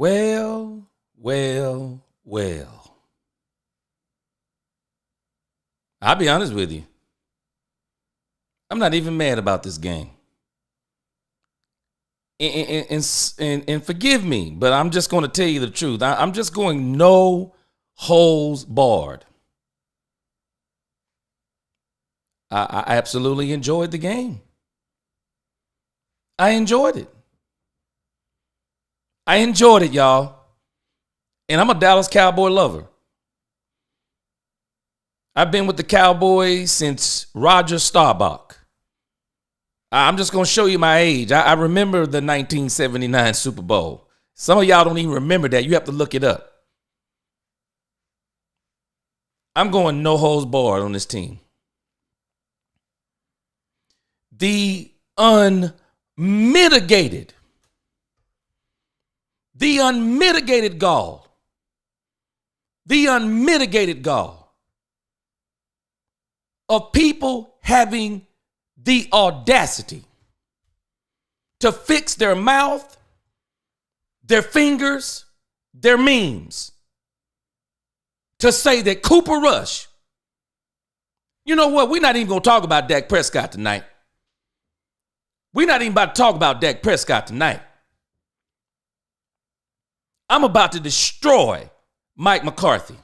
Well, well, well. I'll be honest with you. I'm not even mad about this game. And forgive me, but I'm just going to tell you the truth. I'm just going no holds barred. I absolutely enjoyed the game. I enjoyed it. I enjoyed it, y'all. And I'm a Dallas Cowboy lover. I've been with the Cowboys since Roger Staubach. I'm just going to show you my age. I remember the 1979 Super Bowl. Some of y'all don't even remember that. You have to look it up. I'm going no holds barred on this team. The unmitigated gall of people having the audacity to fix their mouth, their fingers, their memes, to say that Cooper Rush, you know what? We're not even going to talk about Dak Prescott tonight. We're not even about to talk about Dak Prescott tonight. I'm about to destroy Mike McCarthy.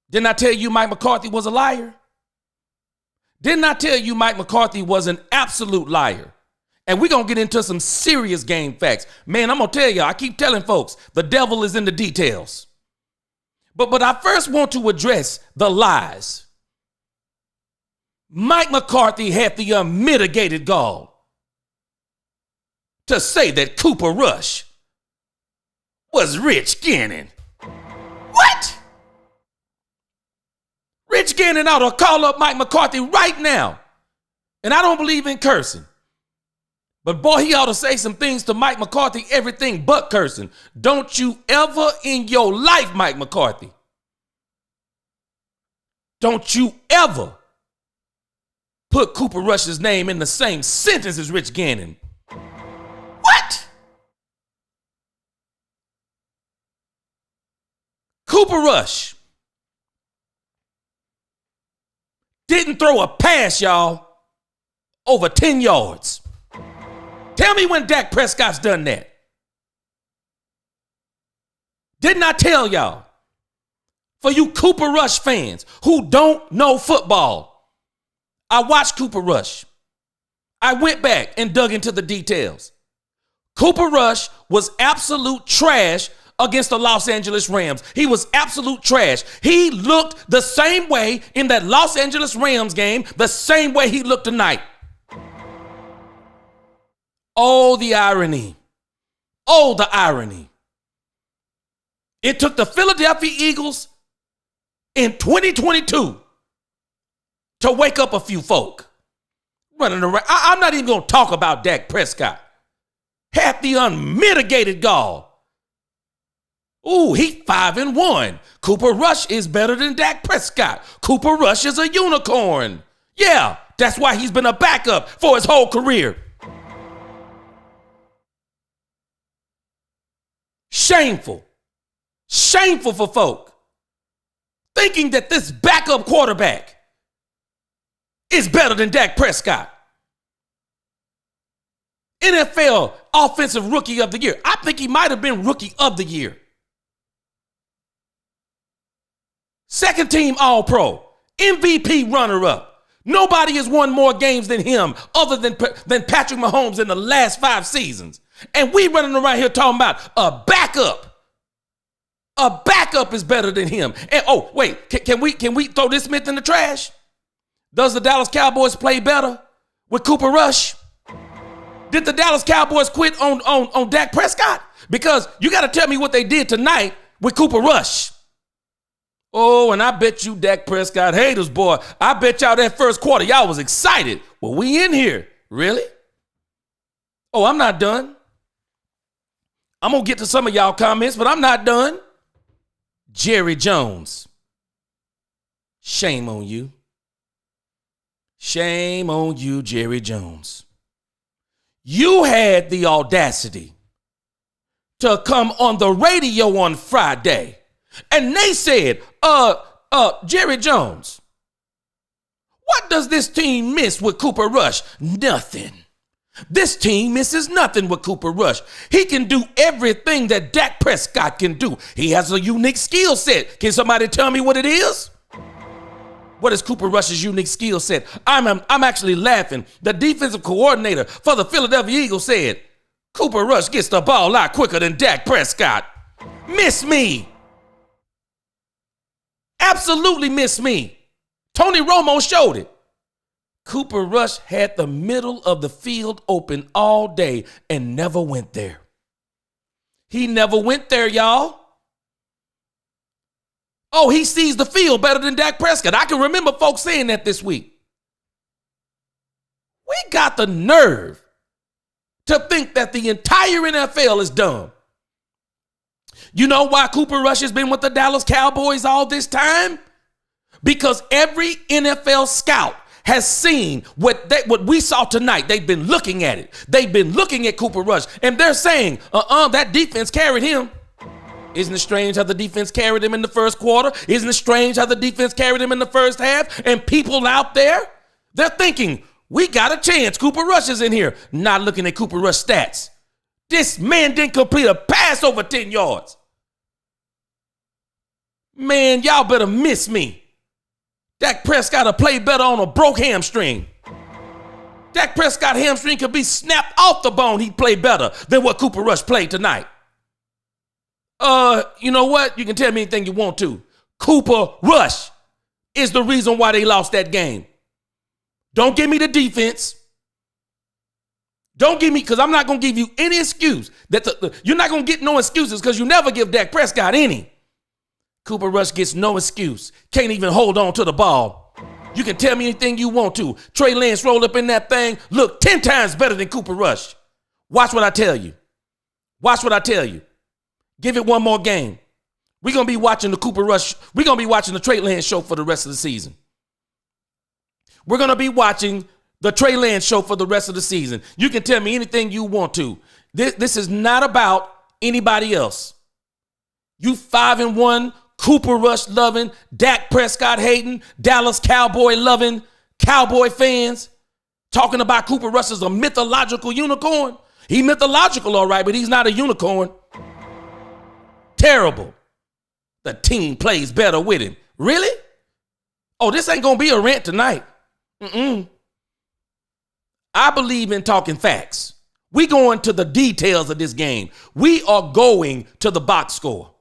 Didn't I tell you Mike McCarthy was a liar? Didn't I tell you Mike McCarthy was an absolute liar? And we're going to get into some serious game facts. Man, I'm going to tell you, I keep telling folks, the devil is in the details. But I first want to address the lies. Mike McCarthy had the unmitigated gall to say that Cooper Rush was Rich Gannon. What? Rich Gannon ought to call up Mike McCarthy right now. And I don't believe in cursing. But boy, he ought to say some things to Mike McCarthy, everything but cursing. Don't you ever in your life, Mike McCarthy, don't you ever put Cooper Rush's name in the same sentence as Rich Gannon. What? Cooper Rush didn't throw a pass, y'all, over 10 yards. Tell me when Dak Prescott's done that. Didn't I tell y'all? For you Cooper Rush fans who don't know football, I watched Cooper Rush. I went back and dug into the details. Cooper Rush was absolute trash against the Los Angeles Rams. He was absolute trash. He looked the same way in that Los Angeles Rams game, the same way he looked tonight. Oh, the irony. Oh, the irony. It took the Philadelphia Eagles in 2022 to wake up a few folk running around. I'm not even going to talk about Dak Prescott. Had the unmitigated gall. Ooh, he 5-1. Cooper Rush is better than Dak Prescott. Cooper Rush is a unicorn. Yeah, that's why he's been a backup for his whole career. Shameful. Shameful for folk thinking that this backup quarterback is better than Dak Prescott. NFL Offensive Rookie of the Year. I think he might have been Rookie of the Year. Second team All-Pro. MVP runner-up. Nobody has won more games than him other than Patrick Mahomes in the last 5 seasons. And we running around here talking about a backup. A backup is better than him. And oh, wait, can we throw this myth in the trash? Does the Dallas Cowboys play better with Cooper Rush? Did the Dallas Cowboys quit on Dak Prescott? Because you got to tell me what they did tonight with Cooper Rush. Oh, and I bet you Dak Prescott haters, boy. I bet y'all that first quarter, y'all was excited. Well, we in here. Really? Oh, I'm not done. I'm going to get to some of y'all comments, but I'm not done. Jerry Jones. Shame on you. Shame on you, Jerry Jones. You had the audacity to come on the radio on Friday. And they said, Jerry Jones, what does this team miss with Cooper Rush? Nothing. This team misses nothing with Cooper Rush. He can do everything that Dak Prescott can do. He has a unique skill set. Can somebody tell me what it is? What is Cooper Rush's unique skill set? I'm actually laughing. The defensive coordinator for the Philadelphia Eagles said, Cooper Rush gets the ball a lot quicker than Dak Prescott. Miss me. Absolutely miss me. Tony Romo showed it. Cooper Rush had the middle of the field open all day and never went there. He never went there, y'all. Oh, he sees the field better than Dak Prescott. I can remember folks saying that this week. We got the nerve to think that the entire NFL is dumb. You know why Cooper Rush has been with the Dallas Cowboys all this time? Because every NFL scout has seen what we saw tonight. They've been looking at it. They've been looking at Cooper Rush, and they're saying, that defense carried him. Isn't it strange how the defense carried him in the first quarter? Isn't it strange how the defense carried him in the first half? And people out there, they're thinking, we got a chance. Cooper Rush is in here. Not looking at Cooper Rush stats. This man didn't complete a pass over 10 yards. Man, y'all better miss me. Dak Prescott will play better on a broke hamstring. Dak Prescott hamstring could be snapped off the bone. He'd play better than what Cooper Rush played tonight. You know what? You can tell me anything you want to. Cooper Rush is the reason why they lost that game. Don't give me the defense. Don't give me, because I'm not going to give you any excuse. You're not going to get no excuses because you never give Dak Prescott any. Cooper Rush gets no excuse. Can't even hold on to the ball. You can tell me anything you want to. Trey Lance rolled up in that thing. Look, 10 times better than Cooper Rush. Watch what I tell you. Watch what I tell you. Give it one more game. We're going to be watching the Cooper Rush. We're going to be watching the Trey Lance show for the rest of the season. We're going to be watching the Trey Lance show for the rest of the season. You can tell me anything you want to. This is not about anybody else. You 5-1, Cooper Rush loving, Dak Prescott hating, Dallas Cowboy loving, Cowboy fans talking about Cooper Rush as a mythological unicorn. He mythological, all right, but he's not a unicorn. Terrible. The team plays better with him. Really? Oh, this ain't going to be a rant tonight. I believe in talking facts. We going to the details of this game. We are going to the box score.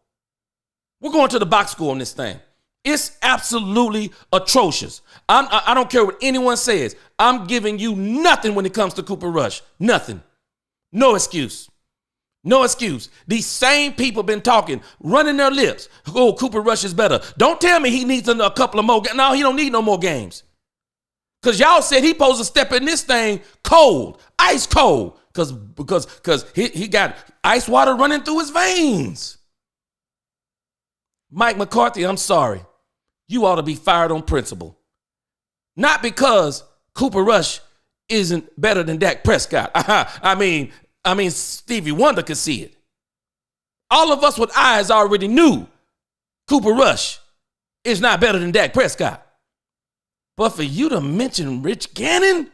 We're going to the box score on this thing. It's absolutely atrocious. I don't care what anyone says. I'm giving you nothing when it comes to Cooper Rush. Nothing. No excuse. No excuse. These same people been talking, running their lips. Oh, Cooper Rush is better. Don't tell me he needs a couple of more games. No, he don't need no more games. Because y'all said he supposed to step in this thing cold, ice cold, because he got ice water running through his veins. Mike McCarthy, I'm sorry. You ought to be fired on principle. Not because Cooper Rush isn't better than Dak Prescott. I mean, Stevie Wonder could see it. All of us with eyes already knew Cooper Rush is not better than Dak Prescott. But for you to mention Rich Gannon,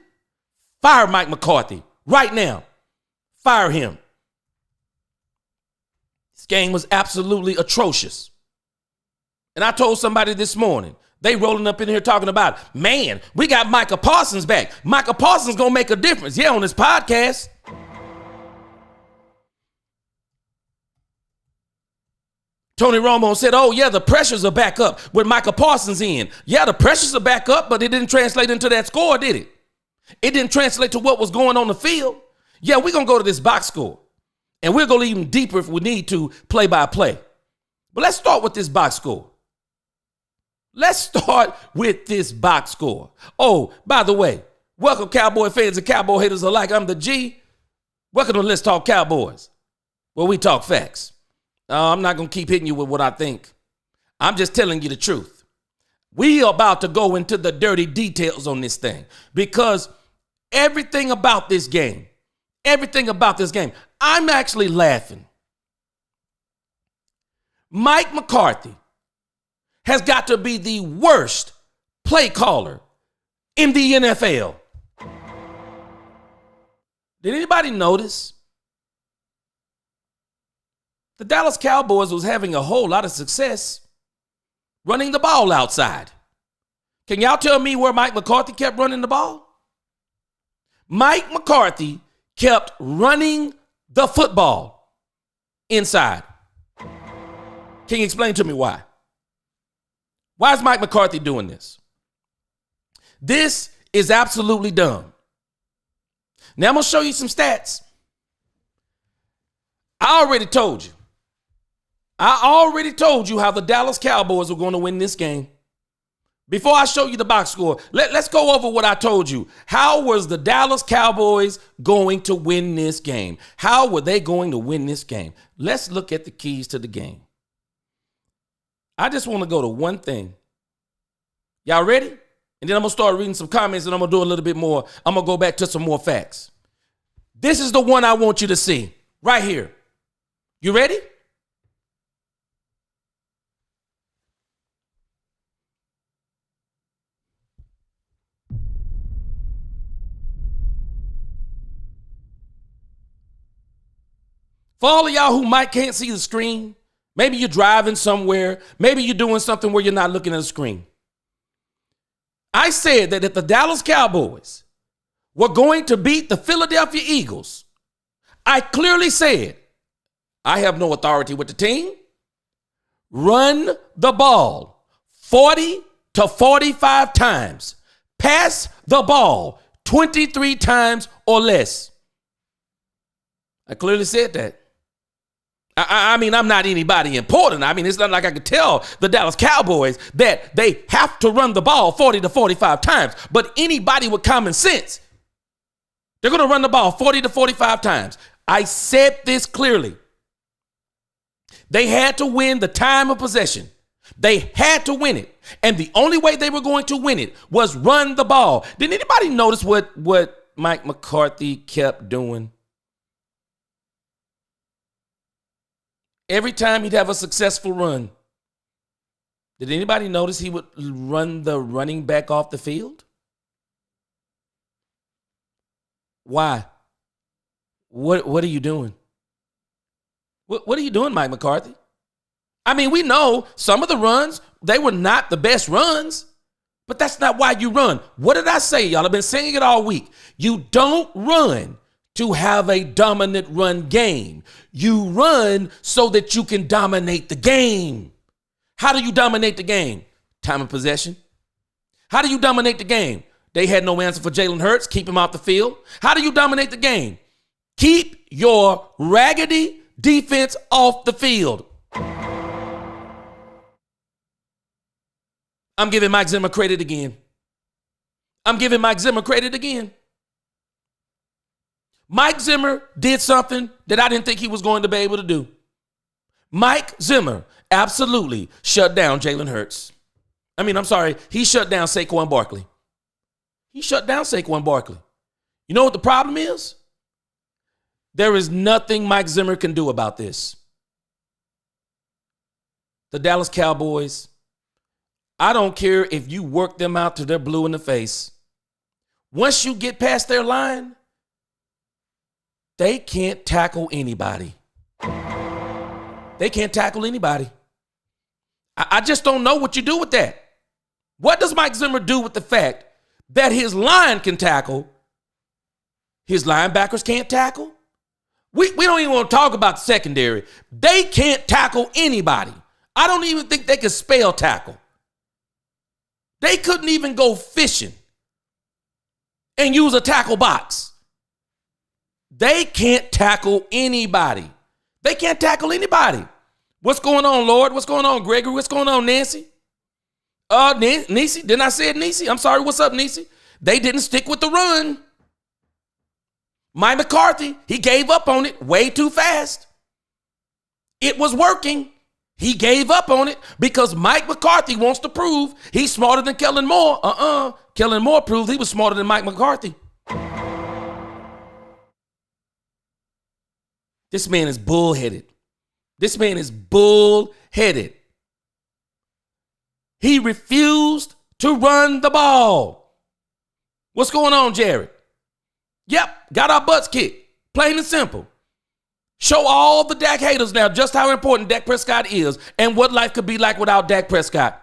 fire Mike McCarthy right now. Fire him. This game was absolutely atrocious. And I told somebody this morning, they rolling up in here talking about, man, we got Micah Parsons back. Micah Parsons going to make a difference. Yeah, on this podcast. Tony Romo said, oh, yeah, the pressures are back up with Micah Parsons in. Yeah, the pressures are back up, but it didn't translate into that score, did it? It didn't translate to what was going on the field. Yeah, we're going to go to this box score, and we're going to even deeper if we need to, play by play. But let's start with this box score. Let's start with this box score. Oh, by the way, welcome Cowboy fans and Cowboy haters alike. I'm the G. Welcome to Let's Talk Cowboys, where we talk facts. I'm not going to keep hitting you with what I think. I'm just telling you the truth. We are about to go into the dirty details on this thing because everything about this game, I'm actually laughing. Mike McCarthy has got to be the worst play caller in the NFL. Did anybody notice? The Dallas Cowboys was having a whole lot of success running the ball outside. Can y'all tell me where Mike McCarthy kept running the ball? Mike McCarthy kept running the football inside. Can you explain to me why? Why is Mike McCarthy doing this? This is absolutely dumb. Now I'm going to show you some stats. I already told you how the Dallas Cowboys were going to win this game. Before I show you the box score, let's go over what I told you. How was the Dallas Cowboys going to win this game? How were they going to win this game? Let's look at the keys to the game. I just want to go to one thing. Y'all ready? And then I'm going to start reading some comments and I'm going to do a little bit more. I'm going to go back to some more facts. This is the one I want you to see right here. You ready? For all of y'all who might can't see the screen, maybe you're driving somewhere, maybe you're doing something where you're not looking at the screen. I said that if the Dallas Cowboys were going to beat the Philadelphia Eagles, I clearly said, I have no authority with the team. Run the ball 40 to 45 times. Pass the ball 23 times or less. I clearly said that. I mean, I'm not anybody important. I mean, it's not like I could tell the Dallas Cowboys that they have to run the ball 40 to 45 times. But anybody with common sense, they're going to run the ball 40 to 45 times. I said this clearly. They had to win the time of possession. They had to win it. And the only way they were going to win it was run the ball. Did anybody notice what Mike McCarthy kept doing? Every time he'd have a successful run, did anybody notice he would run the running back off the field? Why? What are you doing? What are you doing, Mike McCarthy? I mean, we know some of the runs, they were not the best runs, but that's not why you run. What did I say, y'all? I've been saying it all week. You don't run to have a dominant run game. You run so that you can dominate the game. How do you dominate the game? Time of possession. How do you dominate the game? They had no answer for Jalen Hurts. Keep him off the field. How do you dominate the game? Keep your raggedy defense off the field. I'm giving Mike Zimmer credit again. Mike Zimmer did something that I didn't think he was going to be able to do. Mike Zimmer absolutely shut down Jalen Hurts. He shut down Saquon Barkley. You know what the problem is? There is nothing Mike Zimmer can do about this. The Dallas Cowboys, I don't care if you work them out till they're blue in the face. Once you get past their line, they can't tackle anybody. I just don't know what you do with that. What does Mike Zimmer do with the fact that his line can tackle, his linebackers can't tackle? We don't even want to talk about the secondary. They can't tackle anybody. I don't even think they can spell tackle. They couldn't even go fishing and use a tackle box. They can't tackle anybody. What's going on, Lord? What's going on, Gregory? What's going on, Nancy? Niecy? Didn't I say it, Niecy? I'm sorry. What's up, Niecy? They didn't stick with the run. Mike McCarthy, he gave up on it way too fast. It was working. He gave up on it because Mike McCarthy wants to prove he's smarter than Kellen Moore. Kellen Moore proved he was smarter than Mike McCarthy. This man is bullheaded. This man is bull-headed. He refused to run the ball. What's going on, Jared? Yep, got our butts kicked. Plain and simple. Show all the Dak haters now just how important Dak Prescott is and what life could be like without Dak Prescott.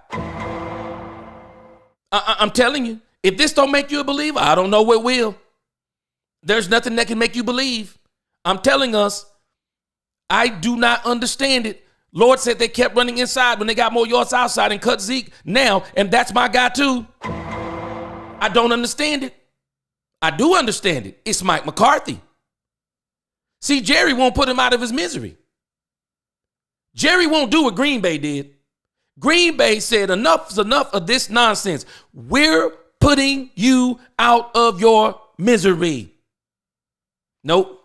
I'm telling you, if this don't make you a believer, I don't know what will. There's nothing that can make you believe. I'm telling us, I do not understand it. Lord said they kept running inside when they got more yards outside and cut Zeke now, and that's my guy too. I don't understand it. I do understand it. It's Mike McCarthy. See, Jerry won't put him out of his misery. Jerry won't do what Green Bay did. Green Bay said, enough is enough of this nonsense. We're putting you out of your misery. Nope.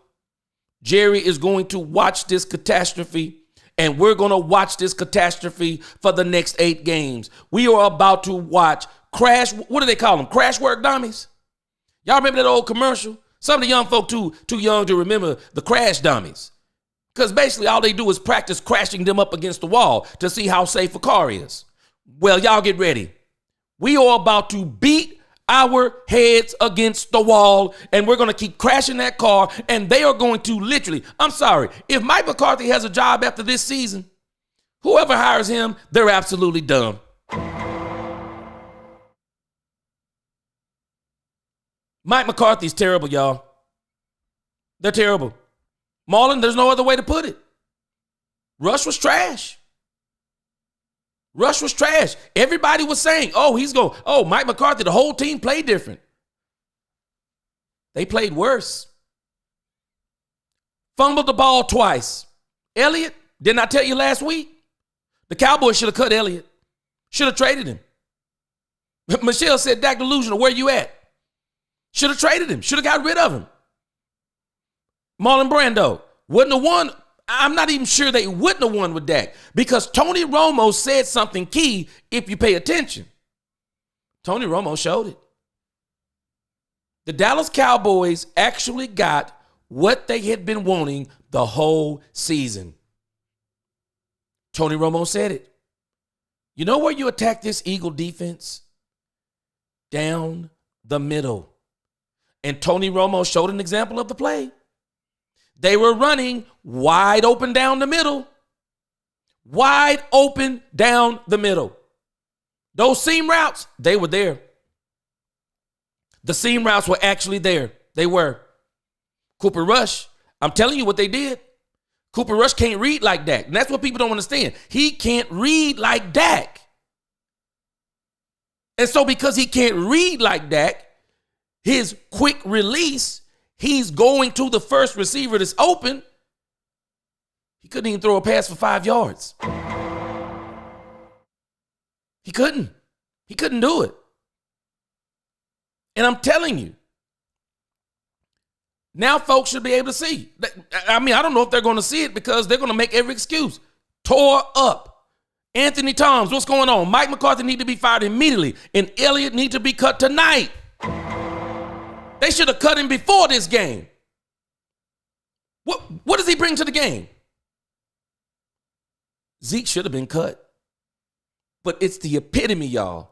Jerry is going to watch this catastrophe, and we're going to watch this catastrophe for the next 8 games. We are about to watch crash. What do they call them? Crash work dummies? Y'all remember that old commercial? Some of the young folk too young to remember the crash dummies. Because basically all they do is practice crashing them up against the wall to see how safe a car is. Well, y'all get ready. We are about to beat our heads against the wall, and we're going to keep crashing that car, and they are going to literally, I'm sorry, if Mike McCarthy has a job after this season, whoever hires him, they're absolutely dumb. Mike McCarthy's terrible, y'all. They're terrible. Marlon, there's no other way to put it. Rush was trash. Rush was trash. Everybody was saying, Mike McCarthy, the whole team played different. They played worse. Fumbled the ball twice. Elliott, didn't I tell you last week? The Cowboys should have cut Elliott. Should have traded him. Michelle said, Dak delusional, where you at? Should have traded him. Should have got rid of him. Marlon Brando wouldn't have won. I'm not even sure they wouldn't have won with Dak because Tony Romo said something key if you pay attention. Tony Romo showed it. The Dallas Cowboys actually got what they had been wanting the whole season. Tony Romo said it. You know where you attack this Eagle defense? Down the middle. And Tony Romo showed an example of the play. They were running wide open down the middle. Wide open down the middle. Those seam routes, they were there. The seam routes were actually there. They were. Cooper Rush, I'm telling you what they did. Cooper Rush can't read like Dak. And that's what people don't understand. He can't read like Dak. And so because he can't read like Dak, his quick release, he's going to the first receiver that's open. He couldn't even throw a pass for 5 yards. He couldn't. He couldn't do it. And I'm telling you, now folks should be able to see. I mean, I don't know if they're going to see it because they're going to make every excuse. Tore up. Anthony Toms, what's going on? Mike McCarthy need to be fired immediately, and Elliott need to be cut tonight. They should have cut him before this game. What does he bring to the game? Zeke should have been cut. But it's the epitome, y'all.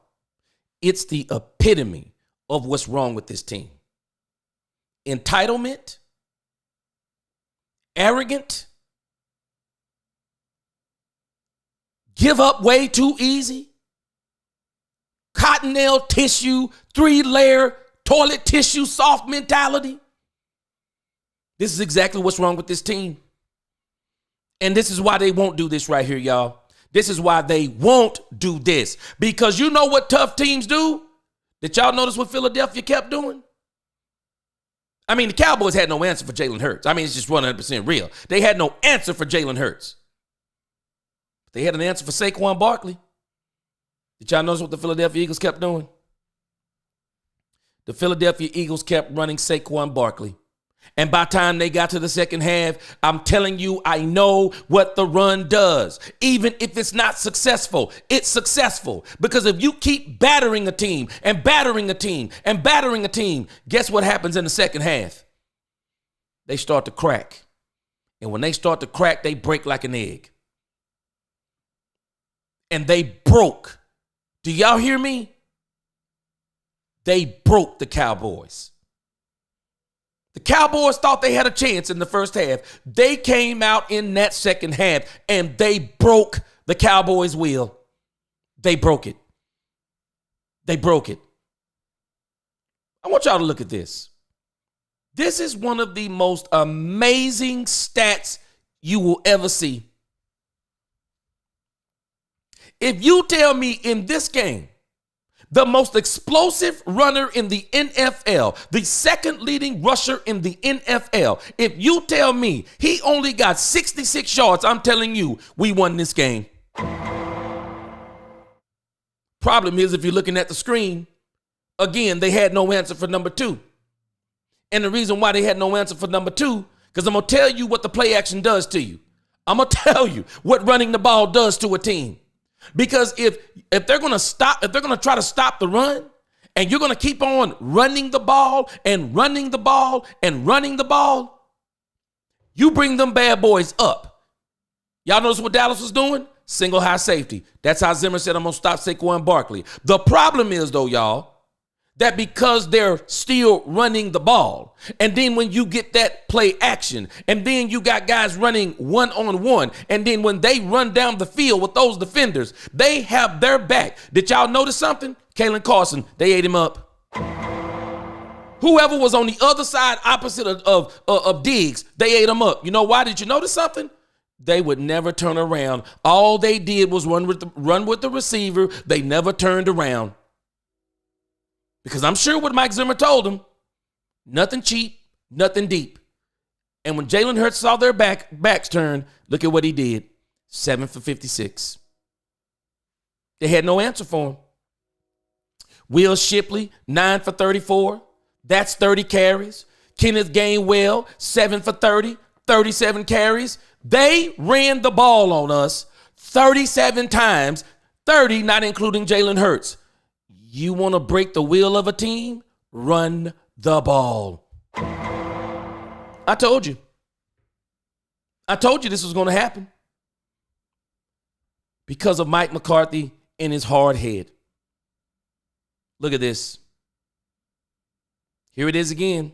It's the epitome of what's wrong with this team. Entitlement, arrogant, give up way too easy, cottonelle tissue, 3-layer toilet tissue soft mentality. This is exactly what's wrong with this team. And this is why they won't do this right here, y'all. This is why they won't do this. Because you know what tough teams do? Did y'all notice what Philadelphia kept doing? I mean, the Cowboys had no answer for Jalen Hurts. I mean, it's just 100% real. They had no answer for Jalen Hurts. They had an answer for Saquon Barkley. Did y'all notice what the Philadelphia Eagles kept doing? The Philadelphia Eagles kept running Saquon Barkley. And by the time they got to the second half, I'm telling you, I know what the run does. Even if it's not successful, it's successful. Because if you keep battering a team and battering a team and battering a team, guess what happens in the second half? They start to crack. And when they start to crack, they break like an egg. And they broke. Do y'all hear me? They broke the Cowboys. The Cowboys thought they had a chance in the first half. They came out in that second half and they broke the Cowboys' will. They broke it. They broke it. I want y'all to look at this. This is one of the most amazing stats you will ever see. If you tell me in this game, the most explosive runner in the NFL, the second leading rusher in the NFL, if you tell me he only got 66 yards, I'm telling you, we won this game. Problem is, if you're looking at the screen, again, they had no answer for number 2. And the reason why they had no answer for number 2, because I'm going to tell you what the play action does to you. I'm going to tell you what running the ball does to a team. Because if they're going to try to stop the run, and you're going to keep on running the ball and running the ball and running the ball, you bring them bad boys up. Y'all notice what Dallas was doing? Single high safety. That's how Zimmer said, I'm going to stop Saquon Barkley. The problem is, though, y'all, that because they're still running the ball, and then when you get that play action, and then you got guys running one-on-one, and then when they run down the field with those defenders, they have their back. Did y'all notice something? Kalen Carson, they ate him up. Whoever was on the other side opposite of Diggs, they ate him up. You know why? Did you notice something? They would never turn around. All they did was run with the receiver. They never turned around. Because I'm sure what Mike Zimmer told them, nothing cheap, nothing deep. And when Jalen Hurts saw their backs turn, look at what he did. 7 for 56. They had no answer for him. Will Shipley, 9 for 34. That's 30 carries. Kenneth Gainwell, 7 for 30, 37 carries. They ran the ball on us 37 times, 30 not including Jalen Hurts. You want to break the will of a team? Run the ball. I told you. I told you this was going to happen. Because of Mike McCarthy and his hard head. Look at this. Here it is again.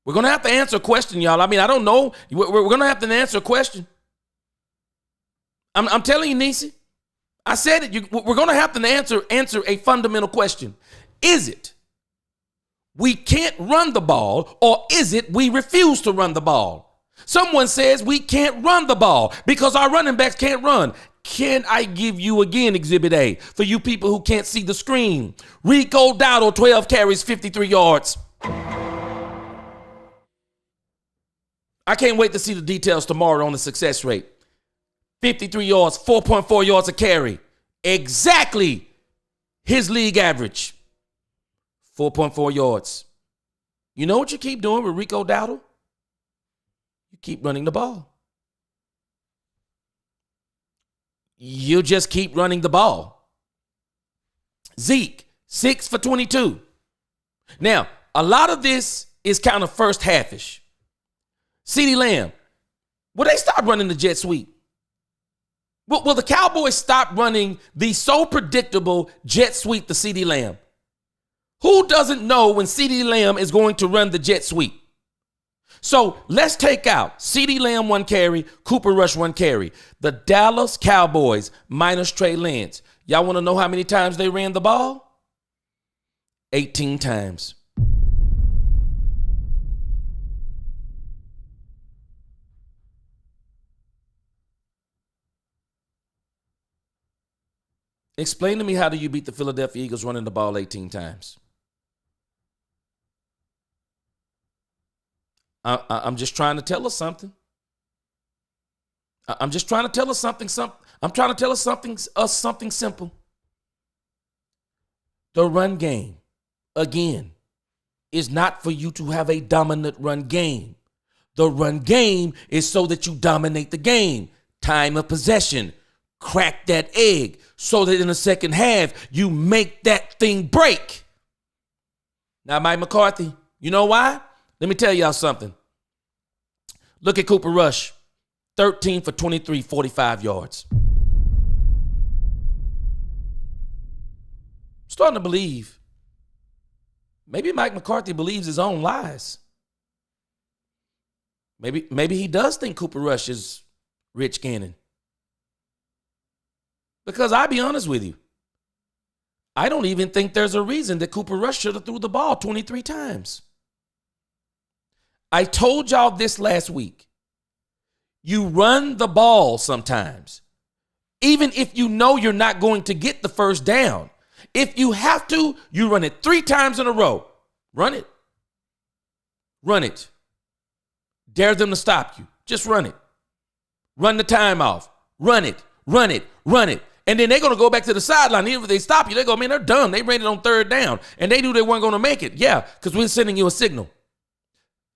We're going to have to answer a question, y'all. I mean, I don't know. We're going to have to answer a question. I'm telling you, Nisi. I said it. We're going to have to answer a fundamental question. Is it we can't run the ball, or is it we refuse to run the ball? Someone says we can't run the ball because our running backs can't run. Can I give you again Exhibit A for you people who can't see the screen? Rico Dowdle, 12 carries, 53 yards. I can't wait to see the details tomorrow on the success rate. 53 yards, 4.4 yards a carry. Exactly his league average. 4.4 yards. You know what you keep doing with Rico Dowdle? You keep running the ball. You just keep running the ball. Zeke, 6 for 22. Now, a lot of this is kind of first half-ish. CeeDee Lamb, will they stop running the jet sweep? Will the Cowboys stop running the so predictable jet sweep to CeeDee Lamb? Who doesn't know when CeeDee Lamb is going to run the jet sweep? So let's take out CeeDee Lamb 1 carry, Cooper Rush 1 carry. The Dallas Cowboys minus Trey Lance. Y'all want to know how many times they ran the ball? 18 times. Explain to me, how do you beat the Philadelphia Eagles running the ball 18 times? I'm just trying to tell us something. I'm just trying to tell us something. I'm trying to tell us something simple. The run game, again, is not for you to have a dominant run game. The run game is so that you dominate the game. Time of possession. Crack that egg so that in the second half, you make that thing break. Now, Mike McCarthy, you know why? Let me tell y'all something. Look at Cooper Rush, 13 for 23, 45 yards. Starting to believe. Maybe Mike McCarthy believes his own lies. Maybe he does think Cooper Rush is Rich Gannon. Because I'll be honest with you, I don't even think there's a reason that Cooper Rush should have threw the ball 23 times. I told y'all this last week. You run the ball sometimes, even if you know you're not going to get the first down. If you have to, you run it 3 times in a row. Run it. Run it. Dare them to stop you. Just run it. Run the time off. Run it. Run it. Run it. And then they're going to go back to the sideline. Even if they stop you, they go, man, they're done. They ran it on 3rd down. And they knew they weren't going to make it. Yeah, because we're sending you a signal.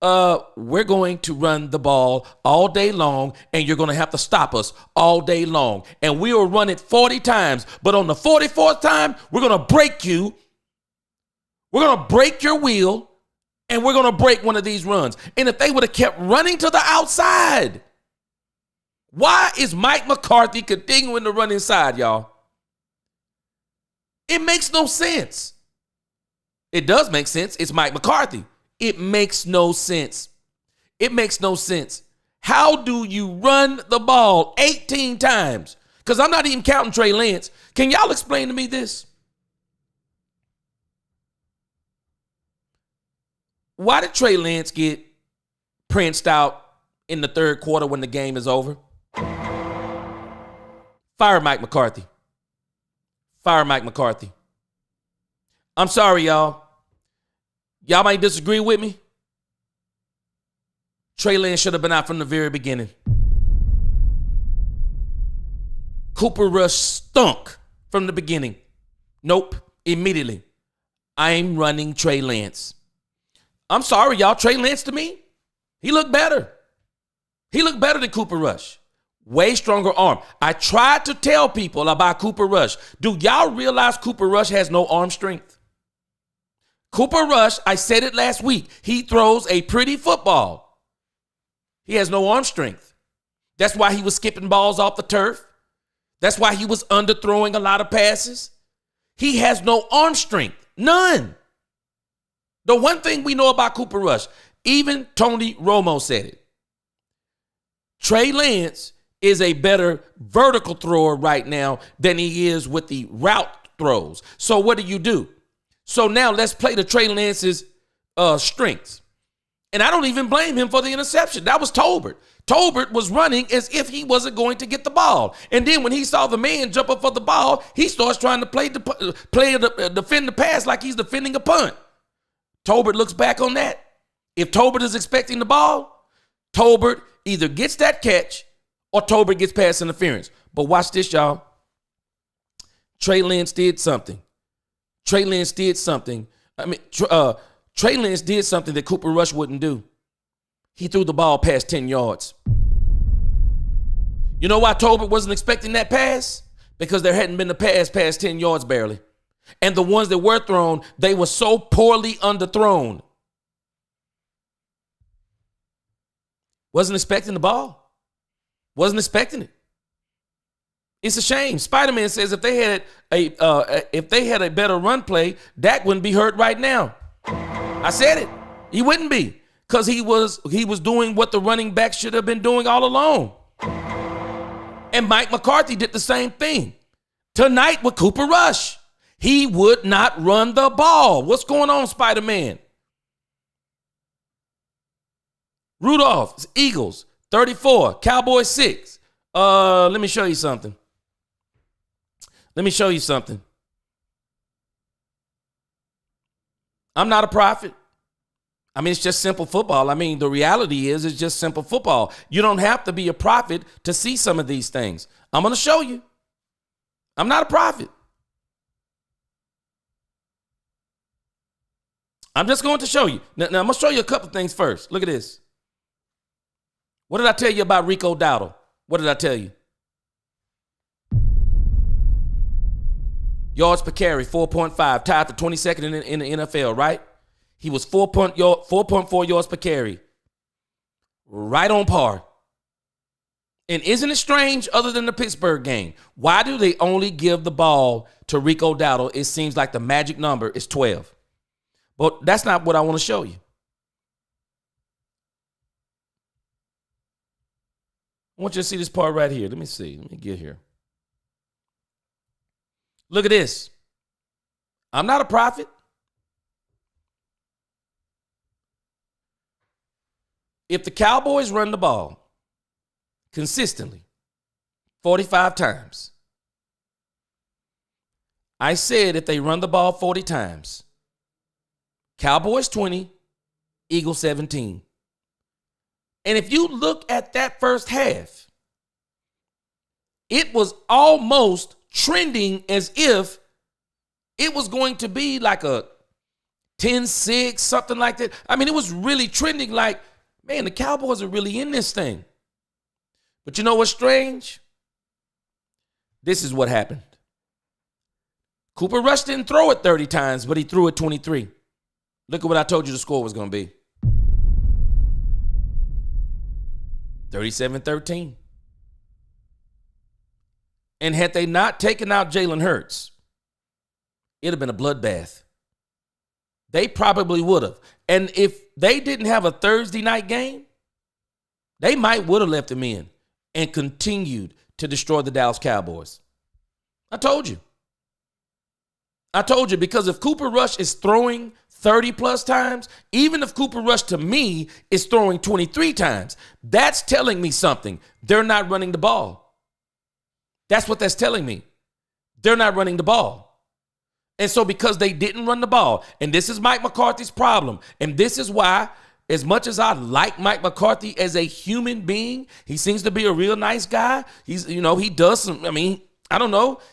We're going to run the ball all day long, and you're going to have to stop us all day long. And we will run it 40 times. But on the 44th time, we're going to break you. We're going to break your wheel, and we're going to break one of these runs. And if they would have kept running to the outside, why is Mike McCarthy continuing to run inside, y'all? It makes no sense. It does make sense. It's Mike McCarthy. It makes no sense. It makes no sense. How do you run the ball 18 times? Because I'm not even counting Trey Lance. Can y'all explain to me this? Why did Trey Lance get pranced out in the 3rd quarter when the game is over? Fire Mike McCarthy. Fire Mike McCarthy. I'm sorry, y'all. Y'all might disagree with me. Trey Lance should have been out from the very beginning. Cooper Rush stunk from the beginning. Nope. Immediately. I'm running Trey Lance. I'm sorry, y'all. Trey Lance, to me, he looked better. He looked better than Cooper Rush. Way stronger arm. I tried to tell people about Cooper Rush. Do y'all realize Cooper Rush has no arm strength? Cooper Rush, I said it last week, he throws a pretty football. He has no arm strength. That's why he was skipping balls off the turf. That's why he was underthrowing a lot of passes. He has no arm strength. None. The one thing we know about Cooper Rush, even Tony Romo said it. Trey Lance is a better vertical thrower right now than he is with the route throws. So what do? So now let's play to Trey Lance's strengths. And I don't even blame him for the interception. That was Tolbert. Tolbert was running as if he wasn't going to get the ball. And then when he saw the man jump up for the ball, he starts trying to defend the pass like he's defending a punt. Tolbert looks back on that. If Tolbert is expecting the ball, Tolbert either gets that catch or Tolbert gets pass interference. But watch this, y'all. Trey Lance did something. Trey Lance did something. Trey Lance did something that Cooper Rush wouldn't do. He threw the ball past 10 yards. You know why Tolbert wasn't expecting that pass? Because there hadn't been a pass past 10 yards barely. And the ones that were thrown, they were so poorly underthrown. Wasn't expecting the ball. Wasn't expecting it. It's a shame. Spider-Man says if they had a better run play, Dak wouldn't be hurt right now. I said it. He wouldn't be, because he was doing what the running back should have been doing all along. And Mike McCarthy did the same thing tonight with Cooper Rush. He would not run the ball. What's going on, Spider-Man? Rudolph, Eagles, 34, Cowboys 6. Let me show you something. I'm not a prophet. I mean, it's just simple football. I mean, the reality is it's just simple football. You don't have to be a prophet to see some of these things. I'm going to show you. I'm not a prophet. I'm just going to show you. Now I'm going to show you a couple things first. Look at this. What did I tell you about Rico Dowdle? What did I tell you? Yards per carry, 4.5, tied for 22nd in the NFL, right? He was 4.4 yards per carry. right on par. And isn't it strange, other than the Pittsburgh game, why do they only give the ball to Rico Dowdle? It seems like the magic number is 12. But that's not what I want to show you. I want you to see this part right here. Let me see. Let me get here. Look at this. I'm not a prophet. If the Cowboys run the ball consistently 45 times, I said if they run the ball 40 times, Cowboys 20, Eagles 17. And if you look at that first half, it was almost trending as if it was going to be like a 10-6, something like that. I mean, it was really trending like, man, the Cowboys are really in this thing. But you know what's strange? This is what happened. Cooper Rush didn't throw it 30 times, but he threw it 23. Look at what I told you the score was going to be. 37-13. And had they not taken out Jalen Hurts, it'd have been a bloodbath. They probably would have. And if they didn't have a Thursday night game, they might would have left him in and continued to destroy the Dallas Cowboys. I told you. Because if Cooper Rush is throwing 30 plus times, even if Cooper Rush to me is throwing 23 times, that's telling me something. They're not running the ball. That's what that's telling me. They're not running the ball. And so because they didn't run the ball, and this is Mike McCarthy's problem, and this is why, as much as I like Mike McCarthy as a human being, he seems to be a real nice guy. He does some,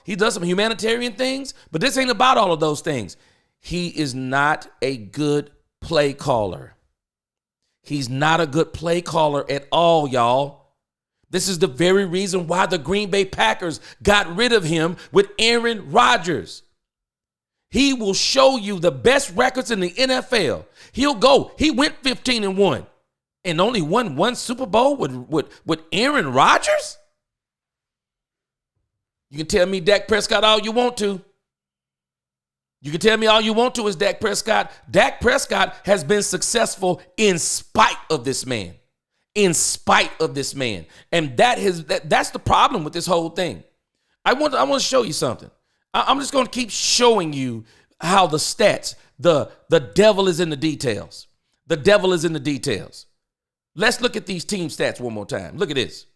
he does some humanitarian things, but this ain't about all of those things. He is not a good play caller. He's not a good play caller at all, y'all. This is the very reason why the Green Bay Packers got rid of him with Aaron Rodgers. He will show you the best records in the NFL. He went 15-1 and only won one Super Bowl with Aaron Rodgers? You can tell me Dak Prescott all you want to. You can tell me all you want to is Dak Prescott. Dak Prescott has been successful in spite of this man. In spite of this man. And that's the problem with this whole thing. I want to show you something. I'm just going to keep showing you how the stats, the devil is in the details. The devil is in the details. Let's look at these team stats one more time. Look at this.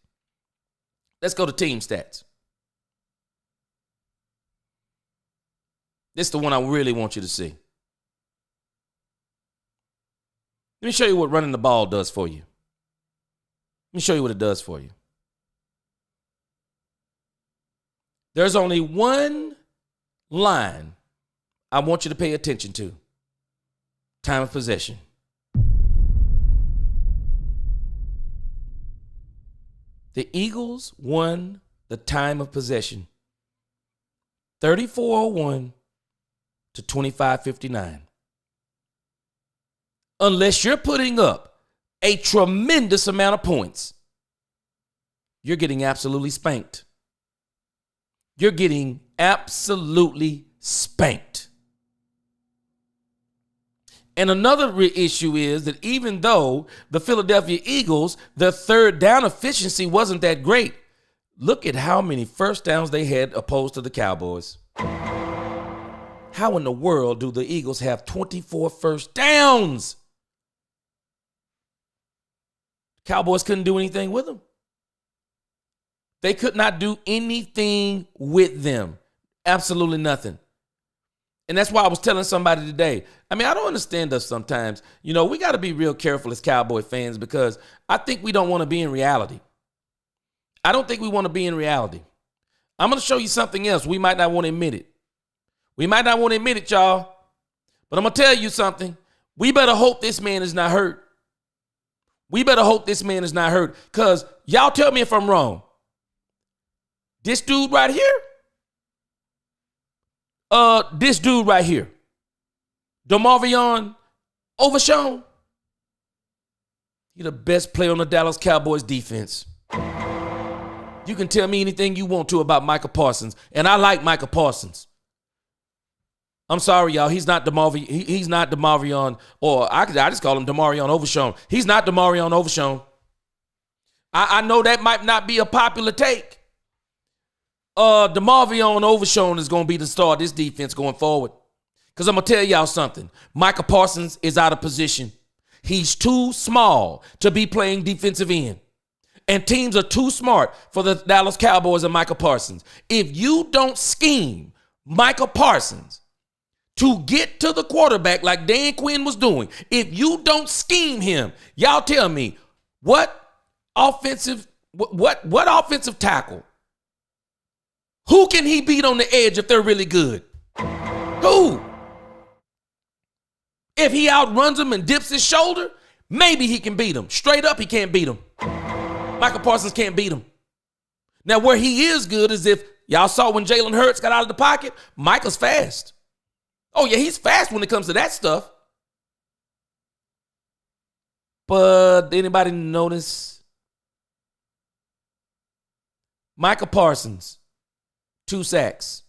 Let's go to team stats. This is the one I really want you to see. Let me show you what running the ball does for you. Let me show you what it does for you. There's only one line I want you to pay attention to. Time of possession. The Eagles won the time of possession 34-01 to 25-59. Unless you're putting up a tremendous amount of points, you're getting absolutely spanked. You're getting absolutely spanked. And another issue is that even though the Philadelphia Eagles, their third down efficiency wasn't that great, look at how many first downs they had opposed to the Cowboys. How in the world do the Eagles have 24 first downs? Cowboys couldn't do anything with them. They could not do anything with them. Absolutely nothing. And that's why I was telling somebody today. I don't understand us sometimes. We got to be real careful as Cowboy fans because I think we don't want to be in reality. I don't think we want to be in reality. I'm going to show you something else. We might not want to admit it. We might not want to admit it, y'all. But I'm going to tell you something. We better hope this man is not hurt. We better hope this man is not hurt. Because y'all tell me if I'm wrong. This dude right here. This dude right here. DeMarvion Overshown. He's the best player on the Dallas Cowboys defense. You can tell me anything you want to about Micah Parsons, and I like Micah Parsons. I'm sorry, y'all. He's not He's not DeMarvion, or I just call him DeMarvion Overshown. He's not DeMarvion Overshown. I know that might not be a popular take. DeMarvion Overshown is going to be the star of this defense going forward. Because I'm going to tell y'all something. Micah Parsons is out of position. He's too small to be playing defensive end. And teams are too smart for the Dallas Cowboys and Micah Parsons. If you don't scheme Micah Parsons to get to the quarterback like Dan Quinn was doing, if you don't scheme him, y'all tell me, what offensive tackle? Who can he beat on the edge if they're really good? Who? If he outruns him and dips his shoulder, maybe he can beat him. Straight up, he can't beat him. Micah Parsons can't beat him. Now, where he is good is if y'all saw when Jalen Hurts got out of the pocket, Micah's fast. Oh, yeah, he's fast when it comes to that stuff. But anybody notice? Micah Parsons, 2 sacks.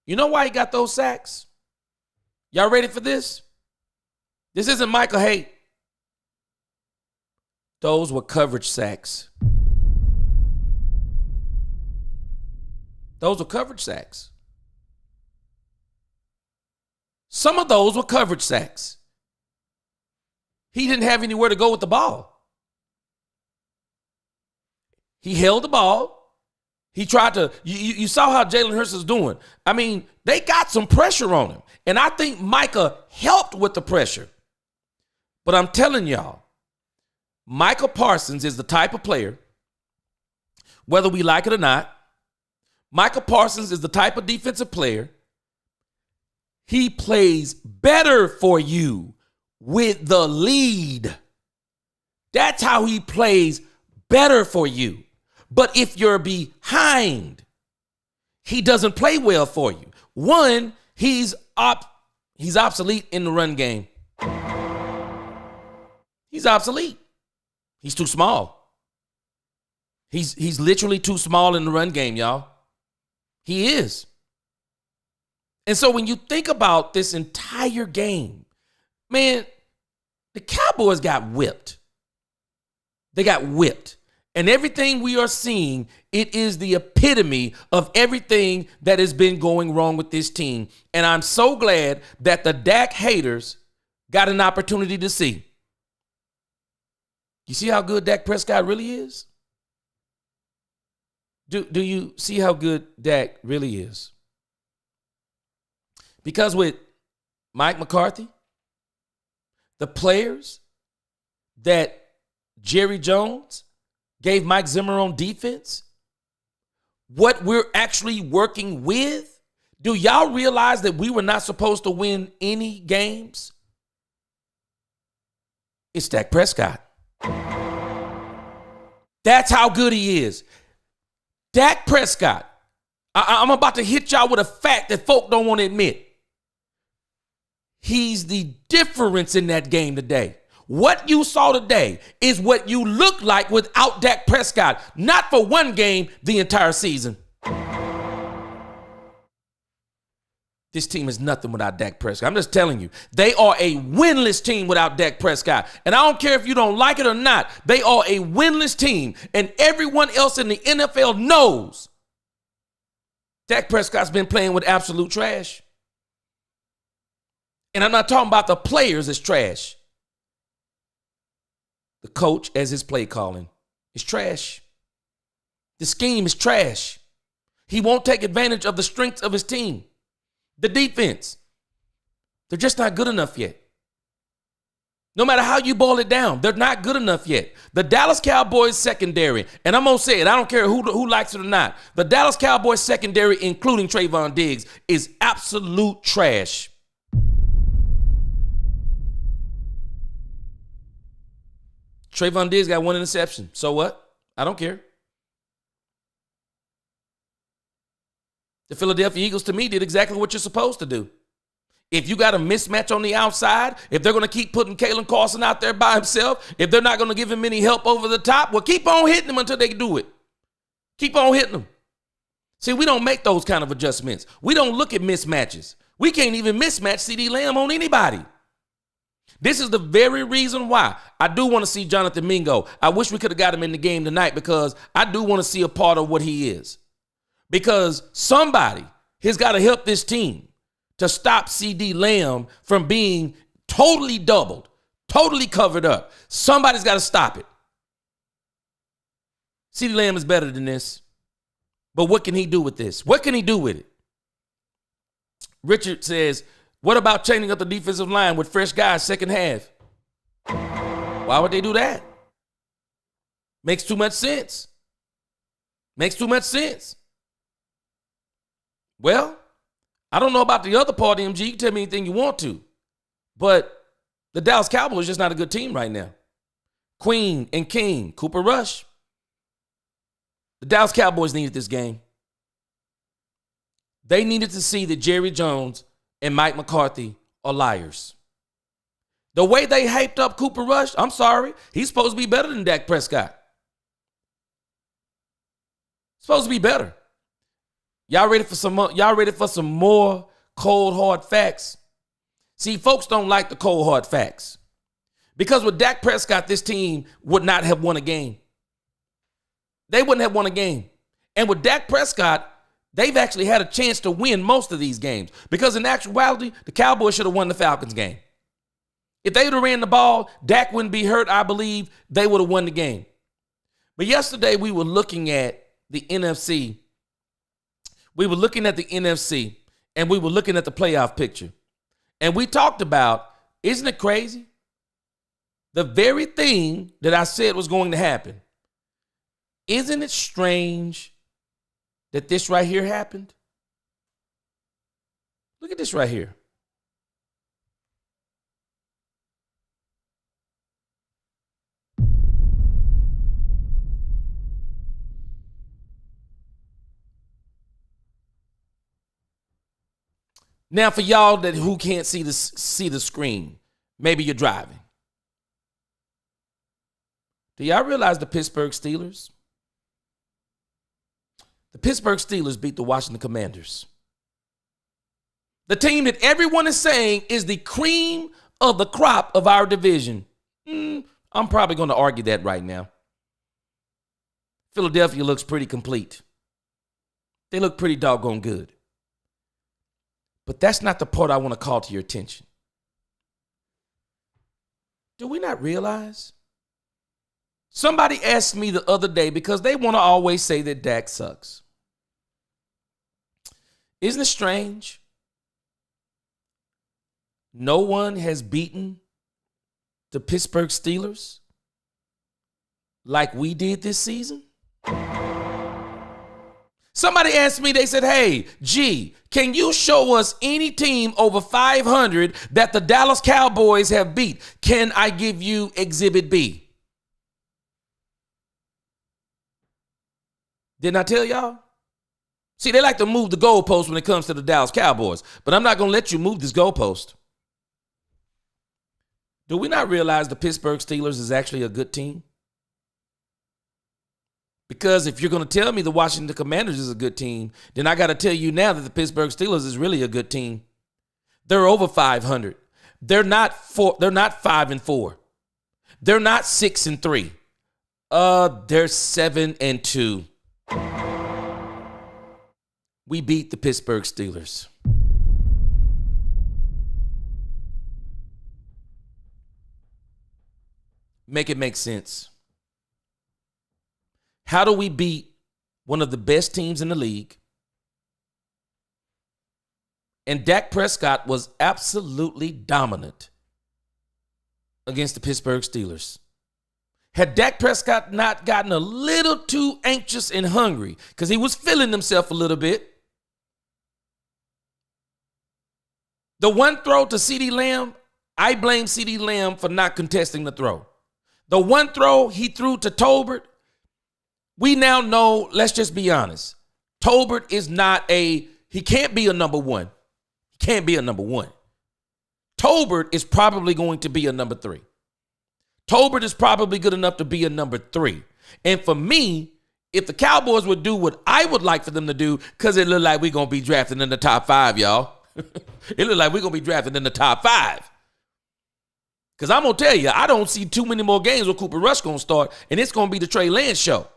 You know why he got those sacks? Y'all ready for this? This isn't Michael hate. Those were coverage sacks. Those were coverage sacks. Some of those were coverage sacks. He didn't have anywhere to go with the ball. He held the ball. He tried to, you saw how Jalen Hurts is doing. I mean, they got some pressure on him. And I think Micah helped with the pressure. But I'm telling y'all, Micah Parsons is the type of player, whether we like it or not, Micah Parsons is the type of defensive player, he plays better for you with the lead. That's how he plays better for you. But if you're behind, he doesn't play well for you. One, he's obsolete in the run game. He's obsolete. He's too small. He's literally too small in the run game, y'all. He is. And so when you think about this entire game, man, the Cowboys got whipped. They got whipped. And everything we are seeing, it is the epitome of everything that has been going wrong with this team. And I'm so glad that the Dak haters got an opportunity to see. You see how good Dak Prescott really is? Do you see how good Dak really is? Because with Mike McCarthy, the players that Jerry Jones gave Mike Zimmer on defense, what we're actually working with, do y'all realize that we were not supposed to win any games? It's Dak Prescott. That's how good he is. Dak Prescott, I'm about to hit y'all with a fact that folk don't want to admit. He's the difference in that game today. What you saw today is what you look like without Dak Prescott. Not for one game, the entire season. This team is nothing without Dak Prescott. I'm just telling you. They are a winless team without Dak Prescott. And I don't care if you don't like it or not. They are a winless team. And everyone else in the NFL knows Dak Prescott's been playing with absolute trash. And I'm not talking about the players as trash. The coach, as his play calling, is trash. The scheme is trash. He won't take advantage of the strengths of his team. The defense, they're just not good enough yet. No matter how you boil it down, they're not good enough yet. The Dallas Cowboys secondary, and I'm going to say it, I don't care who likes it or not. The Dallas Cowboys secondary, including Trayvon Diggs, is absolute trash. Trayvon Diggs got 1 interception. So what? I don't care. The Philadelphia Eagles, to me, did exactly what you're supposed to do. If you got a mismatch on the outside, if they're going to keep putting Kalen Carson out there by himself, if they're not going to give him any help over the top, well, keep on hitting him until they do it. Keep on hitting them. See, we don't make those kind of adjustments. We don't look at mismatches. We can't even mismatch CeeDee Lamb on anybody. This is the very reason why I do want to see Jonathan Mingo. I wish we could have got him in the game tonight because I do want to see a part of what he is. Because somebody has got to help this team to stop CeeDee Lamb from being totally doubled, totally covered up. Somebody's got to stop it. CeeDee Lamb is better than this. But what can he do with this? What can he do with it? Richard says, what about changing up the defensive line with fresh guys second half? Why would they do that? Makes too much sense. Makes too much sense. Well, I don't know about the other part, MG. You can tell me anything you want to. But the Dallas Cowboys is just not a good team right now. Queen and King, Cooper Rush. The Dallas Cowboys needed this game. They needed to see that Jerry Jones and Mike McCarthy are liars. The way they hyped up Cooper Rush, I'm sorry, he's supposed to be better than Dak Prescott. Supposed to be better. Y'all ready for some more cold, hard facts? See, folks don't like the cold, hard facts. Because with Dak Prescott, this team would not have won a game. They wouldn't have won a game. And with Dak Prescott, they've actually had a chance to win most of these games. Because in actuality, the Cowboys should have won the Falcons game. If they would have ran the ball, Dak wouldn't be hurt. I believe they would have won the game. But yesterday we were looking at the NFC. We were looking at the NFC and we were looking at the playoff picture. And we talked about, isn't it crazy? The very thing that I said was going to happen. Isn't it strange that this right here happened? Look at this right here. Now, for y'all who can't see the screen, maybe you're driving. Do y'all realize the Pittsburgh Steelers? The Pittsburgh Steelers beat the Washington Commanders. The team that everyone is saying is the cream of the crop of our division. I'm probably going to argue that right now. Philadelphia looks pretty complete. They look pretty doggone good. But that's not the part I want to call to your attention. Do we not realize? Somebody asked me the other day because they want to always say that Dak sucks. Isn't it strange? No one has beaten the Pittsburgh Steelers like we did this season. Somebody asked me, they said, hey, G, can you show us any team over 500 that the Dallas Cowboys have beat? Can I give you Exhibit B? Didn't I tell y'all? See, they like to move the goalpost when it comes to the Dallas Cowboys, but I'm not going to let you move this goalpost. Do we not realize the Pittsburgh Steelers is actually a good team? Because if you're going to tell me the Washington Commanders is a good team, then I got to tell you now that the Pittsburgh Steelers is really a good team. They're over 500. They're not 5-4. They're not 6-3. They're 7-2. We beat the Pittsburgh Steelers. Make it make sense. How do we beat one of the best teams in the league? And Dak Prescott was absolutely dominant against the Pittsburgh Steelers. Had Dak Prescott not gotten a little too anxious and hungry, because he was feeling himself a little bit, the one throw to CeeDee Lamb, I blame CeeDee Lamb for not contesting the throw. The one throw he threw to Tolbert, we now know, let's just be honest, Tolbert is not he can't be a number one. He can't be a number one. Tolbert is probably going to be a number 3. Tolbert is probably good enough to be a number 3. And for me, if the Cowboys would do what I would like for them to do, because it look like we're going to be drafting in the top 5, y'all. It look like we're going to be drafting in the top 5. Because I'm going to tell you, I don't see too many more games where Cooper Rush going to start, and it's going to be the Trey Lance show.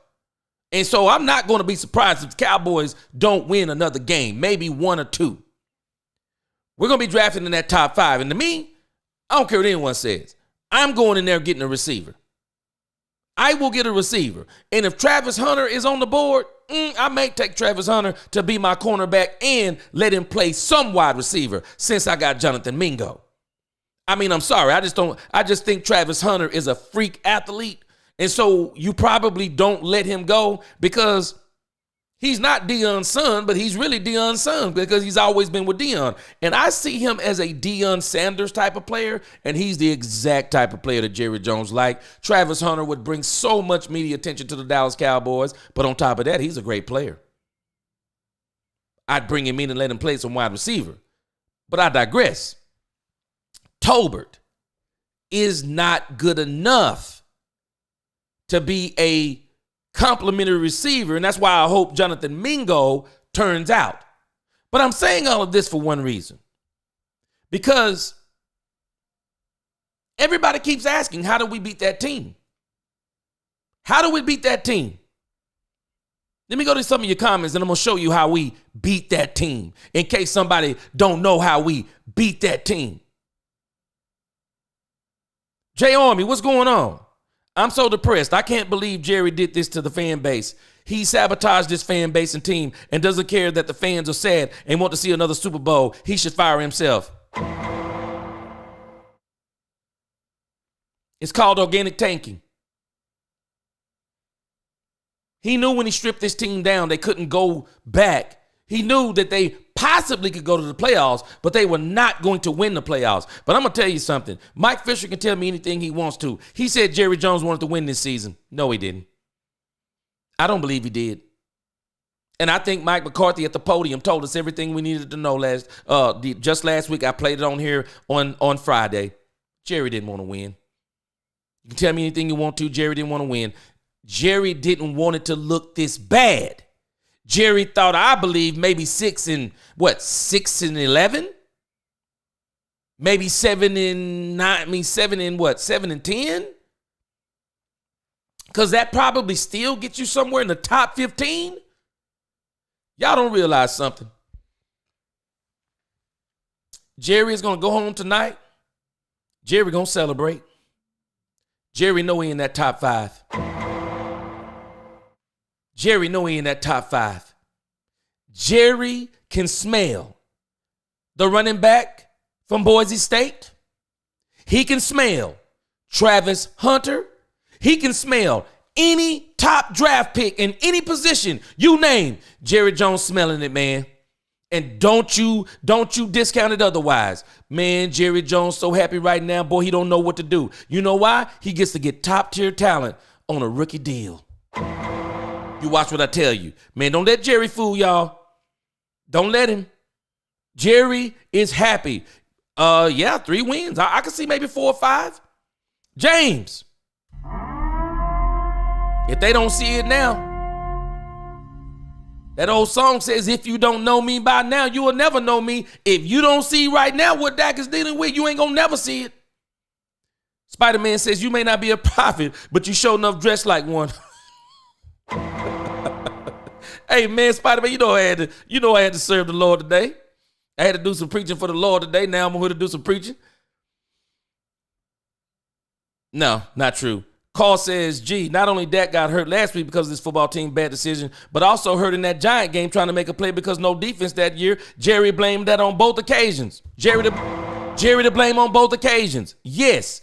And so I'm not going to be surprised if the Cowboys don't win another game, maybe 1 or 2. We're going to be drafting in that top 5. And to me, I don't care what anyone says. I'm going in there getting a receiver. I will get a receiver. And if Travis Hunter is on the board, I may take Travis Hunter to be my cornerback and let him play some wide receiver since I got Jonathan Mingo. I mean, I'm sorry. I just think Travis Hunter is a freak athlete. And so you probably don't let him go because he's not Deion's son, but he's really Deion's son because he's always been with Deion. And I see him as a Deion Sanders type of player, and he's the exact type of player that Jerry Jones liked. Travis Hunter would bring so much media attention to the Dallas Cowboys, but on top of that, he's a great player. I'd bring him in and let him play some wide receiver. But I digress. Tolbert is not good enough to be a complimentary receiver, and that's why I hope Jonathan Mingo turns out. But I'm saying all of this for one reason. Because everybody keeps asking, how do we beat that team? How do we beat that team? Let me go to some of your comments, and I'm going to show you how we beat that team in case somebody don't know how we beat that team. Jay Army, what's going on? I'm so depressed. I can't believe Jerry did this to the fan base. He sabotaged this fan base and team and doesn't care that the fans are sad and want to see another Super Bowl. He should fire himself. It's called organic tanking. He knew when he stripped this team down, they couldn't go back. He knew that they possibly could go to the playoffs, but they were not going to win the playoffs. But I'm going to tell you something. Mike Fisher can tell me anything he wants to. He said Jerry Jones wanted to win this season. No, he didn't. I don't believe he did. And I think Mike McCarthy at the podium told us everything we needed to know just last week. I played it on here on Friday. Jerry didn't want to win. You can tell me anything you want to. Jerry didn't want to win. Jerry didn't want it to look this bad. Jerry thought, I believe, maybe 6 and 11? Maybe 7 and 9, 7 and 10? Because that probably still gets you somewhere in the top 15. Y'all don't realize something. Jerry is going to go home tonight. Jerry going to celebrate. Jerry know he in that top 5. Jerry know he in that top 5. Jerry can smell the running back from Boise State. He can smell Travis Hunter. He can smell any top draft pick in any position you name. Jerry Jones smelling it, man. And don't you discount it otherwise. Man, Jerry Jones so happy right now, boy, he don't know what to do. You know why? He gets to get top tier talent on a rookie deal. You watch what I tell you. Man, don't let Jerry fool y'all. Don't let him. Jerry is happy. 3 wins. I can see maybe 4 or 5. James. If they don't see it now, that old song says, if you don't know me by now, you will never know me. If you don't see right now what Dak is dealing with, you ain't going to never see it. Spider-Man says, you may not be a prophet, but you sure enough dressed like one. Hey, man, Spider-Man, you know I had to serve the Lord today. I had to do some preaching for the Lord today. Now I'm here to do some preaching. No, not true. Carl says, gee, not only Dak got hurt last week because of this football team bad decision, but also hurt in that Giant game trying to make a play because no defense that year. Jerry blamed that on both occasions. Jerry to blame on both occasions. Yes.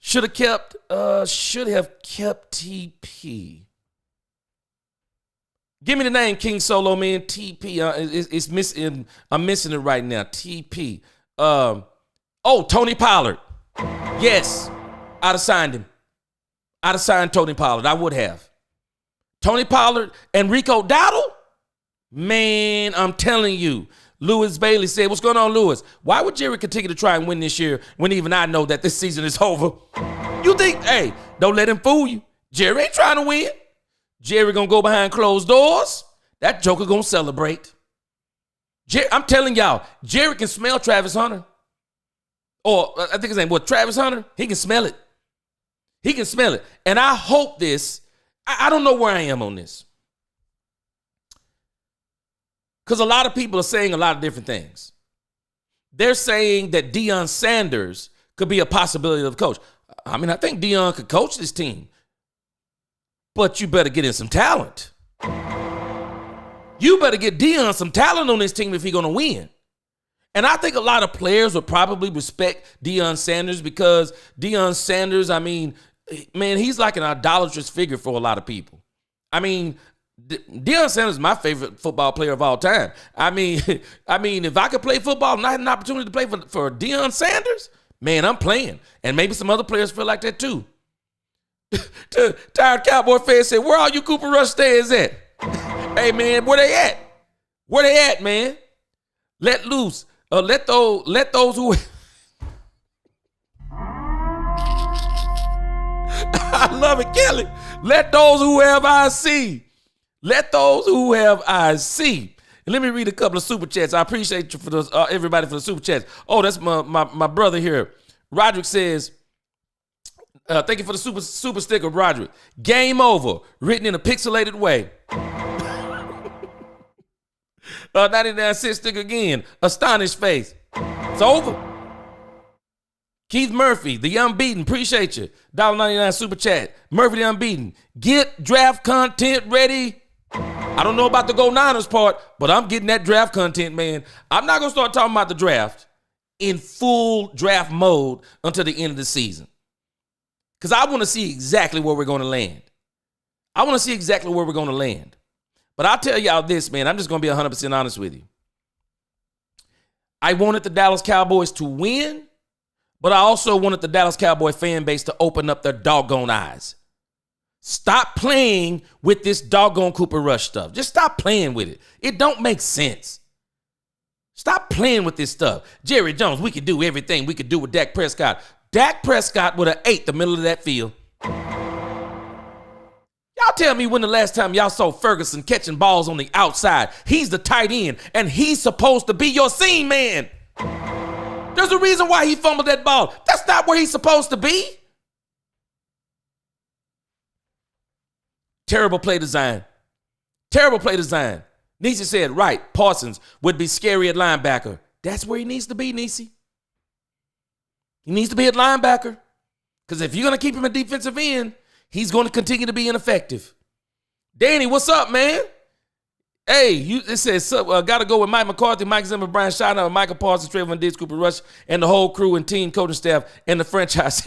Should have kept TP. Give me the name, King Solo, man. TP. It's missing. I'm missing it right now. TP. Tony Pollard. Yes. I'd have signed him. I'd have signed Tony Pollard. I would have. Tony Pollard and Rico Dowdle? Man, I'm telling you. Lewis Bailey said, what's going on, Lewis? Why would Jerry continue to try and win this year when even I know that this season is over? You think, hey, don't let him fool you. Jerry ain't trying to win. Jerry going to go behind closed doors. That joker going to celebrate. I'm telling y'all, Jerry can smell Travis Hunter. Or I think his name was Travis Hunter. He can smell it. He can smell it. And I hope this, I don't know where I am on this. Because a lot of people are saying a lot of different things. They're saying that Deion Sanders could be a possibility of coach. I mean, I think Deion could coach this team. But you better get in some talent. You better get Deion some talent on this team if he's going to win. And I think a lot of players would probably respect Deion Sanders because Deion Sanders, I mean, man, he's like an idolatrous figure for a lot of people. I mean, Deion Sanders is my favorite football player of all time. I mean, if I could play football and I had an opportunity to play for Deion Sanders, man, I'm playing. And maybe some other players feel like that too. Tired Cowboy fans said, where all you Cooper Rush stands at? Hey, man, where they at? Where they at, man? Let loose. Let those who... I love it, Kelly. Let those who have eyes see. Let those who have eyes see. And let me read a couple of super chats. I appreciate you for everybody for the super chats. Oh, that's my brother here. Roderick says, thank you for the super sticker, Roderick. Game over, written in a pixelated way. 99 cent sticker again. Astonished face. It's over. Keith Murphy, the unbeaten. Appreciate you. $1.99 super chat. Murphy, the unbeaten. Get draft content ready. I don't know about the Go Niners part, but I'm getting that draft content, man. I'm not going to start talking about the draft in full draft mode until the end of the season. Because I want to see exactly where we're going to land. I want to see exactly where we're going to land. But I'll tell y'all this, man. I'm just going to be 100% honest with you. I wanted the Dallas Cowboys to win, but I also wanted the Dallas Cowboy fan base to open up their doggone eyes. Stop playing with this doggone Cooper Rush stuff. Just stop playing with it. It don't make sense. Stop playing with this stuff. Jerry Jones, we could do everything we could do with Dak Prescott. Dak Prescott would have ate the middle of that field. Y'all tell me when the last time y'all saw Ferguson catching balls on the outside. He's the tight end, and he's supposed to be your seam man. There's a reason why he fumbled that ball. That's not where he's supposed to be. Terrible play design. Terrible play design. Nisi said, right, Parsons would be scary at linebacker. That's where he needs to be, Nisi. He needs to be at linebacker. Because if you're going to keep him at defensive end, he's going to continue to be ineffective. Danny, what's up, man? Hey, it says, got to go with Mike McCarthy, Mike Zimmer, Brian Schottenheimer, Michael Parsons, Trayvon Diggs, Cooper Rush, and the whole crew and team, coaching staff, and the franchise.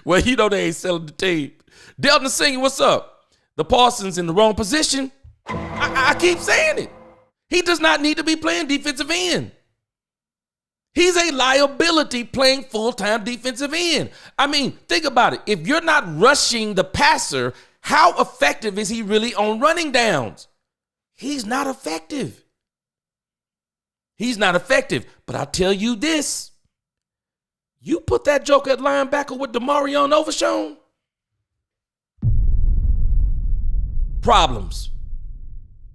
Well, you know they ain't selling the team. Delton Singer, what's up? The Parsons in the wrong position. I keep saying it. He does not need to be playing defensive end. He's a liability playing full-time defensive end. I mean, think about it. If you're not rushing the passer, how effective is he really on running downs? He's not effective. He's not effective. But I'll tell you this. You put that joker at linebacker with DeMarion Overshown. Problems.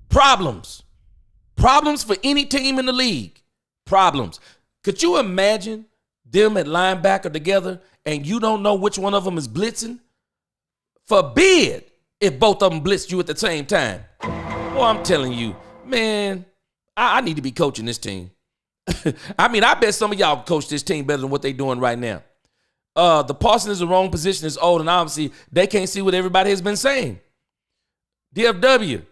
Problems. Problems for any team in the league. Problems. Could you imagine them at linebacker together and you don't know which one of them is blitzing? Forbid if both of them blitzed you at the same time. Well, I'm telling you, man, I need to be coaching this team. I mean, I bet some of y'all coach this team better than what they're doing right now. The Parsons is the wrong position, is old, and obviously they can't see what everybody has been saying. DFW,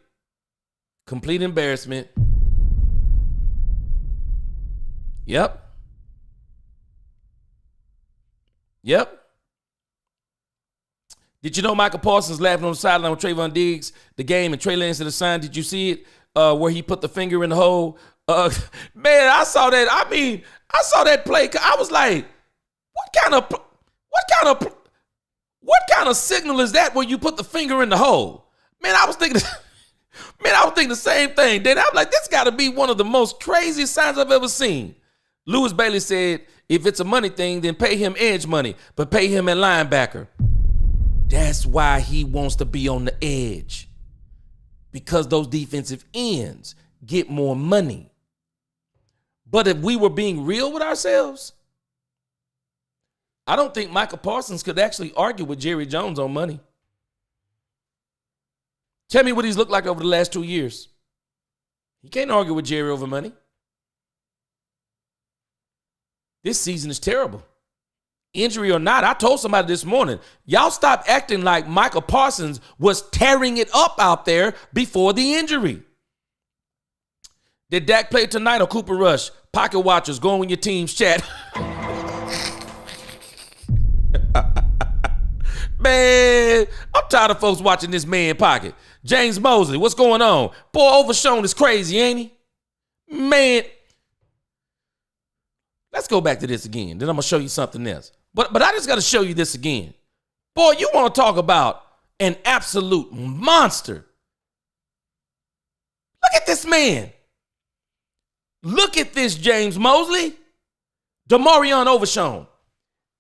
complete embarrassment. Yep. Did you know Michael Parsons laughing on the sideline with Trayvon Diggs, the game, and Trey Lance to the sign? Did you see it where he put the finger in the hole? Man, I saw that. I mean, I saw that play. I was like, what kind of signal is that when you put the finger in the hole? Man, I was thinking, Man, I was thinking the same thing. Then I'm like, this got to be one of the most crazy signs I've ever seen. Lewis Bailey said, if it's a money thing, then pay him edge money, but pay him at linebacker. That's why he wants to be on the edge. Because those defensive ends get more money. But if we were being real with ourselves, I don't think Micah Parsons could actually argue with Jerry Jones on money. Tell me what he's looked like over the last 2 years. He can't argue with Jerry over money. This season is terrible. Injury or not, I told somebody this morning, y'all stop acting like Micah Parsons was tearing it up out there before the injury. Did Dak play tonight or Cooper Rush? Pocket watchers, go in your team's chat. Man, I'm tired of folks watching this man pocket. James Mosley, what's going on? Boy, Overshown is crazy, ain't he? Man, let's go back to this again. Then I'm going to show you something else. But I just got to show you this again. Boy, you want to talk about an absolute monster. Look at this man. Look at this, James Mosley. Demarion Overshown.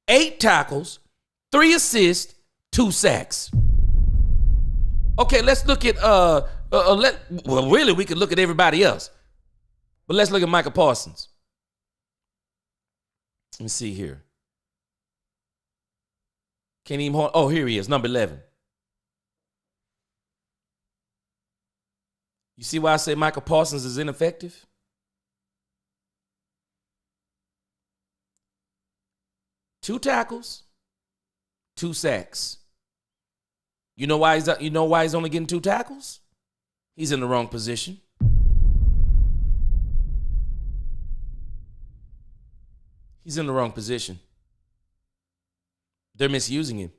8 tackles, 3 assists, 2 sacks. Okay, let's look at, really, we could look at everybody else. But let's look at Micah Parsons. Let me see here. Can't even hold. Oh, here he is, number 11. You see why I say Micah Parsons is ineffective? Two tackles, 2 sacks. You know why he's only getting 2 tackles? He's in the wrong position. He's in the wrong position. They're misusing him.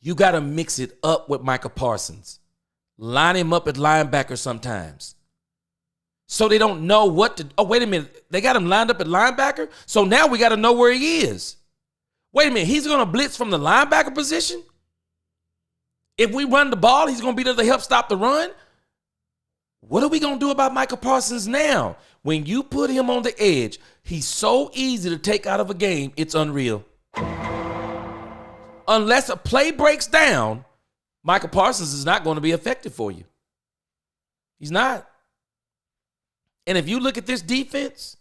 You got to mix it up with Micah Parsons. Line him up at linebacker sometimes. So they don't know what to. Oh, wait a minute. They got him lined up at linebacker? So now we got to know where he is. Wait a minute. He's going to blitz from the linebacker position? If we run the ball, he's going to be there to help stop the run? What are we going to do about Micah Parsons now? When you put him on the edge, he's so easy to take out of a game, it's unreal. Unless a play breaks down, Micah Parsons is not going to be effective for you. He's not. And if you look at this defense,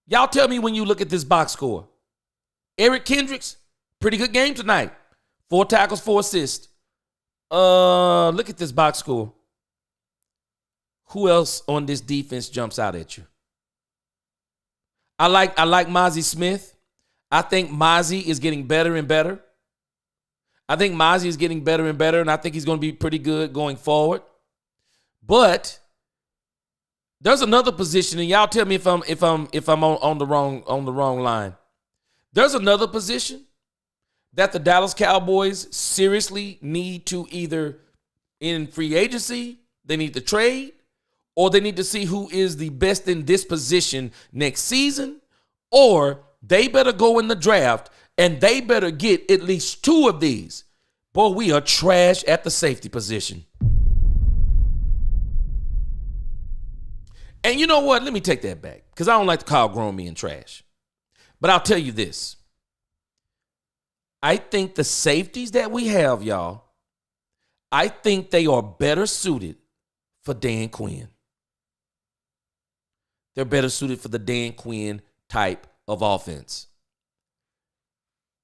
y'all tell me when you look at this box score. Eric Kendricks, pretty good game tonight. 4 tackles, 4 assists. Look at this box score. Who else on this defense jumps out at you? I like Mozzie Smith. I think Mozzie is getting better and better. I think Mozzie is getting better and better, and I think he's going to be pretty good going forward. But there's another position, and y'all tell me if I'm on the wrong line. There's another position that the Dallas Cowboys seriously need to either in free agency, they need to trade, or they need to see who is the best in this position next season, or they better go in the draft and they better get at least 2 of these. Boy, we are trash at the safety position. And you know what? Let me take that back because I don't like to call grown men trash. But I'll tell you this. I think the safeties that we have, y'all, I think they are better suited for Dan Quinn. They're better suited for the Dan Quinn type of offense.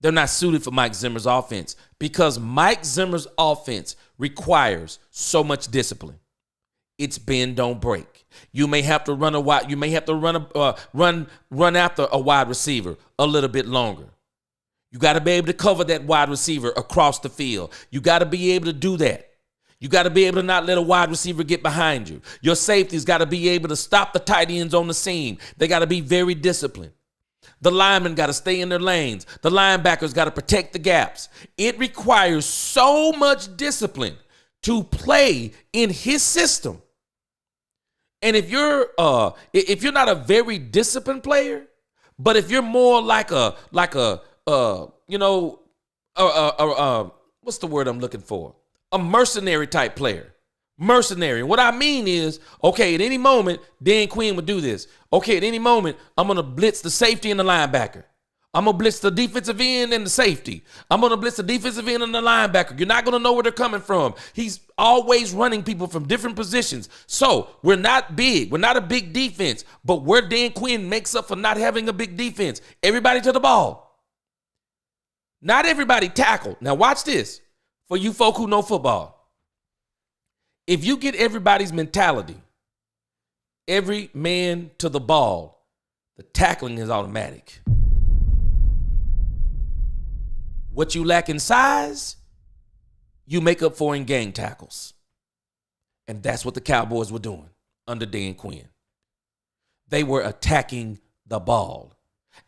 They're not suited for Mike Zimmer's offense because Mike Zimmer's offense requires so much discipline. It's bend, don't break. You may have to run a wide. You may have to run after a wide receiver a little bit longer. You got to be able to cover that wide receiver across the field. You got to be able to do that. You got to be able to not let a wide receiver get behind you. Your safeties got to be able to stop the tight ends on the seam. They got to be very disciplined. The linemen got to stay in their lanes. The linebackers got to protect the gaps. It requires so much discipline to play in his system. And if you're not a very disciplined player, but if you're more like what's the word I'm looking for? A mercenary type player. Mercenary. What I mean is, okay, at any moment, Dan Quinn would do this. Okay, at any moment, I'm going to blitz the safety and the linebacker. I'm going to blitz the defensive end and the safety. I'm going to blitz the defensive end and the linebacker. You're not going to know where they're coming from. He's always running people from different positions. So we're not big. We're not a big defense. But where Dan Quinn makes up for not having a big defense, everybody to the ball. Not everybody tackle. Now watch this. For you folk who know football. If you get everybody's mentality, every man to the ball, the tackling is automatic. What you lack in size, you make up for in gang tackles. And that's what the Cowboys were doing under Dan Quinn. They were attacking the ball.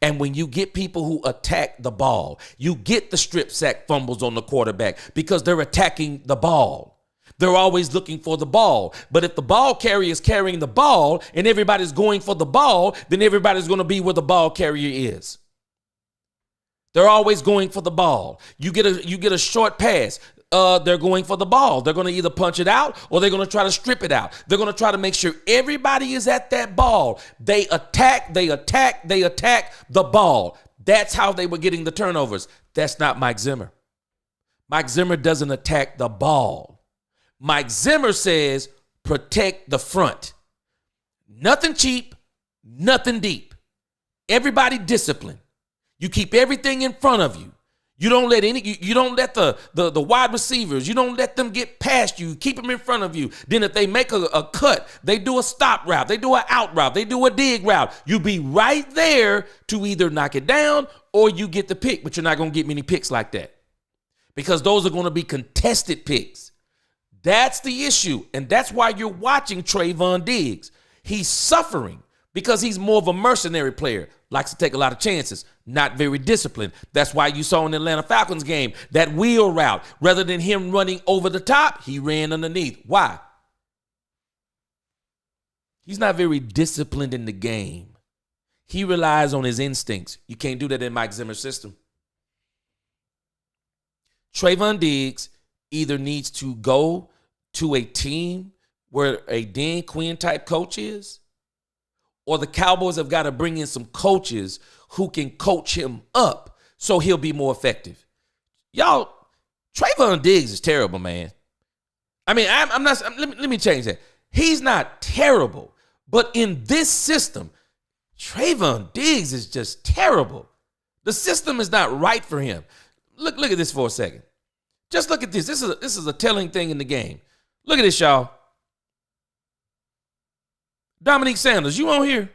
And when you get people who attack the ball, you get the strip sack fumbles on the quarterback because they're attacking the ball. They're always looking for the ball. But if the ball carrier is carrying the ball and everybody's going for the ball, then everybody's going to be where the ball carrier is. They're always going for the ball. You get a short pass. They're going for the ball. They're going to either punch it out or they're going to try to strip it out. They're going to try to make sure everybody is at that ball. They attack the ball. That's how they were getting the turnovers. That's not Mike Zimmer. Mike Zimmer doesn't attack the ball. Mike Zimmer says, protect the front. Nothing cheap, nothing deep. Everybody disciplined. You keep everything in front of you. You don't let the wide receivers, you don't let them get past you. Keep them in front of you. Then if they make a cut, they do a stop route, they do an out route, they do a dig route. You be right there to either knock it down or you get the pick, but you're not going to get many picks like that because those are going to be contested picks. That's the issue, and that's why you're watching Trayvon Diggs. He's suffering because he's more of a mercenary player, likes to take a lot of chances, not very disciplined. That's why you saw in the Atlanta Falcons game that wheel route. Rather than him running over the top, he ran underneath. Why? He's not very disciplined in the game. He relies on his instincts. You can't do that in Mike Zimmer's system. Trayvon Diggs either needs to go to a team where a Dan Quinn type coach is, or the Cowboys have got to bring in some coaches who can coach him up so he'll be more effective. Y'all, Trayvon Diggs is terrible, man. I mean, I'm not, let me change that. He's not terrible, but in this system, Trayvon Diggs is just terrible. The system is not right for him. Look at this for a second. Just look at this. This is a telling thing in the game. Look at this, y'all. Dominique Sanders, you on here?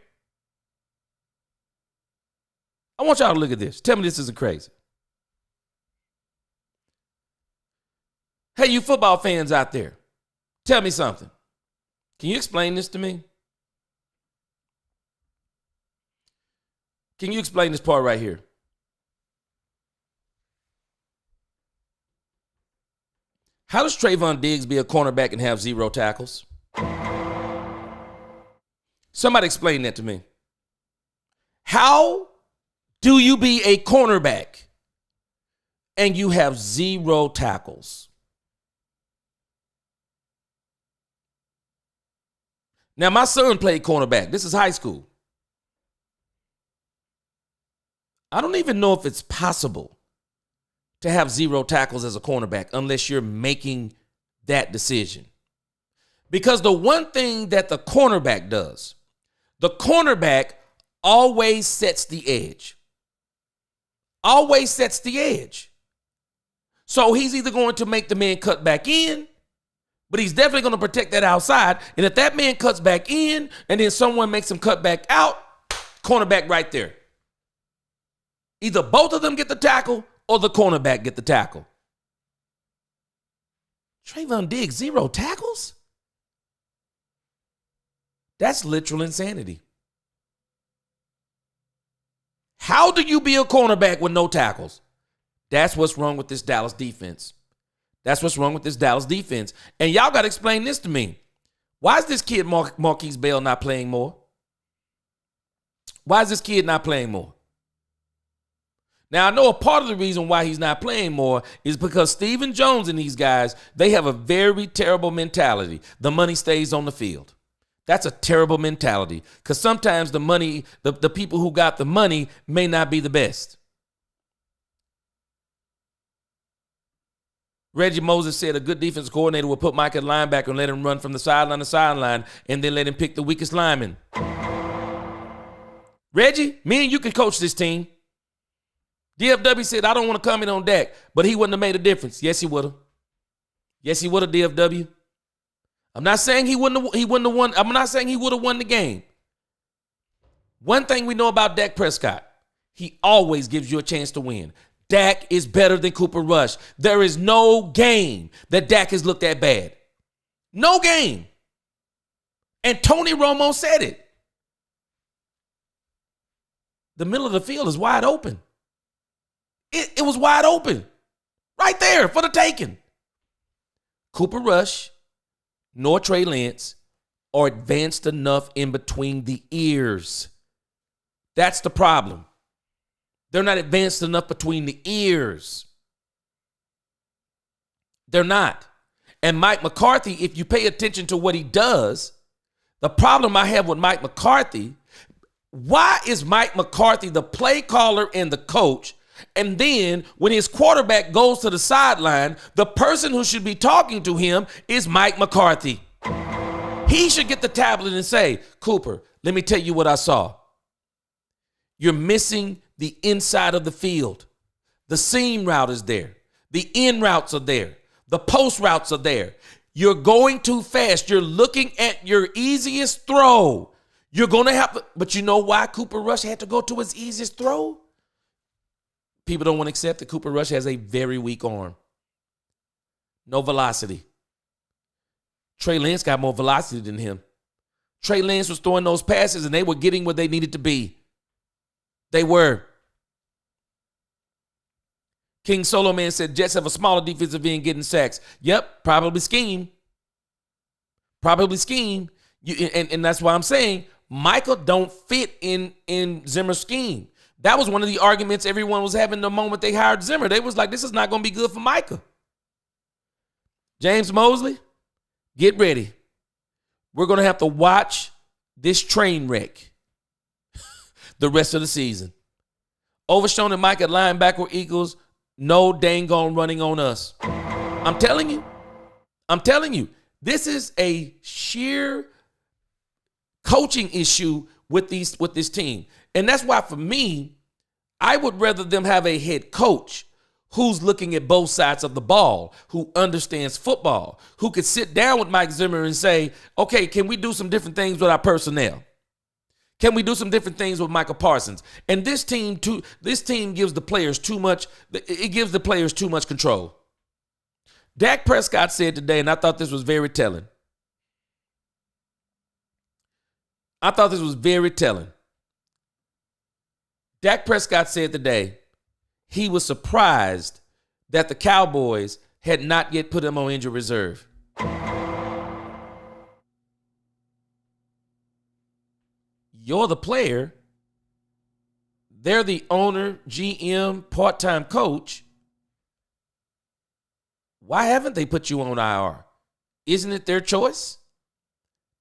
I want y'all to look at this. Tell me this isn't crazy. Hey, you football fans out there, tell me something. Can you explain this to me? Can you explain this part right here? How does Trayvon Diggs be a cornerback and have 0 tackles? Somebody explain that to me. How do you be a cornerback and you have 0 tackles? Now, my son played cornerback. This is high school. I don't even know if it's possible to have 0 tackles as a cornerback unless you're making that decision. Because the one thing that the cornerback does, the cornerback always sets the edge. Always sets the edge. So he's either going to make the man cut back in, but he's definitely going to protect that outside. And if that man cuts back in and then someone makes him cut back out, cornerback right there. Either both of them get the tackle or the cornerback get the tackle. Trayvon Diggs, 0 tackles? That's literal insanity. How do you be a cornerback with no tackles? That's what's wrong with this Dallas defense. That's what's wrong with this Dallas defense. And y'all got to explain this to me. Why is this kid Marquise Bell not playing more? Why is this kid not playing more? Now, I know a part of the reason why he's not playing more is because Stephen Jones and these guys, they have a very terrible mentality. The money stays on the field. That's a terrible mentality because sometimes the money, the people who got the money may not be the best. Reggie Moses said a good defensive coordinator will put Mike at linebacker and let him run from the sideline to sideline and then let him pick the weakest lineman. Reggie, me and you can coach this team. DFW said, I don't want to comment on Dak, but he wouldn't have made a difference. Yes, he would have. Yes, he would have, DFW. I'm not saying he wouldn't have won. I'm not saying he would have won the game. One thing we know about Dak Prescott, he always gives you a chance to win. Dak is better than Cooper Rush. There is no game that Dak has looked that bad. No game. And Tony Romo said it. The middle of the field is wide open. It was wide open. Right there for the taking. Cooper Rush nor Trey Lance are advanced enough in between the ears. That's the problem. They're not advanced enough between the ears. They're not. And Mike McCarthy, if you pay attention to what he does, the problem I have with Mike McCarthy, why is Mike McCarthy the play caller and the coach? And then when his quarterback goes to the sideline, the person who should be talking to him is Mike McCarthy. He should get the tablet and say, Cooper, let me tell you what I saw. You're missing the inside of the field. The seam route is there. The in routes are there. The post routes are there. You're going too fast. You're looking at your easiest throw. You're going to have to, but you know why Cooper Rush had to go to his easiest throw? People don't want to accept that Cooper Rush has a very weak arm. No velocity. Trey Lance got more velocity than him. Trey Lance was throwing those passes and they were getting where they needed to be. They were. King Solo Man said Jets have a smaller defensive end getting sacks. Yep, probably scheme. Probably scheme. And that's why I'm saying Michael don't fit in Zimmer's scheme. That was one of the arguments everyone was having the moment they hired Zimmer. They was like, this is not going to be good for Micah. James Mosley, get ready. We're going to have to watch this train wreck the rest of the season. Overshown and Mike at linebacker equals no dang on running on us. I'm telling you, this is a sheer coaching issue with this team. And that's why, for me, I would rather them have a head coach who's looking at both sides of the ball, who understands football, who could sit down with Mike Zimmer and say, okay, can we do some different things with our personnel? Can we do some different things with Michael Parsons? And this team gives the players too much. It gives the players too much control. Dak Prescott said today, and I thought this was very telling. Dak Prescott said today he was surprised that the Cowboys had not yet put him on injured reserve. You're the player. They're the owner, GM, part-time coach. Why haven't they put you on IR? Isn't it their choice?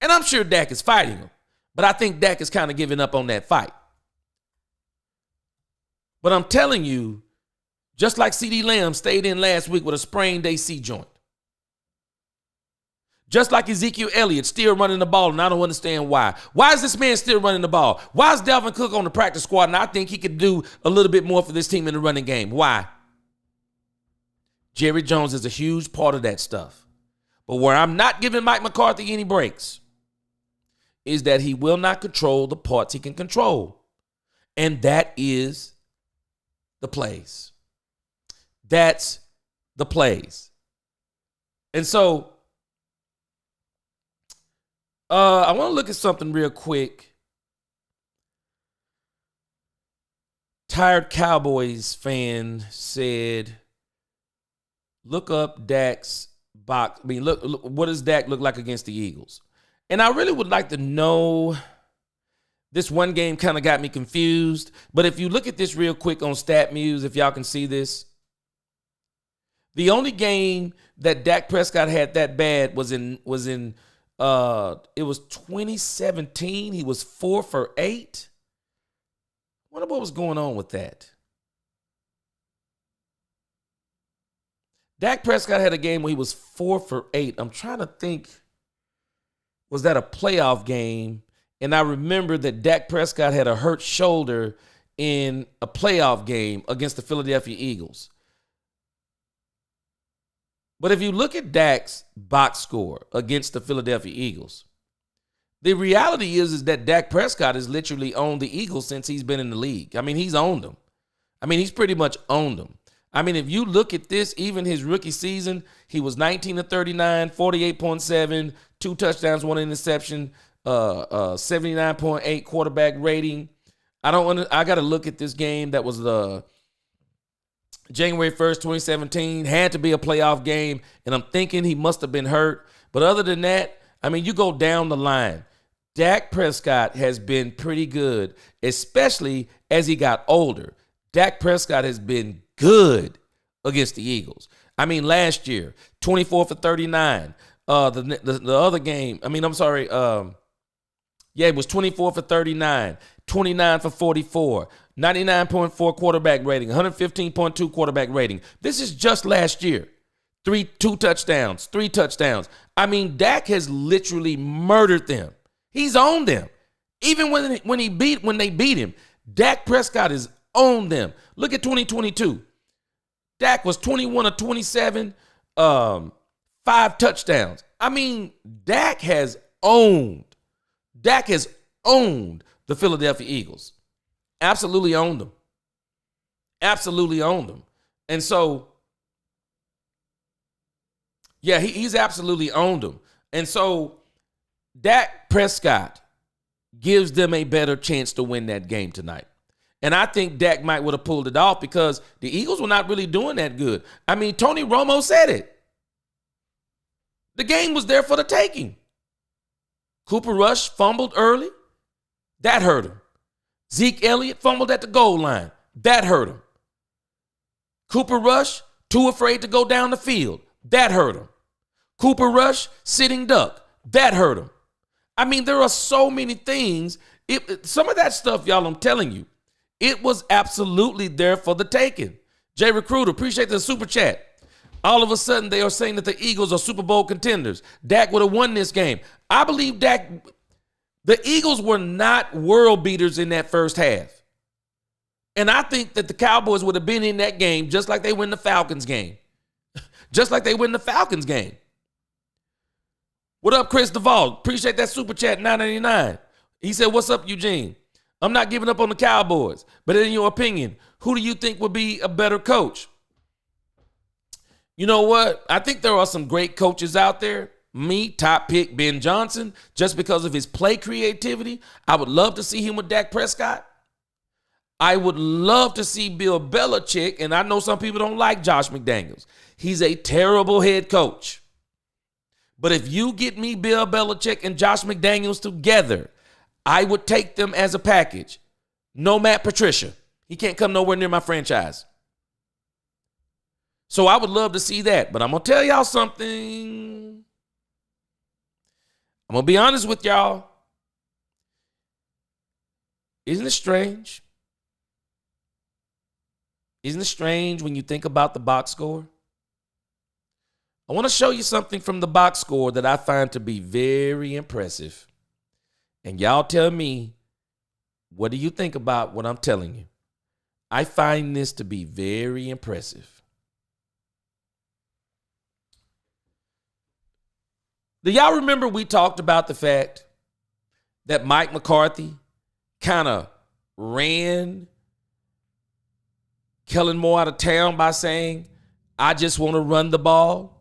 And I'm sure Dak is fighting him, but I think Dak is kind of giving up on that fight. But I'm telling you, just like CeeDee Lamb stayed in last week with a sprained AC joint. Just like Ezekiel Elliott still running the ball, and I don't understand why. Why is this man still running the ball? Why is Dalvin Cook on the practice squad, and I think he could do a little bit more for this team in the running game? Why? Jerry Jones is a huge part of that stuff. But where I'm not giving Mike McCarthy any breaks is that he will not control the parts he can control. And that is the plays. That's the plays. And so I want to look at something real quick. Tired Cowboys fan said, look up Dak's box. I mean, look, what does Dak look like against the Eagles? And I really would like to know This one game kind of got me confused. But if you look at this real quick on StatMuse, if y'all can see this, the only game that Dak Prescott had that bad was in it was 2017. He was 4 for 8. Wonder what was going on with that. Dak Prescott had a game where he was 4 for 8. I'm trying to think, was that a playoff game? And I remember that Dak Prescott had a hurt shoulder in a playoff game against the Philadelphia Eagles. But if you look at Dak's box score against the Philadelphia Eagles, the reality is that Dak Prescott has literally owned the Eagles since he's been in the league. I mean, he's owned them. I mean, he's pretty much owned them. I mean, if you look at this, even his rookie season, he was 19 of 39, 48.7, 2 touchdowns, 1 interception, 79.8 quarterback rating. I got to look at this game. That was the January 1st, 2017. Had to be a playoff game, and I'm thinking he must have been hurt. But other than that, I mean, you go down the line. Dak Prescott has been pretty good, especially as he got older. Dak Prescott has been good against the Eagles. I mean, last year, 24 for 39. The other game, it was 24 for 39, 29 for 44, 99.4 quarterback rating, 115.2 quarterback rating. This is just last year. 3 touchdowns. I mean, Dak has literally murdered them. He's owned them. Even when they beat him, Dak Prescott has owned them. Look at 2022. Dak was 21 of 27, 5 touchdowns. I mean, Dak has owned the Philadelphia Eagles. Absolutely owned them. And so, yeah, he's absolutely owned them. And so, Dak Prescott gives them a better chance to win that game tonight. And I think Dak might would have pulled it off because the Eagles were not really doing that good. I mean, Tony Romo said it. The game was there for the taking. Cooper Rush fumbled early. That hurt him. Zeke Elliott fumbled at the goal line. That hurt him. Cooper Rush, too afraid to go down the field. That hurt him. Cooper Rush, sitting duck. That hurt him. I mean, there are so many things. Some of that stuff, y'all, I'm telling you, it was absolutely there for the taking. Jay Recruiter, appreciate the super chat. All of a sudden, they are saying that the Eagles are Super Bowl contenders. Dak would have won this game. I believe the Eagles were not world beaters in that first half. And I think that the Cowboys would have been in that game just like they win the Falcons game. What up, Chris Duvall? Appreciate that super chat, $9.99. He said, what's up, Eugene? I'm not giving up on the Cowboys, but in your opinion, who do you think would be a better coach? You know what? I think there are some great coaches out there. Me, top pick, Ben Johnson, just because of his play creativity. I would love to see him with Dak Prescott. I would love to see Bill Belichick, and I know some people don't like Josh McDaniels. He's a terrible head coach. But if you get me Bill Belichick and Josh McDaniels together, I would take them as a package. No Matt Patricia. He can't come nowhere near my franchise. So I would love to see that. But I'm going to tell y'all something. I'm going to be honest with y'all. Isn't it strange? Isn't it strange when you think about the box score? I want to show you something from the box score that I find to be very impressive. And y'all tell me, what do you think about what I'm telling you? I find this to be very impressive. Do y'all remember we talked about the fact that Mike McCarthy kind of ran Kellen Moore out of town by saying, I just want to run the ball?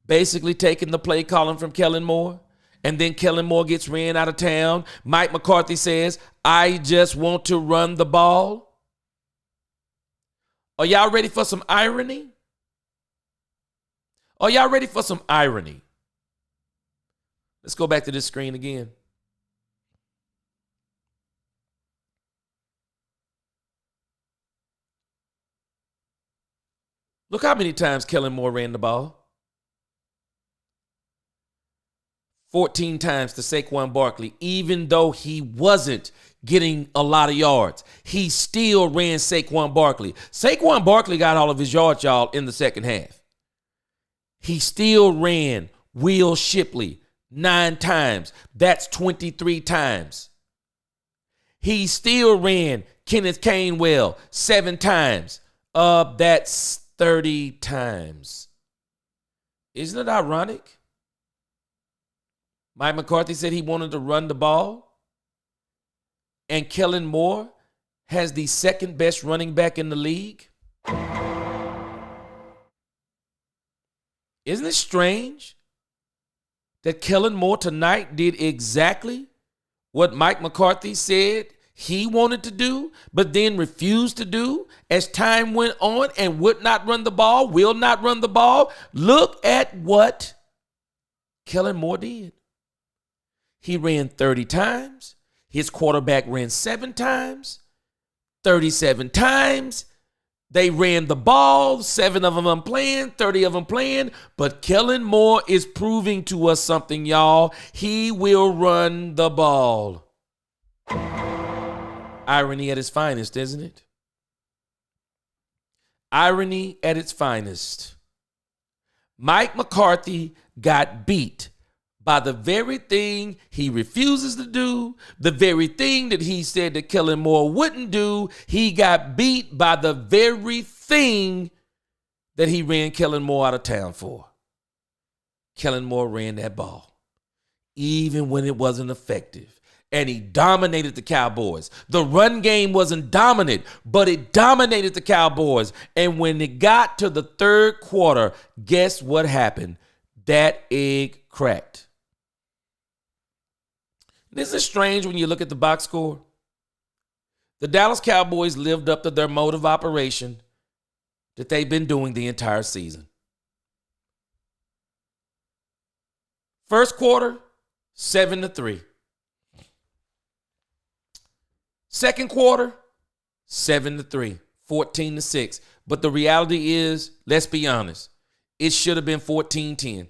Basically taking the play calling from Kellen Moore. And then Kellen Moore gets ran out of town. Mike McCarthy says, I just want to run the ball. Are y'all ready for some irony? Let's go back to this screen again. Look how many times Kellen Moore ran the ball. 14 times to Saquon Barkley, even though he wasn't getting a lot of yards. He still ran Saquon Barkley. Saquon Barkley got all of his yards, y'all, in the second half. He still ran Will Shipley 9 times. That's 23 times. He still ran Kenneth Gainwell 7 times. That's 30 times. Isn't it ironic? Mike McCarthy said he wanted to run the ball, and Kellen Moore has the second best running back in the league. Isn't it strange that Kellen Moore tonight did exactly what Mike McCarthy said he wanted to do, but then refused to do as time went on and would not run the ball, will not run the ball? Look at what Kellen Moore did. He ran 30 times. His quarterback ran 7 times, 37 times. They ran the ball, 7 of them playing, 30 of them playing. But Kellen Moore is proving to us something, y'all. He will run the ball. Irony at its finest, isn't it? Irony at its finest. Mike McCarthy got beat by the very thing he refuses to do, the very thing that he said that Kellen Moore wouldn't do. He got beat by the very thing that he ran Kellen Moore out of town for. Kellen Moore ran that ball, even when it wasn't effective. And he dominated the Cowboys. The run game wasn't dominant, but it dominated the Cowboys. And when it got to the third quarter, guess what happened? That egg cracked. This is strange when you look at the box score. The Dallas Cowboys lived up to their mode of operation that they've been doing the entire season. First quarter, 7-3. Second quarter, 7-3, 14-6. But the reality is, let's be honest, it should have been 14-10.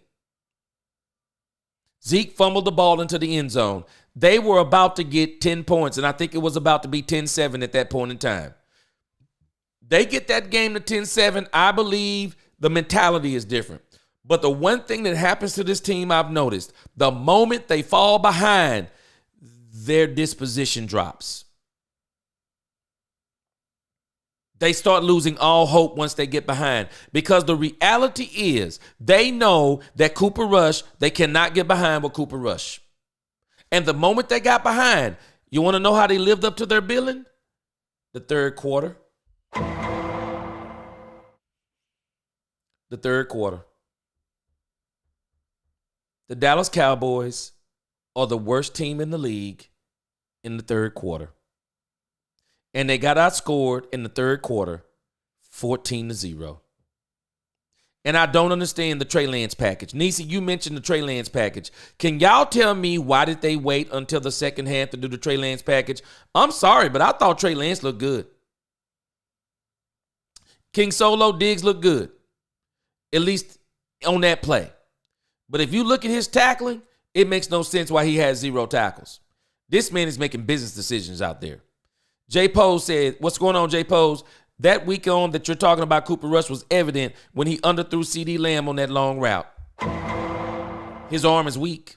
Zeke fumbled the ball into the end zone. They were about to get 10 points, and I think it was about to be 10-7 at that point in time. They get that game to 10-7. I believe the mentality is different. But the one thing that happens to this team I've noticed, the moment they fall behind, their disposition drops. They start losing all hope once they get behind, because the reality is they know that Cooper Rush, they cannot get behind with Cooper Rush. And the moment they got behind, you want to know how they lived up to their billing? The third quarter. The third quarter. The Dallas Cowboys are the worst team in the league in the third quarter. And they got outscored in the third quarter, 14-0. And I don't understand the Trey Lance package. Nisi, you mentioned the Trey Lance package. Can y'all tell me why did they wait until the second half to do the Trey Lance package? I'm sorry, but I thought Trey Lance looked good. King Solo Diggs looked good, at least on that play. But if you look at his tackling, it makes no sense why he has 0 tackles. This man is making business decisions out there. J. Pose said, what's going on, J. Pose? That week on that you're talking about Cooper Rush was evident when he underthrew CD Lamb on that long route. His arm is weak.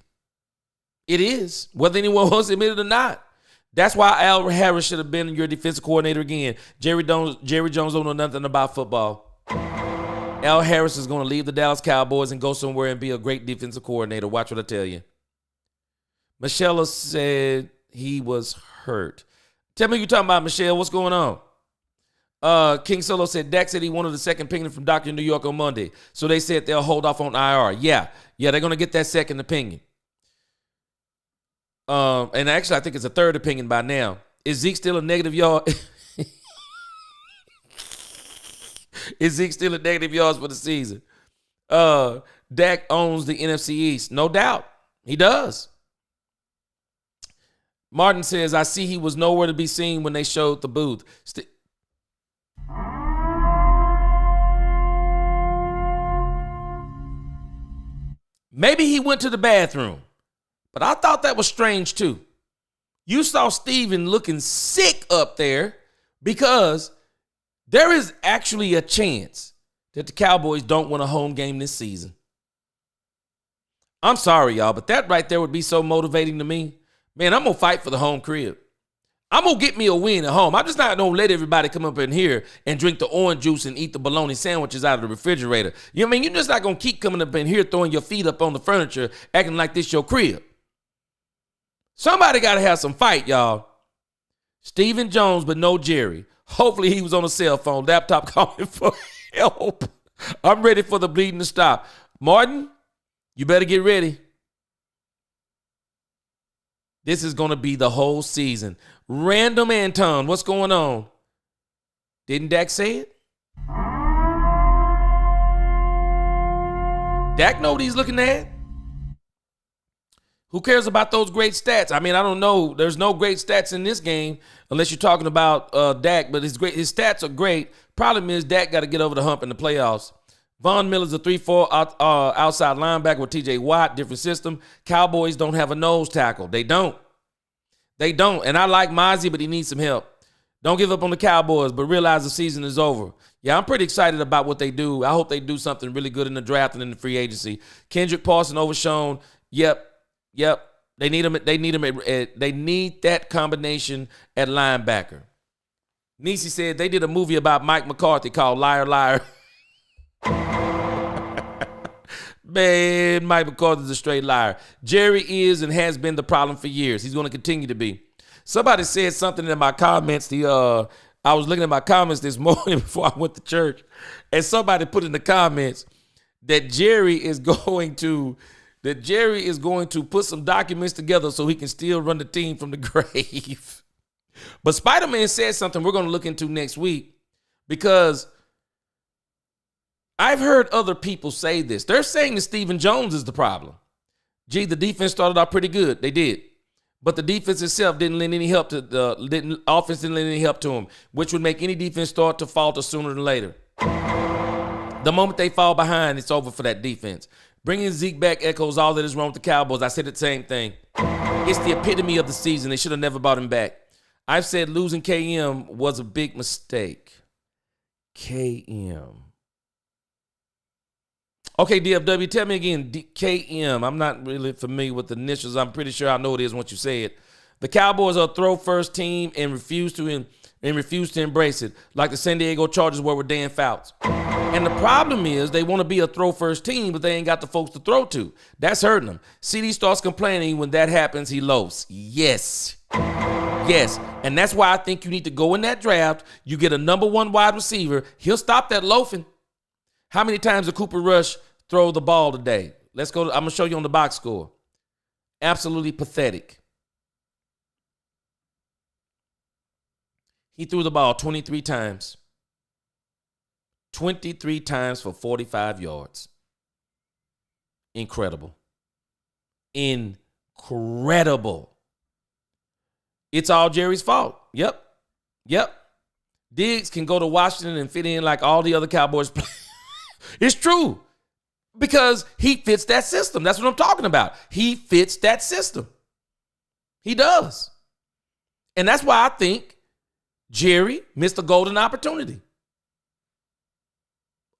It is, whether anyone wants to admit it or not. That's why Al Harris should have been your defensive coordinator again. Jerry Jones don't know nothing about football. Al Harris is going to leave the Dallas Cowboys and go somewhere and be a great defensive coordinator. Watch what I tell you. Michelle said he was hurt. Tell me you're talking about, Michelle. What's going on? King Solo said Dak said he wanted a second opinion from Dr. New York on Monday. So they said they'll hold off on IR. Yeah, they're going to get that second opinion. And actually, I think it's a third opinion by now. Is Zeke still a negative yard? Is Zeke still a negative yards for the season? Dak owns the NFC East. No doubt. He does. Martin says, I see he was nowhere to be seen when they showed the booth. Maybe he went to the bathroom. But I thought that was strange too. You saw Steven looking sick up there because there is actually a chance that the Cowboys don't win a home game this season. I'm sorry, y'all, but that right there would be so motivating to me. Man, I'm going to fight for the home crib. I'm going to get me a win at home. I'm just not going to let everybody come up in here and drink the orange juice and eat the bologna sandwiches out of the refrigerator. You know what I mean? You're just not going to keep coming up in here throwing your feet up on the furniture, acting like this your crib. Somebody got to have some fight, y'all. Stephen Jones, but no Jerry. Hopefully he was on a cell phone, laptop calling for help. I'm ready for the bleeding to stop. Martin, you better get ready. This is going to be the whole season. Random Anton, what's going on? Didn't Dak say it? Dak know what he's looking at. Who cares about those great stats? I mean, I don't know. There's no great stats in this game unless you're talking about Dak, but his stats are great. Problem is Dak got to get over the hump in the playoffs. Von Miller's a 3-4 outside linebacker with TJ Watt, different system. Cowboys don't have a nose tackle. They don't. And I like Mozzie, but he needs some help. Don't give up on the Cowboys, but realize the season is over. Yeah, I'm pretty excited about what they do. I hope they do something really good in the draft and in the free agency. Kendrick Parson overshown. Yep. They need him. They need that combination at linebacker. Nisi said they did a movie about Mike McCarthy called Liar, Liar. Man, Mike McCarthy's a straight liar. Jerry is and has been the problem for years. He's going to continue to be. Somebody said something in my comments. I was looking at my comments this morning before I went to church, and somebody put in the comments that Jerry is going to put some documents together so he can still run the team from the grave. But Spider-Man said something we're going to look into next week, because I've heard other people say this. They're saying that Stephen Jones is the problem. Gee, the defense started out pretty good. They did. But the defense itself didn't lend any help to offense didn't lend any help to him, which would make any defense start to falter sooner than later. The moment they fall behind, it's over for that defense. Bringing Zeke back echoes all that is wrong with the Cowboys. I said the same thing. It's the epitome of the season. They should have never brought him back. I've said losing KM was a big mistake. KM. Okay, DFW, tell me again, KM. I'm not really familiar with the initials. I'm pretty sure I know it is once you say it. The Cowboys are a throw-first team and refuse to embrace it, like the San Diego Chargers were with Dan Fouts. And the problem is they want to be a throw-first team, but they ain't got the folks to throw to. That's hurting them. CD starts complaining. When that happens, he loafs. Yes. And that's why I think you need to go in that draft. You get a number one wide receiver. He'll stop that loafing. How many times did Cooper Rush throw the ball today? Let's go. I'm going to show you on the box score. Absolutely pathetic. He threw the ball 23 times. 23 times for 45 yards. Incredible. It's all Jerry's fault. Yep. Diggs can go to Washington and fit in like all the other Cowboys players. It's true, because he fits that system. That's what I'm talking about. He fits that system. He does. And that's why I think Jerry missed a golden opportunity.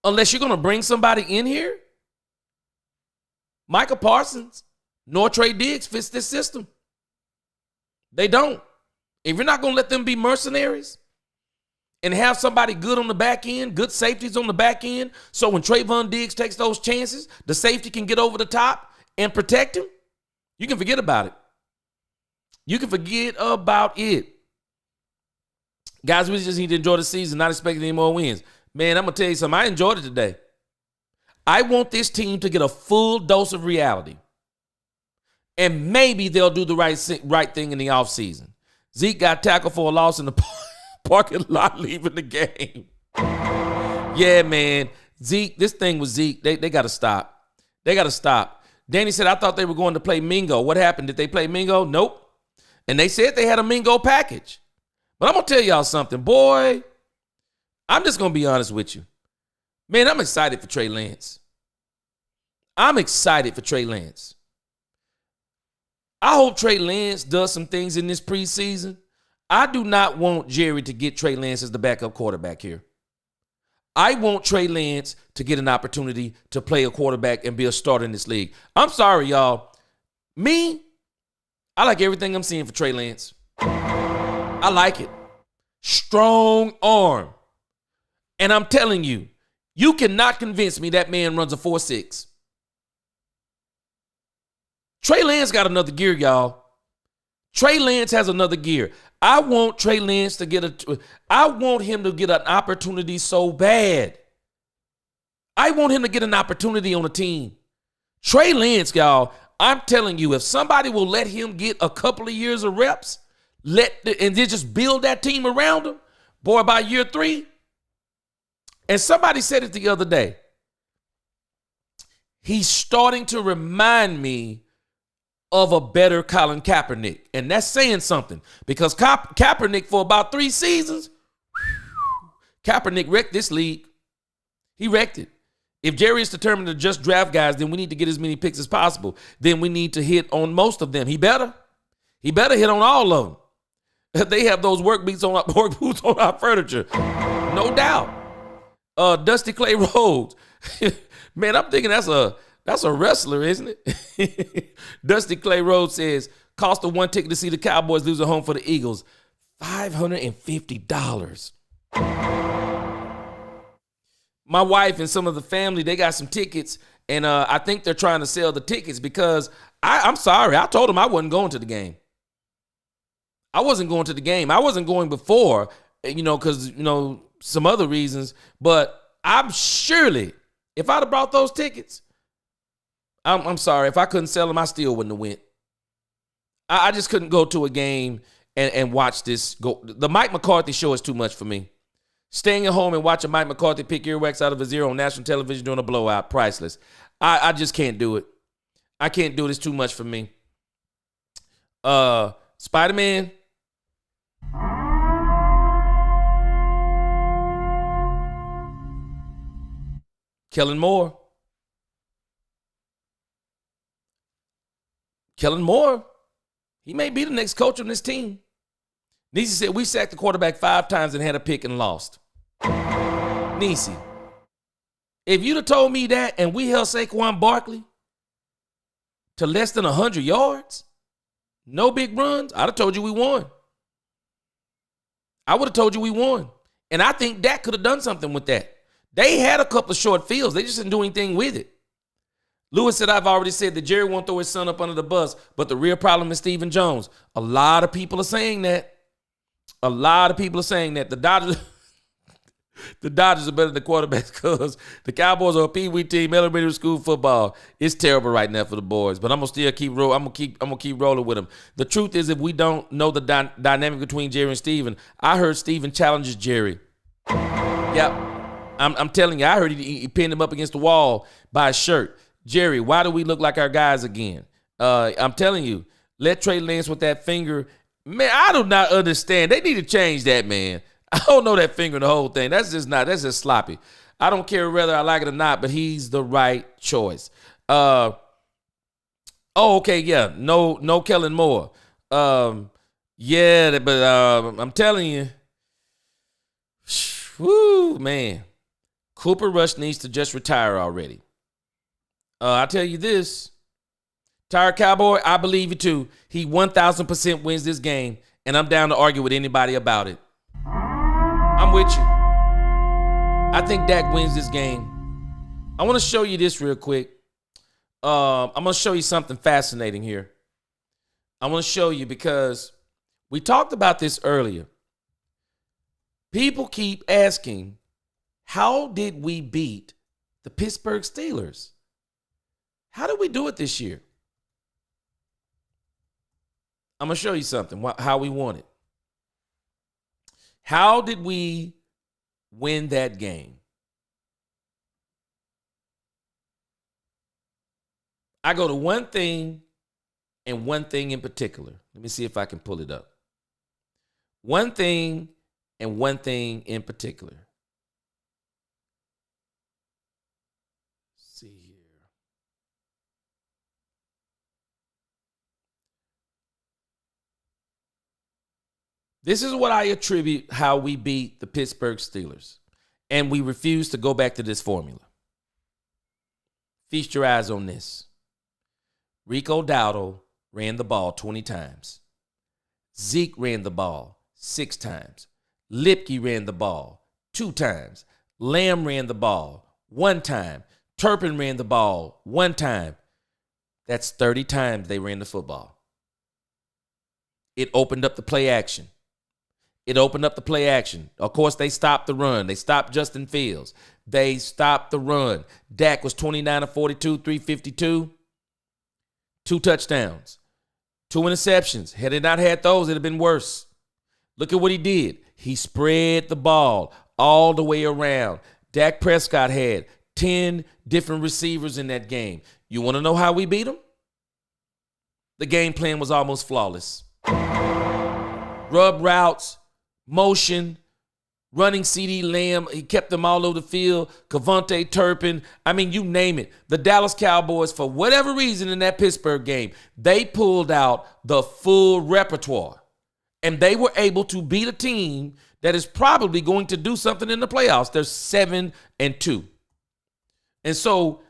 Unless you're going to bring somebody in here, Micah Parsons nor Trey Diggs fits this system. They don't. If you're not going to let them be mercenaries and have somebody good on the back end, good safeties on the back end, so when Trayvon Diggs takes those chances, the safety can get over the top and protect him, you can forget about it. Guys, we just need to enjoy the season, not expecting any more wins. Man, I'm going to tell you something. I enjoyed it today. I want this team to get a full dose of reality. And maybe they'll do the right thing in the offseason. Zeke got tackled for a loss in the parking lot leaving the game. Yeah, man. Zeke, this thing with Zeke, they got to stop. They got to stop. Danny said, I thought they were going to play Mingo. What happened? Did they play Mingo? Nope. And they said they had a Mingo package. But I'm going to tell y'all something. Boy, I'm just going to be honest with you. Man, I'm excited for Trey Lance. I'm excited for Trey Lance. I hope Trey Lance does some things in this preseason. I do not want Jerry to get Trey Lance as the backup quarterback here. I want Trey Lance to get an opportunity to play a quarterback and be a starter in this league. I'm sorry, y'all. I like everything I'm seeing for Trey Lance. I like it. Strong arm. And I'm telling you, you cannot convince me that man runs a 4.6. Trey Lance got another gear, y'all. Trey Lance has another gear. I want Trey Lance to I want him to get an opportunity so bad. I want him to get an opportunity on a team. Trey Lance, y'all, I'm telling you, if somebody will let him get a couple of years of reps, and then just build that team around him, boy, by year 3. And somebody said it the other day. He's starting to remind me of a better Colin Kaepernick. And that's saying something, because Kaepernick, for about 3 seasons, Kaepernick wrecked this league. He wrecked it. If Jerry is determined to just draft guys, then we need to get as many picks as possible. Then we need to hit on most of them. He better hit on all of them. They have those work boots on our furniture. No doubt. Dusty Clay Rhodes. Man, I'm thinking that's a wrestler, isn't it? Dusty Clay Rhodes says, cost of one ticket to see the Cowboys lose at home for the Eagles, $550. My wife and some of the family, they got some tickets, and I think they're trying to sell the tickets because I'm sorry. I told them I wasn't going to the game. I wasn't going to the game. I wasn't going before, because, some other reasons. But I'm surely, if I'd have brought those tickets, I'm sorry. If I couldn't sell them, I still wouldn't have went. I just couldn't go to a game and watch this go. The Mike McCarthy show is too much for me. Staying at home and watching Mike McCarthy pick earwax out of his ear on national television during a blowout, priceless. I just can't do it. I can't do it. It's too much for me. Spider-Man. Kellen Moore. He may be the next coach on this team. Nisi said, we sacked the quarterback 5 times and had a pick and lost. Nisi, if you'd have told me that and we held Saquon Barkley to less than 100 yards, no big runs, I'd have told you we won. I would have told you we won. And I think Dak could have done something with that. They had a couple of short fields. They just didn't do anything with it. Lewis said, I've already said that Jerry won't throw his son up under the bus, but the real problem is Stephen Jones. A lot of people are saying that. The Dodgers are better than quarterbacks because the Cowboys are a peewee team, elementary school football. It's terrible right now for the boys, but I'm gonna still keep rolling. I'm gonna keep rolling with them. The truth is, if we don't know the dynamic between Jerry and Steven, I heard Steven challenges Jerry. Yep, I'm telling you, I heard he pinned him up against the wall by his shirt. Jerry, why do we look like our guys again? I'm telling you, let Trey Lance with that finger. Man, I do not understand. They need to change that, man. I don't know that finger and the whole thing. That's just sloppy. I don't care whether I like it or not, but he's the right choice. No Kellen Moore. I'm telling you, whoo, man. Cooper Rush needs to just retire already. I tell you this, Tired Cowboy, I believe you too. He 1,000% wins this game, and I'm down to argue with anybody about it. I'm with you. I think Dak wins this game. I want to show you this real quick. I'm going to show you something fascinating here. I want to show you because we talked about this earlier. People keep asking, how did we beat the Pittsburgh Steelers? How did we do it this year? I'm going to show you something, how we won it. How did we win that game? I go to one thing and one thing in particular. Let me see if I can pull it up. One thing and one thing in particular. Let's see here. This is what I attribute how we beat the Pittsburgh Steelers. And we refuse to go back to this formula. Feast your eyes on this. Rico Dowdle ran the ball 20 times. Zeke ran the ball 6 times. Lipke ran the ball 2 times. Lamb ran the ball 1 time. Turpin ran the ball 1 time. That's 30 times they ran the football. It opened up the play action. Of course, they stopped the run. They stopped Justin Fields. They stopped the run. Dak was 29 of 42, 352. 2 touchdowns. 2 interceptions. Had they not had those, it'd have been worse. Look at what he did. He spread the ball all the way around. Dak Prescott had 10 different receivers in that game. You want to know how we beat them? The game plan was almost flawless. Rub routes, motion, running CeeDee Lamb. He kept them all over the field. Cavante Turpin. I mean, you name it. The Dallas Cowboys, for whatever reason in that Pittsburgh game, they pulled out the full repertoire. And they were able to beat a team that is probably going to do something in the playoffs. They're 7-2. And so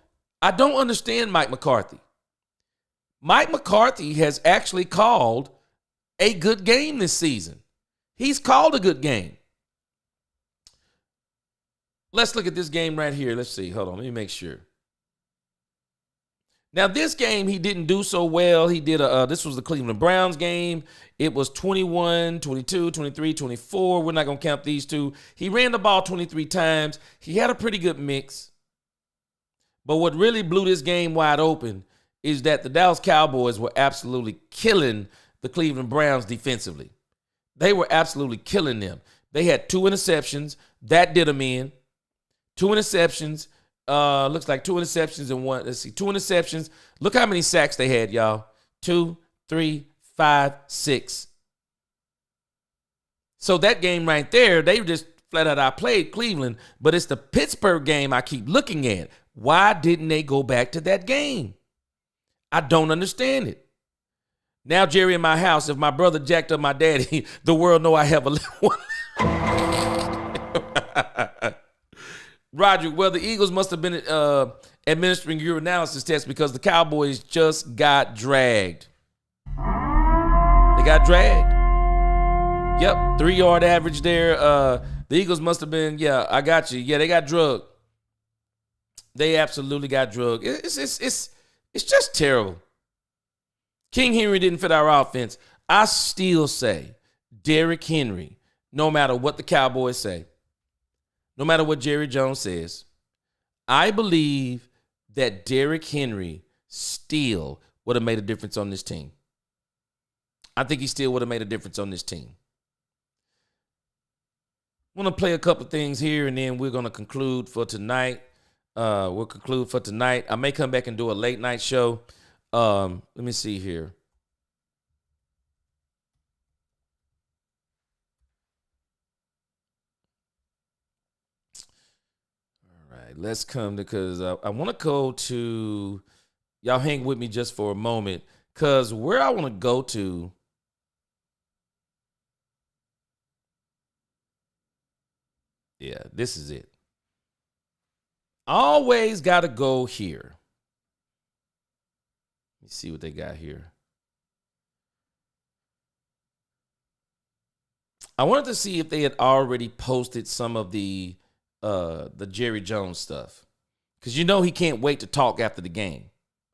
I don't understand Mike McCarthy. Mike McCarthy has actually called a good game this season. He's called a good game. Let's look at this game right here. Let's see. Hold on. Let me make sure. Now, this game, he didn't do so well. He did this was the Cleveland Browns game. It was 21, 22, 23, 24. We're not going to count these two. He ran the ball 23 times. He had a pretty good mix. But what really blew this game wide open is that the Dallas Cowboys were absolutely killing the Cleveland Browns defensively. They were absolutely killing them. They had 2 interceptions. That did them in. 2 interceptions. Looks like 2 interceptions and 1. Let's see. 2 interceptions. Look how many sacks they had, y'all. 2, 3, 5, 6. So that game right there, they just flat out outplayed Cleveland. But it's the Pittsburgh game I keep looking at. Why didn't they go back to that game? I don't understand it. Now, Jerry, in my house, if my brother jacked up my daddy, the world know I have a little one. Roger, well, the Eagles must have been administering urinalysis tests because the Cowboys just got dragged. They got dragged. Yep, 3-yard average there. The Eagles must have been, yeah, I got you. Yeah, they got drugged. They absolutely got drugged. It's just terrible. King Henry didn't fit our offense. I still say Derrick Henry, no matter what the Cowboys say, no matter what Jerry Jones says, I believe that Derrick Henry still would have made a difference on this team. I think he still would have made a difference on this team. I'm going to play a couple things here, and then we're going to conclude for tonight. We'll conclude for tonight. I may come back and do a late night show. Let me see here. All right, let's come to, because I want to go to, y'all hang with me just for a moment, because where I want to go to, yeah, this is it. Always got to go here. Let me see what they got here. I wanted to see if they had already posted some of the Jerry Jones stuff. Because you know he can't wait to talk after the game.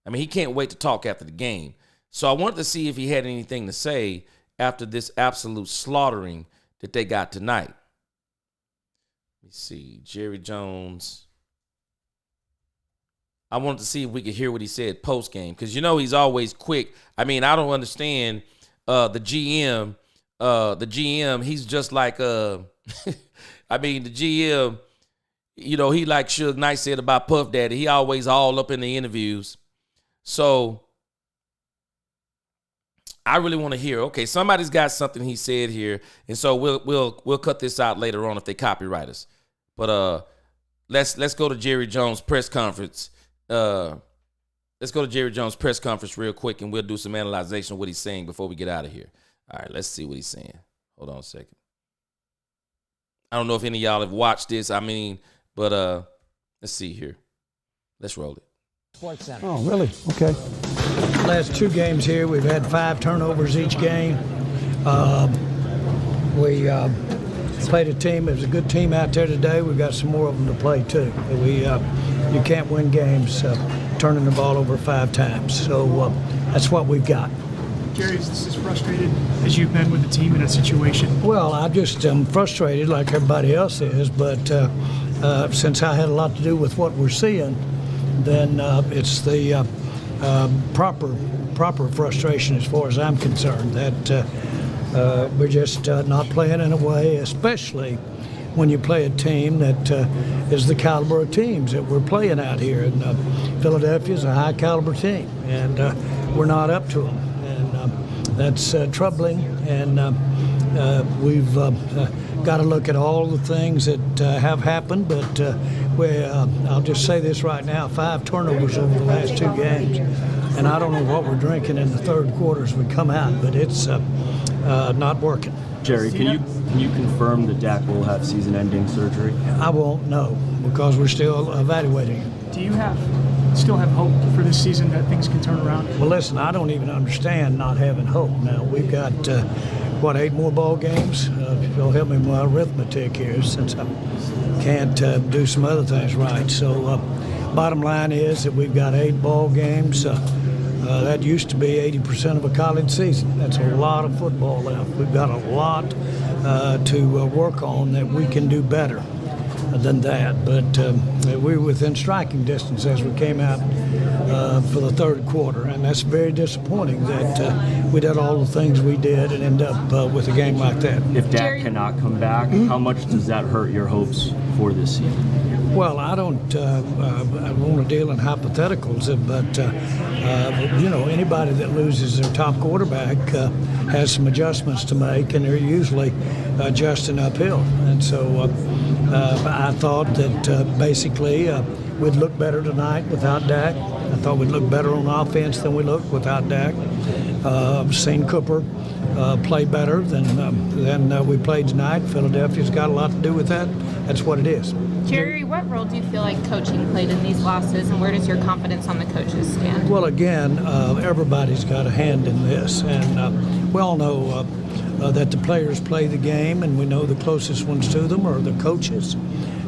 I mean, he can't wait to talk after the game. So I wanted to see if he had anything to say after this absolute slaughtering that they got tonight. Let me see. Jerry Jones. I wanted to see if we could hear what he said post-game, because you know he's always quick. I mean, I don't understand the GM. The GM, he's just like, I mean, the GM, you know, he like Suge Knight said about Puff Daddy. He always all up in the interviews. So I really want to hear, okay, somebody's got something he said here, and so we'll cut this out later on if they copyright us. But let's go to Jerry Jones' press conference. Let's go to Jerry Jones' press conference real quick, and we'll do some analyzation of what he's saying before we get out of here. All right, let's see what he's saying. Hold on a second. I don't know if any of y'all have watched this. I mean, but let's see here. Let's roll it. Oh, really? Okay. Last 2 games here, we've had 5 turnovers each game. We played a team. There's a good team out there today. We've got some more of them to play too. You can't win games turning the ball over 5 times. So that's what we've got. Jerry, is this as frustrated as you've been with the team in a situation? Well, I just am frustrated like everybody else is, but since I had a lot to do with what we're seeing, then it's the proper frustration as far as I'm concerned, that we're just not playing in a way, especially when you play a team that is the caliber of teams that we're playing out here. And Philadelphia is a high caliber team, and we're not up to them. That's troubling, and we've got to look at all the things that have happened, but I'll just say this right now, 5 turnovers over the last 2 games, and I don't know what we're drinking in the third quarter as we come out, but it's not working. Jerry, can you confirm that Dak will have season-ending surgery? I won't know because we're still evaluating it. Do you still have hope for this season that things can turn around? Well, listen, I don't even understand not having hope. Now, we've got, 8 more ball games? If you'll help me with my arithmetic here, since I can't do some other things right. So, bottom line is that we've got 8 ball games. That used to be 80% of a college season. That's a lot of football left. We've got a lot to work on that we can do better than that, but we were within striking distance as we came out for the third quarter, and that's very disappointing that we did all the things we did and end up with a game like that. If Dak cannot come back, how much does that hurt your hopes for this season? Well, I don't want to deal in hypotheticals, but anybody that loses their top quarterback has some adjustments to make, and they're usually adjusting uphill. And so I thought that basically we'd look better tonight without Dak. I thought we'd look better on offense than we looked without Dak. I've seen Cooper play better than we played tonight. Philadelphia's got a lot to do with that. That's what it is. Jerry, what role do you feel like coaching played in these losses, and where does your confidence on the coaches stand? Well, again, everybody's got a hand in this, and we all know that the players play the game, and we know the closest ones to them are the coaches.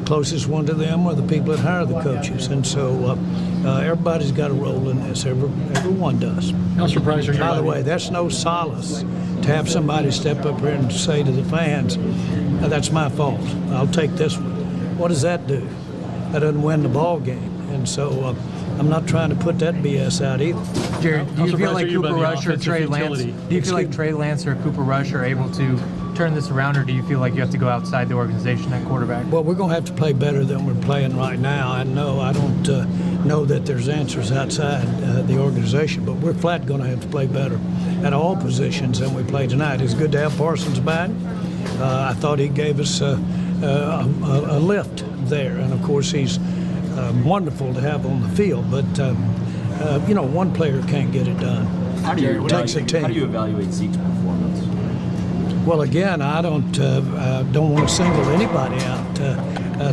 Closest one to them are the people that hire the coaches, and so everybody's got a role in this. Everyone does. How surprised are you? By the way, that's no solace to have somebody step up here and say to the fans, "That's my fault. I'll take this one." What does that do? That doesn't win the ball game, and so I'm not trying to put that BS out either. Jerry, do you feel like Cooper Rush or Trey Lance? Do you feel like Trey Lance or Cooper Rush are able to turn this around, or do you feel like you have to go outside the organization at quarterback? Well, we're going to have to play better than we're playing right now. I don't know that there's answers outside the organization, but we're flat going to have to play better at all positions than we play tonight. It's good to have Parsons back. I thought he gave us a lift there, and of course he's wonderful to have on the field, but one player can't get it done. How do you team. Evaluate Zeke's performance? Well, again, I don't want to single anybody out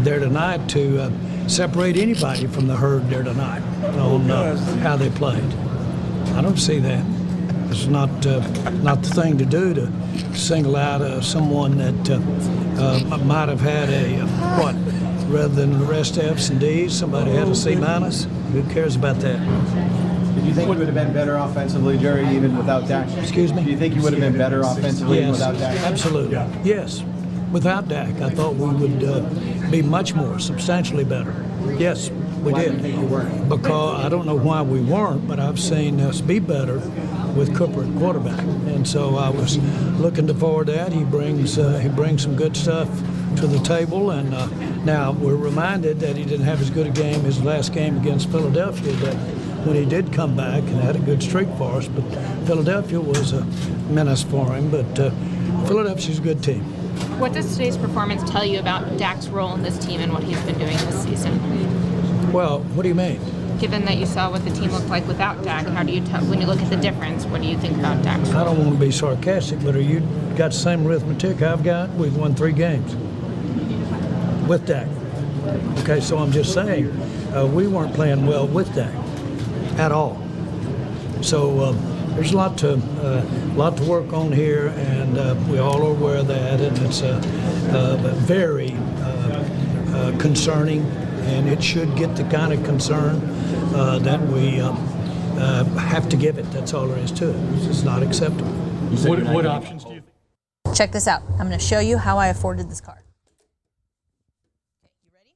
there tonight to separate anybody from the herd there tonight on how they played. I don't see that. It's not the thing to do to single out someone that might have had rather than the rest F's and D's, somebody had a C-. Who cares about that? Did you think you would have been better offensively, Jerry, even without Dak? Excuse me? Do you think you would have been better offensively without Dak? Absolutely. Yes. Without Dak, I thought we would be much more, substantially better. Yes, we Why did. do you think you weren't? Because I don't know why we weren't, but I've seen us be better with Cooper at quarterback, and so I was looking forward to that. He brings some good stuff to the table, and now we're reminded that he didn't have as good a game his last game against Philadelphia, but when he did come back and had a good streak for us, but Philadelphia was a menace for him, but Philadelphia's a good team. What does today's performance tell you about Dak's role in this team and what he's been doing this season? Well, what do you mean? Given that you saw what the team looked like without Dak, how do you tell when you look at the difference? What do you think about Dak's I role? don't want to be sarcastic, but are you got the same arithmetic I've got? We've won 3 games with Dak. Okay, so I'm just saying we weren't playing well with Dak at all. So there's a lot to work on here, and we all are aware of that, and it's very concerning, and it should get the kind of concern that we have to give it. That's all there is to it. It's not acceptable. What options do you think? Check this out. I'm going to show you how I afforded this car. Okay, you ready?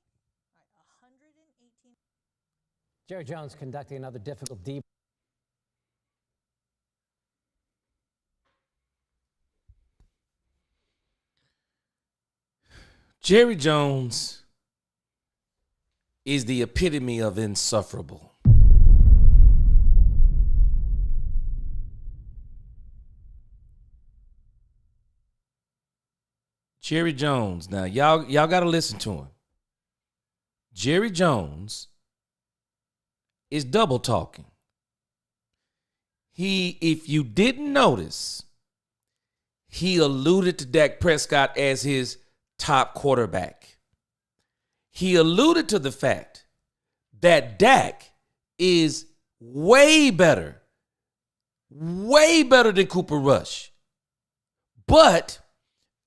All right, 118. Jerry Jones conducting another difficult deep. Jerry Jones is the epitome of insufferable. Jerry Jones. Now, y'all got to listen to him. Jerry Jones is double talking. If you didn't notice, he alluded to Dak Prescott as his top quarterback. He alluded to the fact that Dak is way better than Cooper Rush. But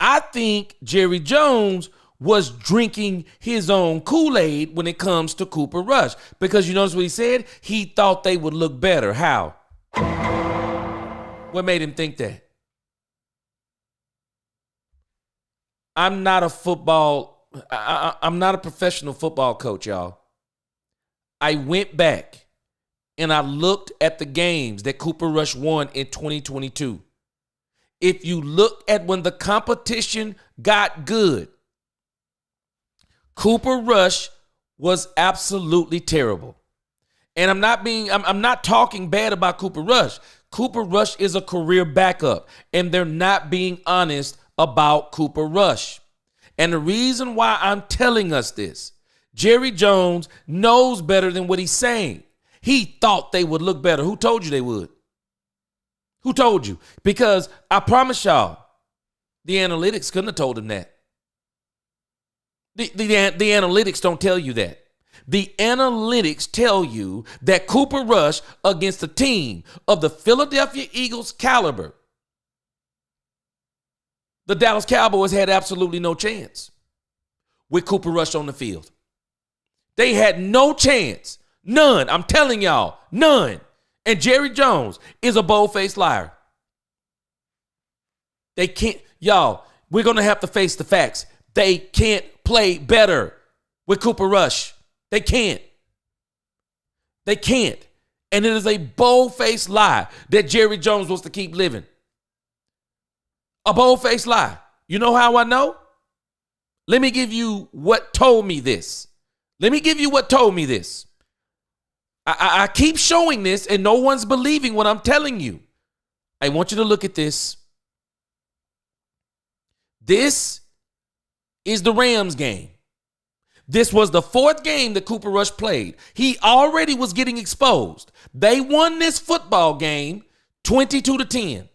I think Jerry Jones was drinking his own Kool-Aid when it comes to Cooper Rush. Because you notice what he said? He thought they would look better. How? What made him think that? I'm not a professional football coach, y'all. I went back and I looked at the games that Cooper Rush won in 2022. If you look at when the competition got good, Cooper Rush was absolutely terrible. And I'm not talking bad about Cooper Rush. Cooper Rush is a career backup, and they're not being honest about Cooper Rush. And the reason why I'm telling us this, Jerry Jones knows better than what he's saying. He thought they would look better. Who told you they would? Who told you? Because I promise y'all, the analytics couldn't have told him that. The analytics don't tell you that. The analytics tell you that Cooper Rush against a team of the Philadelphia Eagles caliber, the Dallas Cowboys had absolutely no chance with Cooper Rush on the field. They had no chance. None. I'm telling y'all, none. And Jerry Jones is a bold-faced liar. They can't, y'all, we're going to have to face the facts. They can't play better with Cooper Rush. They can't. They can't. And it is a bold-faced lie that Jerry Jones wants to keep living. A bold-faced lie. You know how I know? Let me give you what told me this. I keep showing this and no one's believing what I'm telling you. I want you to look at this. This is the Rams game. This was the 4th game that Cooper Rush played. He already was getting exposed. They won this football game 22-10.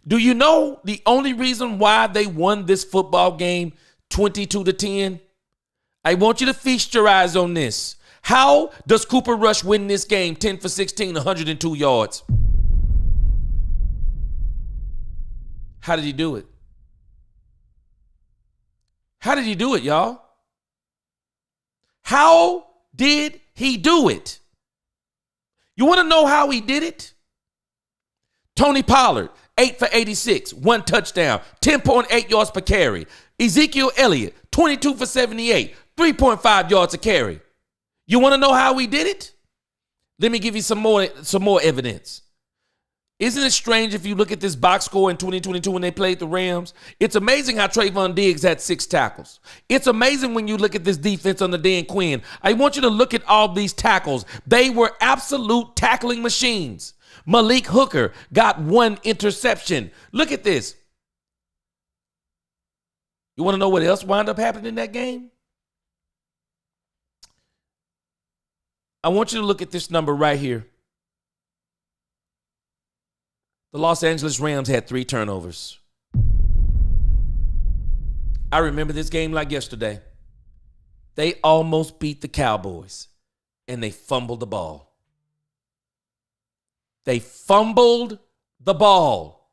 Do you know the only reason why they won this football game 22-10? I want you to feast your eyes on this. How does Cooper Rush win this game 10 for 16, 102 yards? How did he do it? How did he do it, y'all? How did he do it? You want to know how he did it? Tony Pollard, 8 for 86, 1 touchdown, 10.8 yards per carry. Ezekiel Elliott, 22 for 78, 3.5 yards a carry. You want to know how he did it? Let me give you some more evidence. Isn't it strange if you look at this box score in 2022 when they played the Rams? It's amazing how Trayvon Diggs had 6 tackles. It's amazing when you look at this defense under Dan Quinn. I want you to look at all these tackles. They were absolute tackling machines. Malik Hooker got 1 interception. Look at this. You want to know what else wound up happening in that game? I want you to look at this number right here. The Los Angeles Rams had 3 turnovers. I remember this game like yesterday. They almost beat the Cowboys, and they fumbled the ball. They fumbled the ball.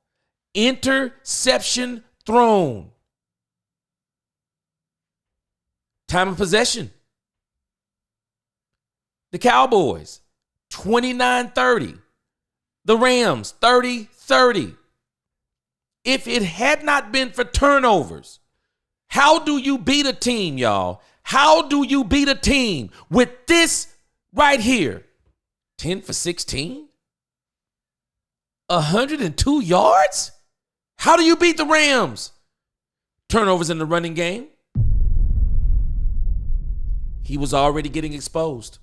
Interception thrown. Time of possession. The Cowboys, 29-30. The Rams, 30-30. If it had not been for turnovers, how do you beat a team, y'all? How do you beat a team with this right here? 10 for 16? 102 yards? How do you beat the Rams? Turnovers in the running game. He was already getting exposed.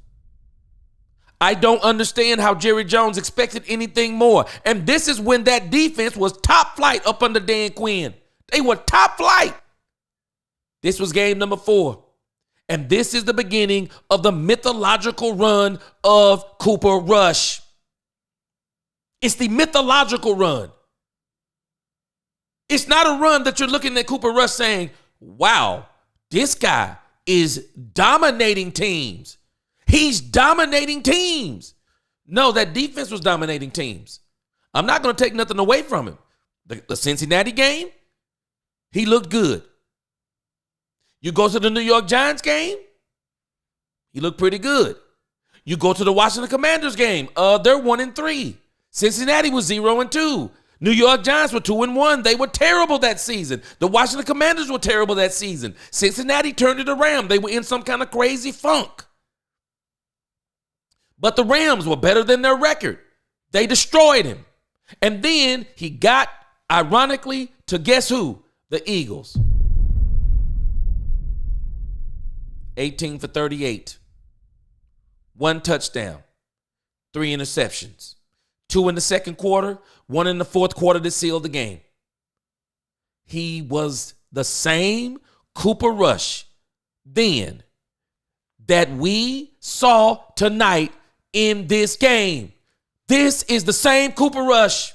I don't understand how Jerry Jones expected anything more. And this is when that defense was top flight up under Dan Quinn. They were top flight. This was game number 4. And this is the beginning of the mythological run of Cooper Rush. It's the mythological run. It's not a run that you're looking at Cooper Rush saying, wow, this guy is dominating teams. He's dominating teams. No, that defense was dominating teams. I'm not going to take nothing away from him. The Cincinnati game, he looked good. You go to the New York Giants game, he looked pretty good. You go to the Washington Commanders game, they're 1-3. Cincinnati was 0-2. New York Giants were 2-1. They were terrible that season. The Washington Commanders were terrible that season. Cincinnati turned it around. They were in some kind of crazy funk. But the Rams were better than their record. They destroyed him. And then he got, ironically, to guess who? The Eagles. 18 for 38. 1 touchdown. 3 interceptions. 2 in the second quarter. 1 in the fourth quarter to seal the game. He was the same Cooper Rush then that we saw tonight in this game. This is the same Cooper Rush.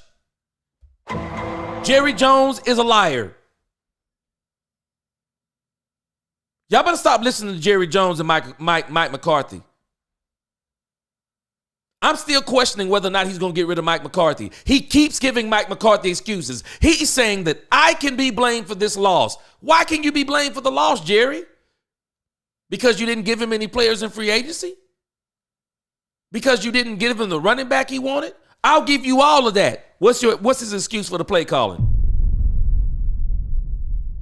Jerry Jones is a liar. Y'all better stop listening to Jerry Jones and Mike McCarthy. I'm still questioning whether or not he's going to get rid of Mike McCarthy. He keeps giving Mike McCarthy excuses. He's saying that I can be blamed for this loss. Why can you be blamed for the loss, Jerry? Because you didn't give him any players in free agency? Because you didn't give him the running back he wanted? I'll give you all of that. What's his excuse for the play calling?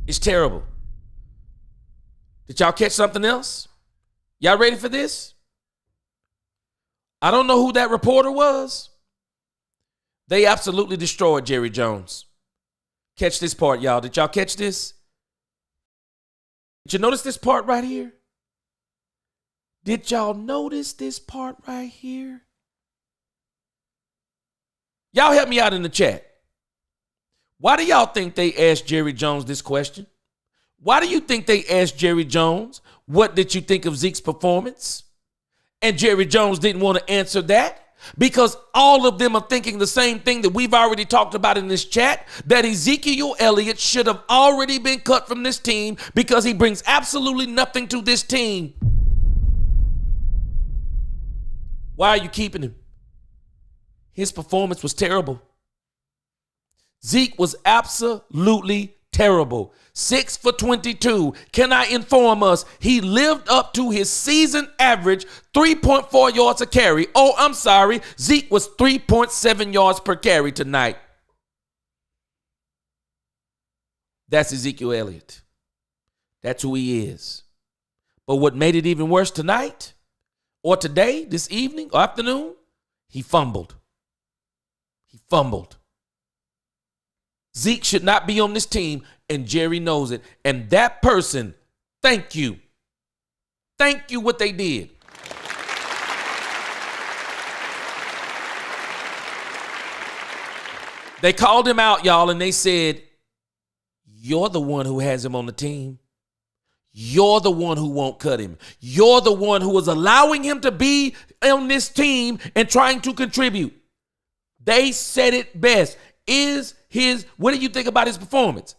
It's terrible. Did y'all catch something else? Y'all ready for this? I don't know who that reporter was. They absolutely destroyed Jerry Jones. Catch this part, y'all. Did y'all catch this? Did you notice this part right here? Did y'all notice this part right here? Y'all help me out in the chat. Why do y'all think they asked Jerry Jones this question? Why do you think they asked Jerry Jones, what did you think of Zeke's performance? And Jerry Jones didn't want to answer that because all of them are thinking the same thing that we've already talked about in this chat, that Ezekiel Elliott should have already been cut from this team because he brings absolutely nothing to this team. Why are you keeping him? His performance was terrible. Zeke was absolutely terrible. 6 for 22. Can I inform us? He lived up to his season average 3.4 yards a carry. Oh, I'm sorry. Zeke was 3.7 yards per carry tonight. That's Ezekiel Elliott. That's who he is. But what made it even worse tonight, or today, this evening, or afternoon, he fumbled. He fumbled. Zeke should not be on this team, and Jerry knows it. And that person, thank you. Thank you what they did. They called him out, y'all, and they said, you're the one who has him on the team. You're the one who won't cut him. You're the one who is allowing him to be on this team and trying to contribute. They said it best. What do you think about his performance?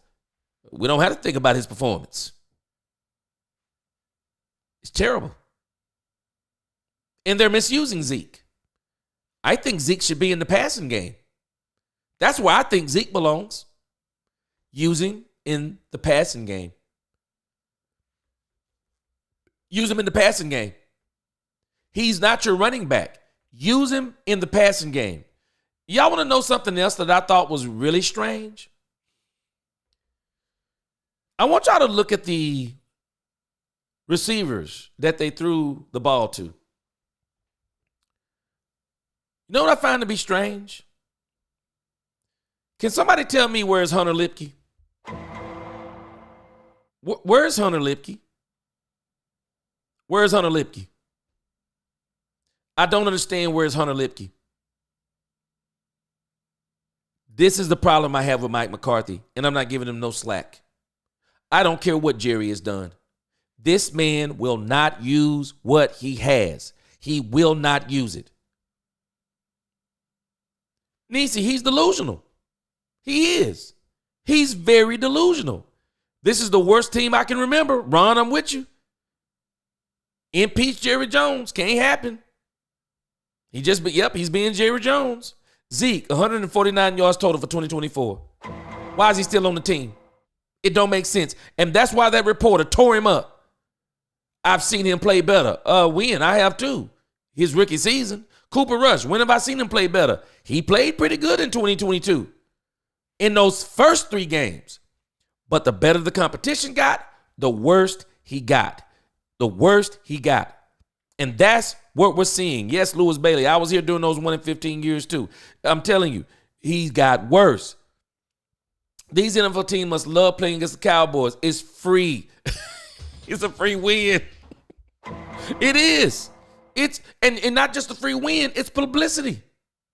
We don't have to think about his performance. It's terrible. And they're misusing Zeke. I think Zeke should be in the passing game. That's where I think Zeke belongs. Using in the passing game. Use him in the passing game. He's not your running back. Use him in the passing game. Y'all want to know something else that I thought was really strange? I want y'all to look at the receivers that they threw the ball to. You know what I find to be strange? Can somebody tell me where's Hunter Lipke? Where's Hunter Lipke? Where's Hunter Lipke? I don't understand where's Hunter Lipke. This is the problem I have with Mike McCarthy, and I'm not giving him no slack. I don't care what Jerry has done. This man will not use what he has. He will not use it. Niecy, he's delusional. He is. He's very delusional. This is the worst team I can remember. Ron, I'm with you. Impeach Jerry Jones. Can't happen. He's being Jerry Jones. Zeke, 149 yards total for 2024. Why is he still on the team? It don't make sense. And that's why that reporter tore him up. I've seen him play better. When? I have too. His rookie season. Cooper Rush, when have I seen him play better? He played pretty good in 2022. In those first 3 games. But the better the competition got, the worse he got. The worst he got. And that's what we're seeing. Yes, Lewis Bailey. I was here during those 1 in 15 years too. I'm telling you, he's got worse. These NFL teams must love playing against the Cowboys. It's free. It's a free win. It is. It's and not just a free win, it's publicity.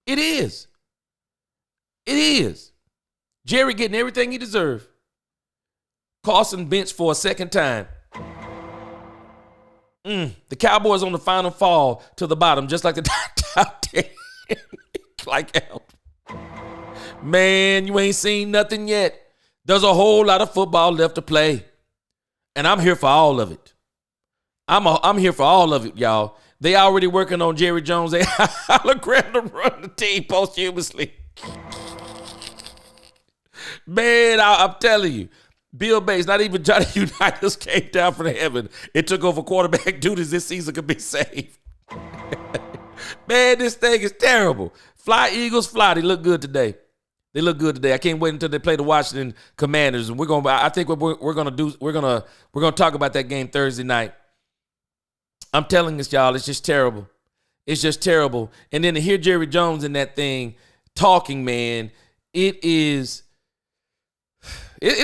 It is. It is. Jerry getting everything he deserved. Carson benched for a second time. The Cowboys on the final fall to the bottom, just like the top 10. Like hell. Man, you ain't seen nothing yet. There's a whole lot of football left to play. And I'm here for all of it. I'm here for all of it, y'all. They already working on Jerry Jones. They hologram to run the team posthumously. Man, I'm telling you. Bill Bates, not even Johnny Unitas came down from heaven. It took over quarterback duties this season could be saved. Man, this thing is terrible. Fly, Eagles, fly. They look good today. They look good today. I can't wait until they play the Washington Commanders. And I think what we're gonna talk about that game Thursday night. I'm telling this, y'all, it's just terrible. It's just terrible. And then to hear Jerry Jones in that thing talking, man, it's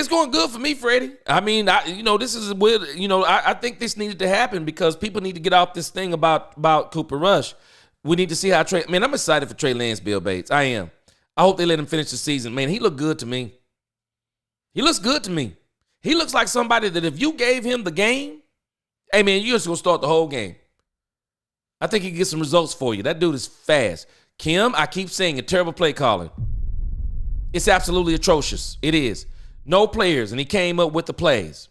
going good for me, Freddie. I mean, this is weird. I think this needed to happen because people need to get off this thing about Cooper Rush. We need to see how Trey. Man, I'm excited for Trey Lance, Bill Bates. I am. I hope they let him finish the season. Man, he looked good to me. He looks good to me. He looks like somebody that if you gave him the game, hey, man, you're just going to start the whole game. I think he can get some results for you. That dude is fast. Kim, I keep saying it, terrible play calling. It's absolutely atrocious. It is. No players, and he came up with the plays.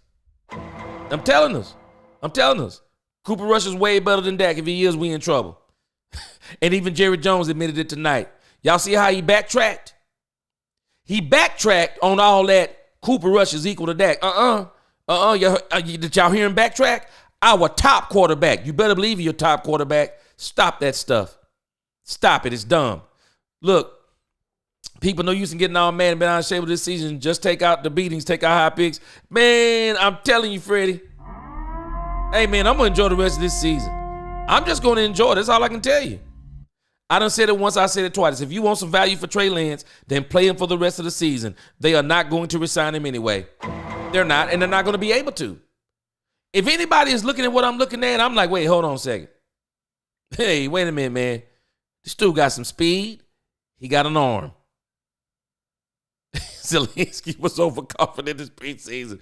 I'm telling us. Cooper Rush is way better than Dak. If he is, we in trouble. And even Jerry Jones admitted it tonight. Y'all see how he backtracked? He backtracked on all that Cooper Rush is equal to Dak. Did y'all hear him backtrack? Our top quarterback. You better believe your top quarterback. Stop that stuff. Stop it. It's dumb. Look, people no use in getting all mad and been out of shape this season. Just take out the beatings, take out high picks. Man, I'm telling you, Freddie. Hey, man, I'm going to enjoy the rest of this season. I'm just going to enjoy it. That's all I can tell you. I done said it once, I said it twice. If you want some value for Trey Lance, then play him for the rest of the season. They are not going to resign him anyway. They're not, and they're not going to be able to. If anybody is looking at what I'm looking at, I'm like, wait, hold on a second. Hey, wait a minute, man. This dude got some speed. He got an arm. Zelensky was overconfident this preseason.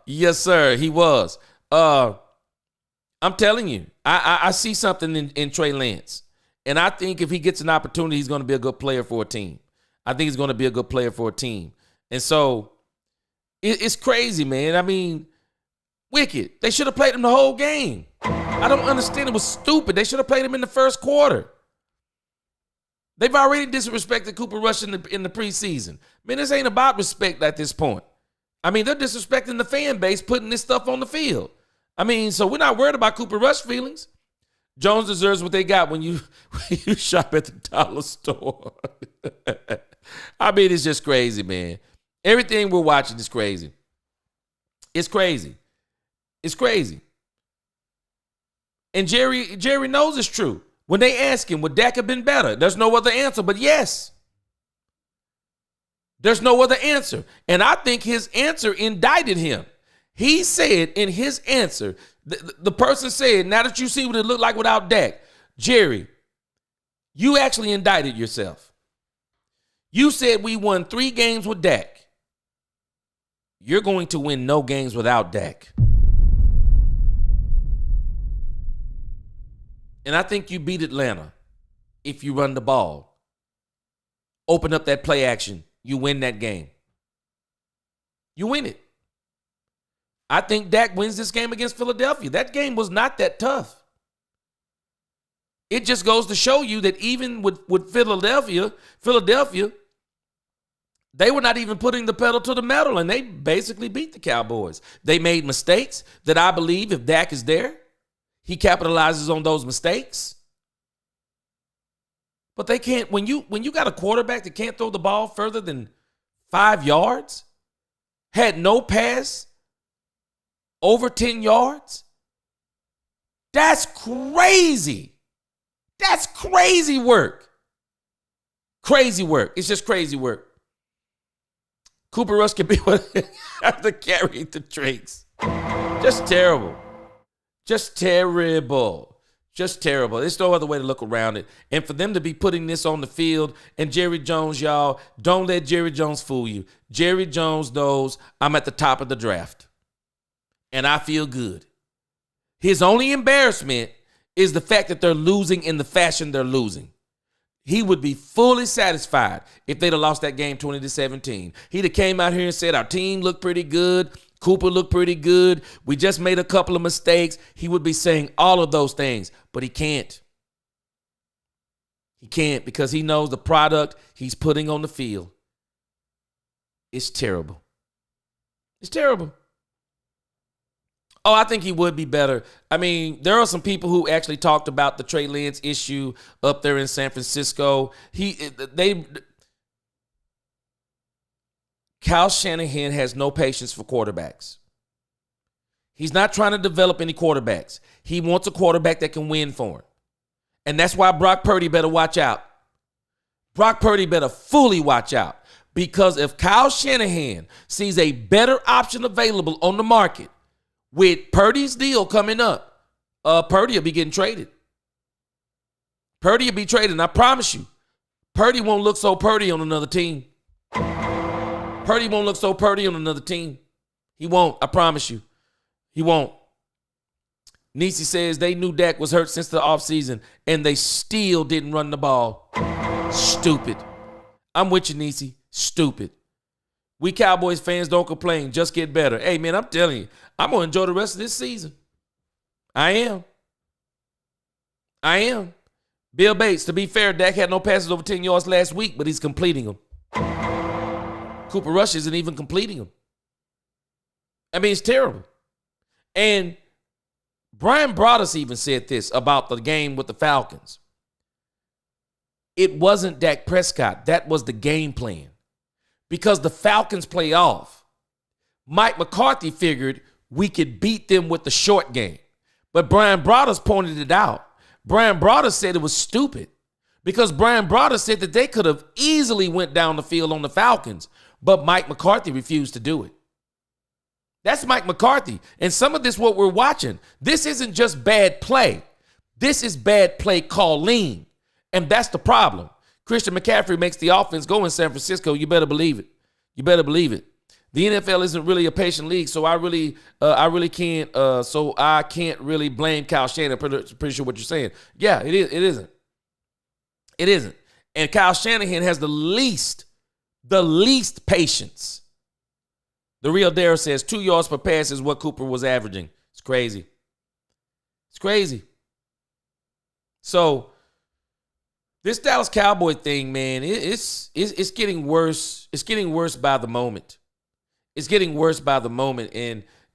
Yes, sir, he was. I'm telling you, I see something in Trey Lance. And I think if he gets an opportunity, he's going to be a good player for a team. I think he's going to be a good player for a team. And so it's crazy, man. I mean, wicked. They should have played him the whole game. I don't understand. It was stupid. They should have played him in the first quarter. They've already disrespected Cooper Rush in the preseason. Man, this ain't about respect at this point. I mean, they're disrespecting the fan base putting this stuff on the field. I mean, so we're not worried about Cooper Rush feelings. Jones deserves what they got when you shop at the dollar store. I mean, it's just crazy, man. Everything we're watching is crazy. It's crazy. It's crazy. And Jerry knows it's true. When they ask him, would Dak have been better? There's no other answer but yes. There's no other answer. And I think his answer indicted him. He said in his answer, the person said, now that you see what it looked like without Dak, Jerry, you actually indicted yourself. You said we won 3 games with Dak. You're going to win no games without Dak. And I think you beat Atlanta if you run the ball. Open up that play action. You win that game. You win it. I think Dak wins this game against Philadelphia. That game was not that tough. It just goes to show you that even with Philadelphia, they were not even putting the pedal to the metal, and they basically beat the Cowboys. They made mistakes that I believe if Dak is there, he capitalizes on those mistakes. But they can't, when you got a quarterback that can't throw the ball further than 5 yards, had no pass over 10 yards, that's crazy. That's crazy work. Crazy work. It's just crazy work. Cooper Rush can be one of the carry the traits. Just terrible. Just terrible. Just terrible. There's no other way to look around it. And for them to be putting this on the field, and Jerry Jones, y'all, don't let Jerry Jones fool you. Jerry Jones knows I'm at the top of the draft. And I feel good. His only embarrassment is the fact that they're losing in the fashion they're losing. He would be fully satisfied if they'd have lost that game 20-17. He'd have came out here and said, our team looked pretty good. Cooper looked pretty good. We just made a couple of mistakes. He would be saying all of those things, but he can't. He can't because he knows the product he's putting on the field. It's terrible. It's terrible. Oh, I think he would be better. I mean, there are some people who actually talked about the Trey Lance issue up there in San Francisco. Kyle Shanahan has no patience for quarterbacks. He's not trying to develop any quarterbacks. He wants a quarterback that can win for him. And that's why Brock Purdy better watch out. Brock Purdy better fully watch out. Because if Kyle Shanahan sees a better option available on the market, with Purdy's deal coming up, Purdy will be getting traded. Purdy will be traded, and I promise you, Purdy won't look so Purdy on another team. Purdy won't look so Purdy on another team. He won't, I promise you. He won't. Nisi says they knew Dak was hurt since the offseason, and they still didn't run the ball. Stupid. I'm with you, Nisi. Stupid. We Cowboys fans don't complain. Just get better. Hey, man, I'm telling you, I'm going to enjoy the rest of this season. I am. Bill Bates, to be fair, Dak had no passes over 10 yards last week, but he's completing them. Cooper Rush isn't even completing them. I mean, it's terrible. And Brian Broaddus even said this about the game with the Falcons. It wasn't Dak Prescott. That was the game plan. Because the Falcons play off. Mike McCarthy figured we could beat them with the short game. But Brian Broaddus pointed it out. Brian Broaddus said it was stupid. Because Brian Broaddus said that they could have easily went down the field on the Falcons. But Mike McCarthy refused to do it. That's Mike McCarthy. And some of this, what we're watching, this isn't just bad play. This is bad play calling. And that's the problem. Christian McCaffrey makes the offense go in San Francisco. You better believe it. You better believe it. The NFL isn't really a patient league, so I can't really blame Kyle Shanahan. Pretty sure what you're saying. Yeah, it is. It isn't. It isn't. And Kyle Shanahan has the least patience. The real Dare says 2 yards per pass is what Cooper was averaging. It's crazy. It's crazy. So this Dallas Cowboy thing, man, it's getting worse. It's getting worse by the moment. It's getting worse by the moment.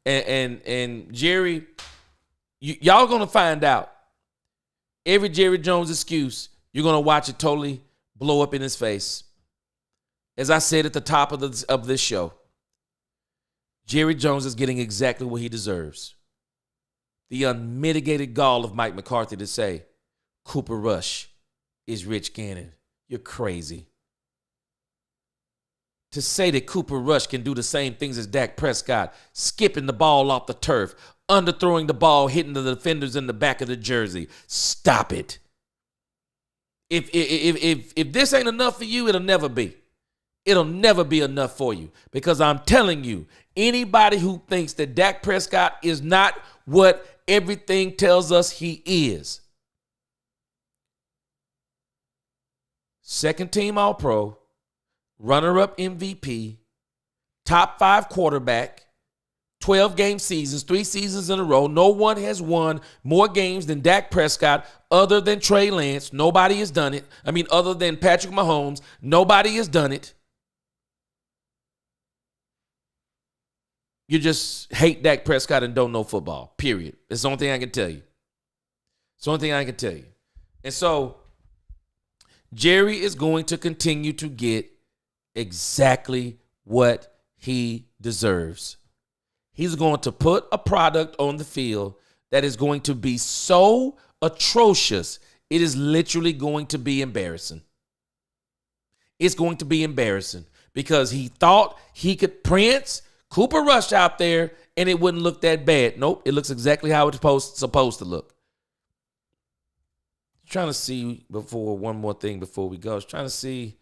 And Jerry, y'all gonna find out. Every Jerry Jones excuse, you're gonna watch it totally blow up in his face. As I said at the top of this show, Jerry Jones is getting exactly what he deserves. The unmitigated gall of Mike McCarthy to say, Cooper Rush is Rich Gannon. You're crazy. To say that Cooper Rush can do the same things as Dak Prescott, skipping the ball off the turf, underthrowing the ball, hitting the defenders in the back of the jersey. Stop it. If this ain't enough for you, it'll never be. It'll never be enough for you. Because I'm telling you, anybody who thinks that Dak Prescott is not what everything tells us he is. Second team All-Pro, runner-up MVP, top 5 quarterback, 12-game seasons, 3 seasons in a row. No one has won more games than Dak Prescott other than Trey Lance. Nobody has done it. I mean, other than Patrick Mahomes, nobody has done it. You just hate Dak Prescott and don't know football, period. It's the only thing I can tell you. It's the only thing I can tell you. And so Jerry is going to continue to get exactly what he deserves. He's going to put a product on the field that is going to be so atrocious, it is literally going to be embarrassing. It's going to be embarrassing because he thought he could prance Cooper Rush out there and it wouldn't look that bad. Nope, it looks exactly how it's supposed to look. Trying to see one more thing before we go. I was trying to see.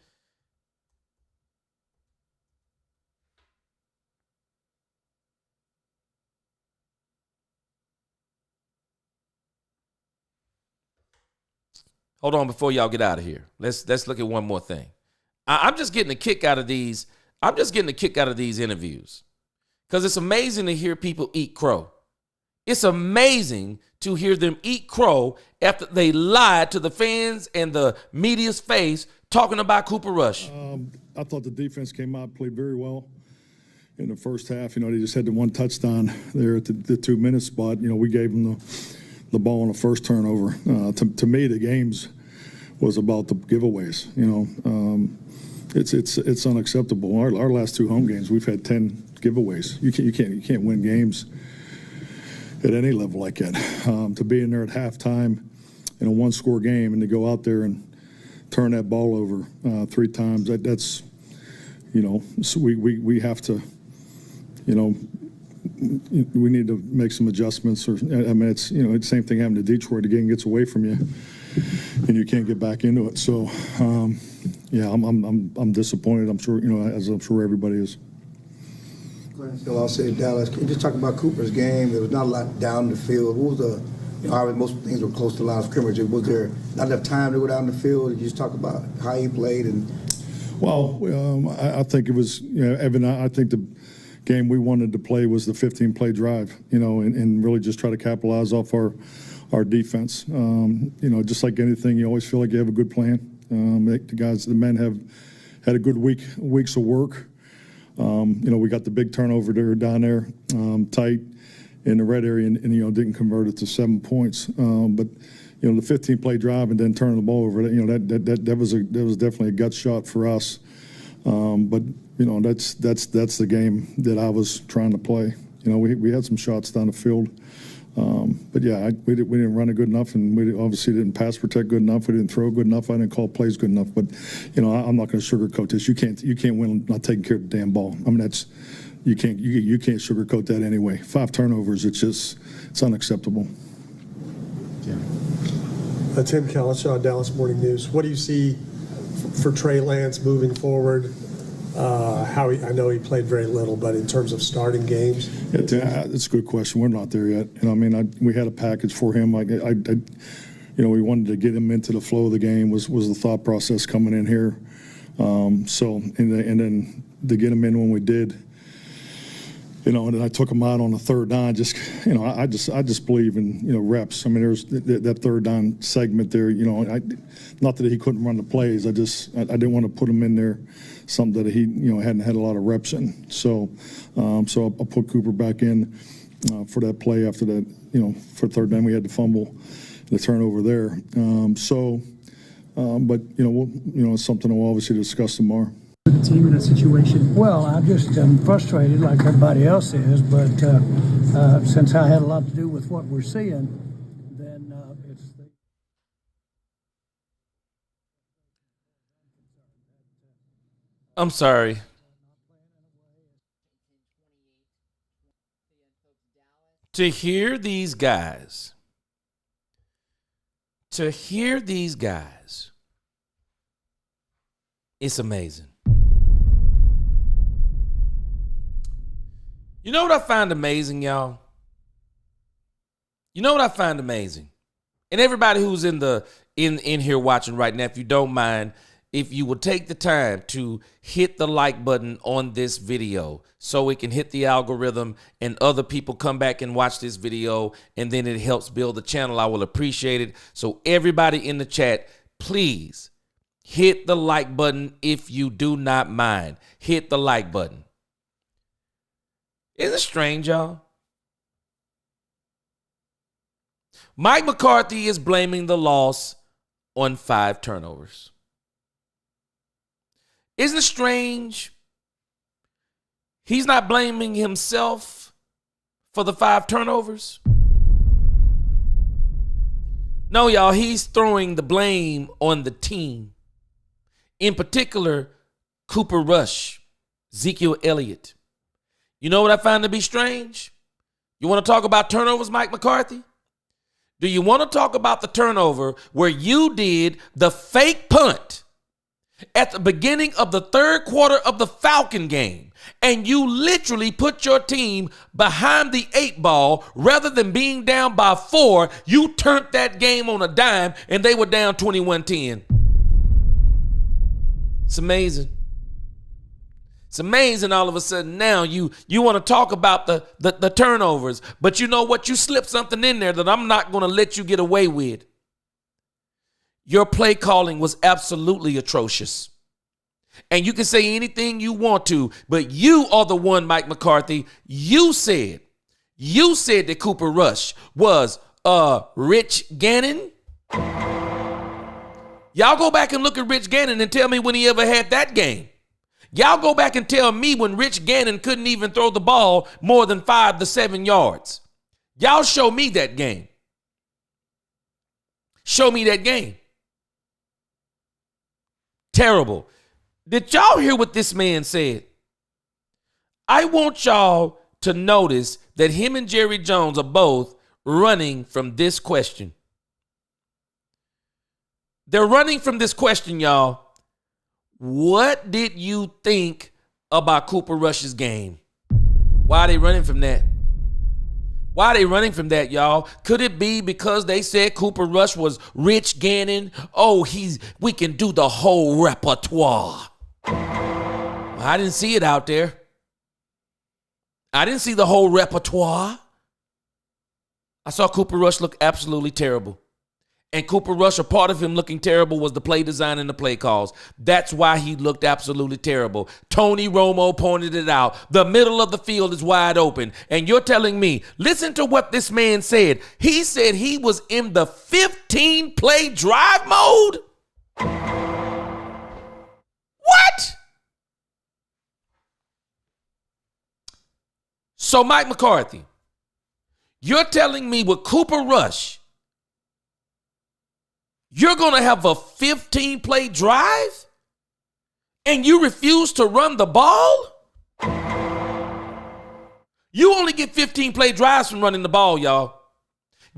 Hold on before y'all get out of here. Let's look at one more thing. I'm just getting a kick out of these. I'm just getting a kick out of these interviews because it's amazing to hear people eat crow. It's amazing to hear them eat crow after they lied to the fans and the media's face talking about Cooper Rush. I thought the defense came out, played very well in the first half. You know, they just had the one touchdown there at the 2-minute spot. You know, we gave them the ball on the first turnover. To me, the games was about the giveaways. You know, it's unacceptable. Our last 2 home games, we've had 10 giveaways. You can't win games at any level like that. To be in there at halftime in a 1-score game and to go out there and turn that ball over 3 times, that's, you know, so we have to, you know, we need to make some adjustments. Or I mean, it's, you know, it's the same thing happened to Detroit. The game gets away from you and you can't get back into it. So, yeah, I'm disappointed. I'm sure, you know, as I'm sure everybody is. I'll say Dallas. Can you just talk about Cooper's game? There was not a lot down the field. What was the, you know, most things were close to the line of scrimmage. Was there not enough time to go down the field? Did you just talk about how he played? And well, I think it was, you know, Evan, I think the game we wanted to play was the 15-play drive, you know, and really just try to capitalize off our defense. You know, just like anything, you always feel like you have a good plan. The men have had a good weeks of work. You know, we got the big turnover there down there, tight in the red area, and you know, didn't convert it to 7 points. But you know, the 15-play drive and then turning the ball over, you know, that was definitely a gut shot for us. But you know, that's the game that I was trying to play. You know, we had some shots down the field. But yeah, we didn't run it good enough, and we obviously didn't pass protect good enough. We didn't throw good enough. I didn't call plays good enough. But you know, I'm not going to sugarcoat this. You can't win not taking care of the damn ball. I mean, that's you can't sugarcoat that anyway. 5 turnovers. It's unacceptable. Yeah. Tim Kellishaw, Dallas Morning News. What do you see for Trey Lance moving forward? I know he played very little, but in terms of starting games, It's a good question. We're not there yet. We had a package for him. We wanted to get him into the flow of the game. Was the thought process coming in here? And then to get him in when we did. And then I took him out on the third down. I just believe in reps. There's that third down segment there. Not that he couldn't run the plays. I didn't want to put him in there, something that he hadn't had a lot of reps in. So I put Cooper back in for that play after that. For third down we had the fumble, the turnover there. But it's something we'll obviously discuss tomorrow. The team in that situation. Well, I'm frustrated like everybody else is, but since I had a lot to do with what we're seeing, then it's the. I'm sorry. To hear these guys, it's amazing. You know what I find amazing, y'all? You know what I find amazing? And everybody who's in here watching right now, if you don't mind, if you would take the time to hit the like button on this video so it can hit the algorithm and other people come back and watch this video, and then it helps build the channel, I will appreciate it. So everybody in the chat, please hit the like button if you do not mind. Hit the like button. Isn't it strange, y'all? Mike McCarthy is blaming the loss on 5 turnovers. Isn't it strange? He's not blaming himself for the 5 turnovers. No, y'all, he's throwing the blame on the team. In particular, Cooper Rush, Ezekiel Elliott. You know what I find to be strange? You want to talk about turnovers, Mike McCarthy? Do you want to talk about the turnover where you did the fake punt at the beginning of the third quarter of the Falcon game, and you literally put your team behind the 8 ball rather than being down by 4? You turned that game on a dime and they were down 21-10. It's amazing. It's amazing all of a sudden now you want to talk about the turnovers, but you know what? You slipped something in there that I'm not going to let you get away with. Your play calling was absolutely atrocious. And you can say anything you want to, but you are the one, Mike McCarthy. You said that Cooper Rush was Rich Gannon. Y'all go back and look at Rich Gannon and tell me when he ever had that game. Y'all go back and tell me when Rich Gannon couldn't even throw the ball more than 5 to 7 yards. Y'all show me that game. Show me that game. Terrible. Did y'all hear what this man said? I want y'all to notice that him and Jerry Jones are both running from this question. They're running from this question, y'all. What did you think about Cooper Rush's game? Why are they running from that? Why are they running from that, y'all? Could it be because they said Cooper Rush was Rich Gannon? Oh, we can do the whole repertoire. Well, I didn't see it out there. I didn't see the whole repertoire. I saw Cooper Rush look absolutely terrible. And Cooper Rush, a part of him looking terrible was the play design and the play calls. That's why he looked absolutely terrible. Tony Romo pointed it out. The middle of the field is wide open. And you're telling me, listen to what this man said. He said he was in the 15-play drive mode? What? So, Mike McCarthy, you're telling me with Cooper Rush, you're going to have a 15-play drive and you refuse to run the ball? You only get 15-play drives from running the ball, y'all.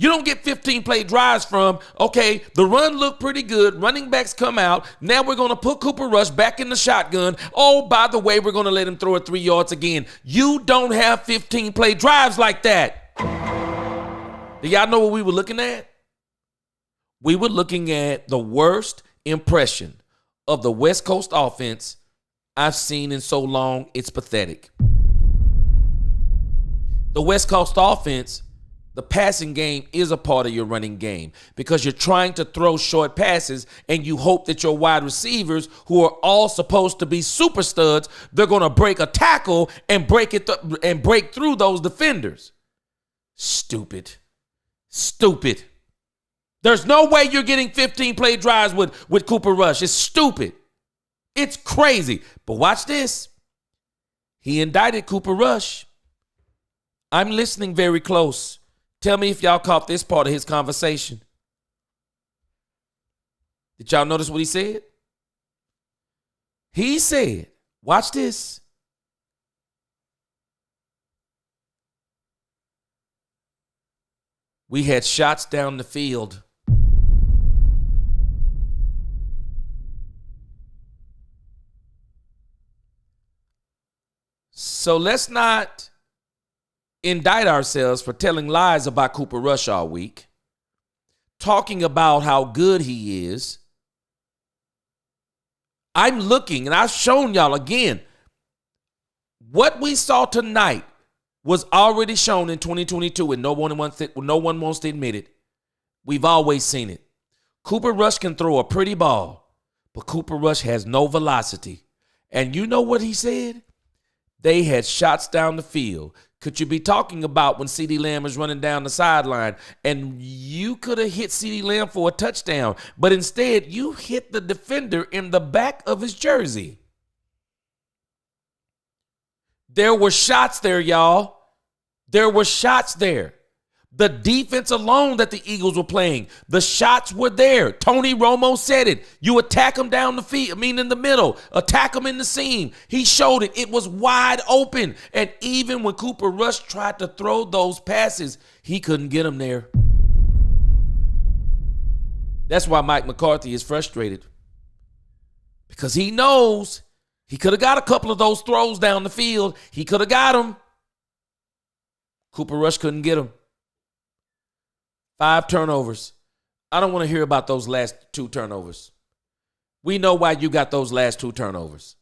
You don't get 15-play drives from, okay, the run looked pretty good. Running backs come out. Now we're going to put Cooper Rush back in the shotgun. Oh, by the way, we're going to let him throw it 3 yards again. You don't have 15-play drives like that. Do y'all know what we were looking at? We were looking at the worst impression of the West Coast offense I've seen in so long, it's pathetic. The West Coast offense, the passing game is a part of your running game because you're trying to throw short passes and you hope that your wide receivers, who are all supposed to be super studs, they're going to break a tackle and break through those defenders. Stupid. There's no way you're getting 15-play drives with Cooper Rush. It's stupid. It's crazy. But watch this. He indicted Cooper Rush. I'm listening very close. Tell me if y'all caught this part of his conversation. Did y'all notice what he said? He said, watch this. We had shots down the field. So let's not indict ourselves for telling lies about Cooper Rush all week, talking about how good he is. I'm looking, and I've shown y'all again, what we saw tonight was already shown in 2022, and no one wants to admit it. We've always seen it. Cooper Rush can throw a pretty ball, but Cooper Rush has no velocity. And you know what he said? They had shots down the field. Could you be talking about when CeeDee Lamb is running down the sideline and you could have hit CeeDee Lamb for a touchdown, but instead you hit the defender in the back of his jersey? There were shots there, y'all. There were shots there. The defense alone that the Eagles were playing, the shots were there. Tony Romo said it. You attack them down the field, in the middle. Attack them in the seam. He showed it. It was wide open. And even when Cooper Rush tried to throw those passes, he couldn't get them there. That's why Mike McCarthy is frustrated. Because he knows he could have got a couple of those throws down the field. He could have got them. Cooper Rush couldn't get them. 5 turnovers. I don't want to hear about those last 2 turnovers. We know why you got those last 2 turnovers.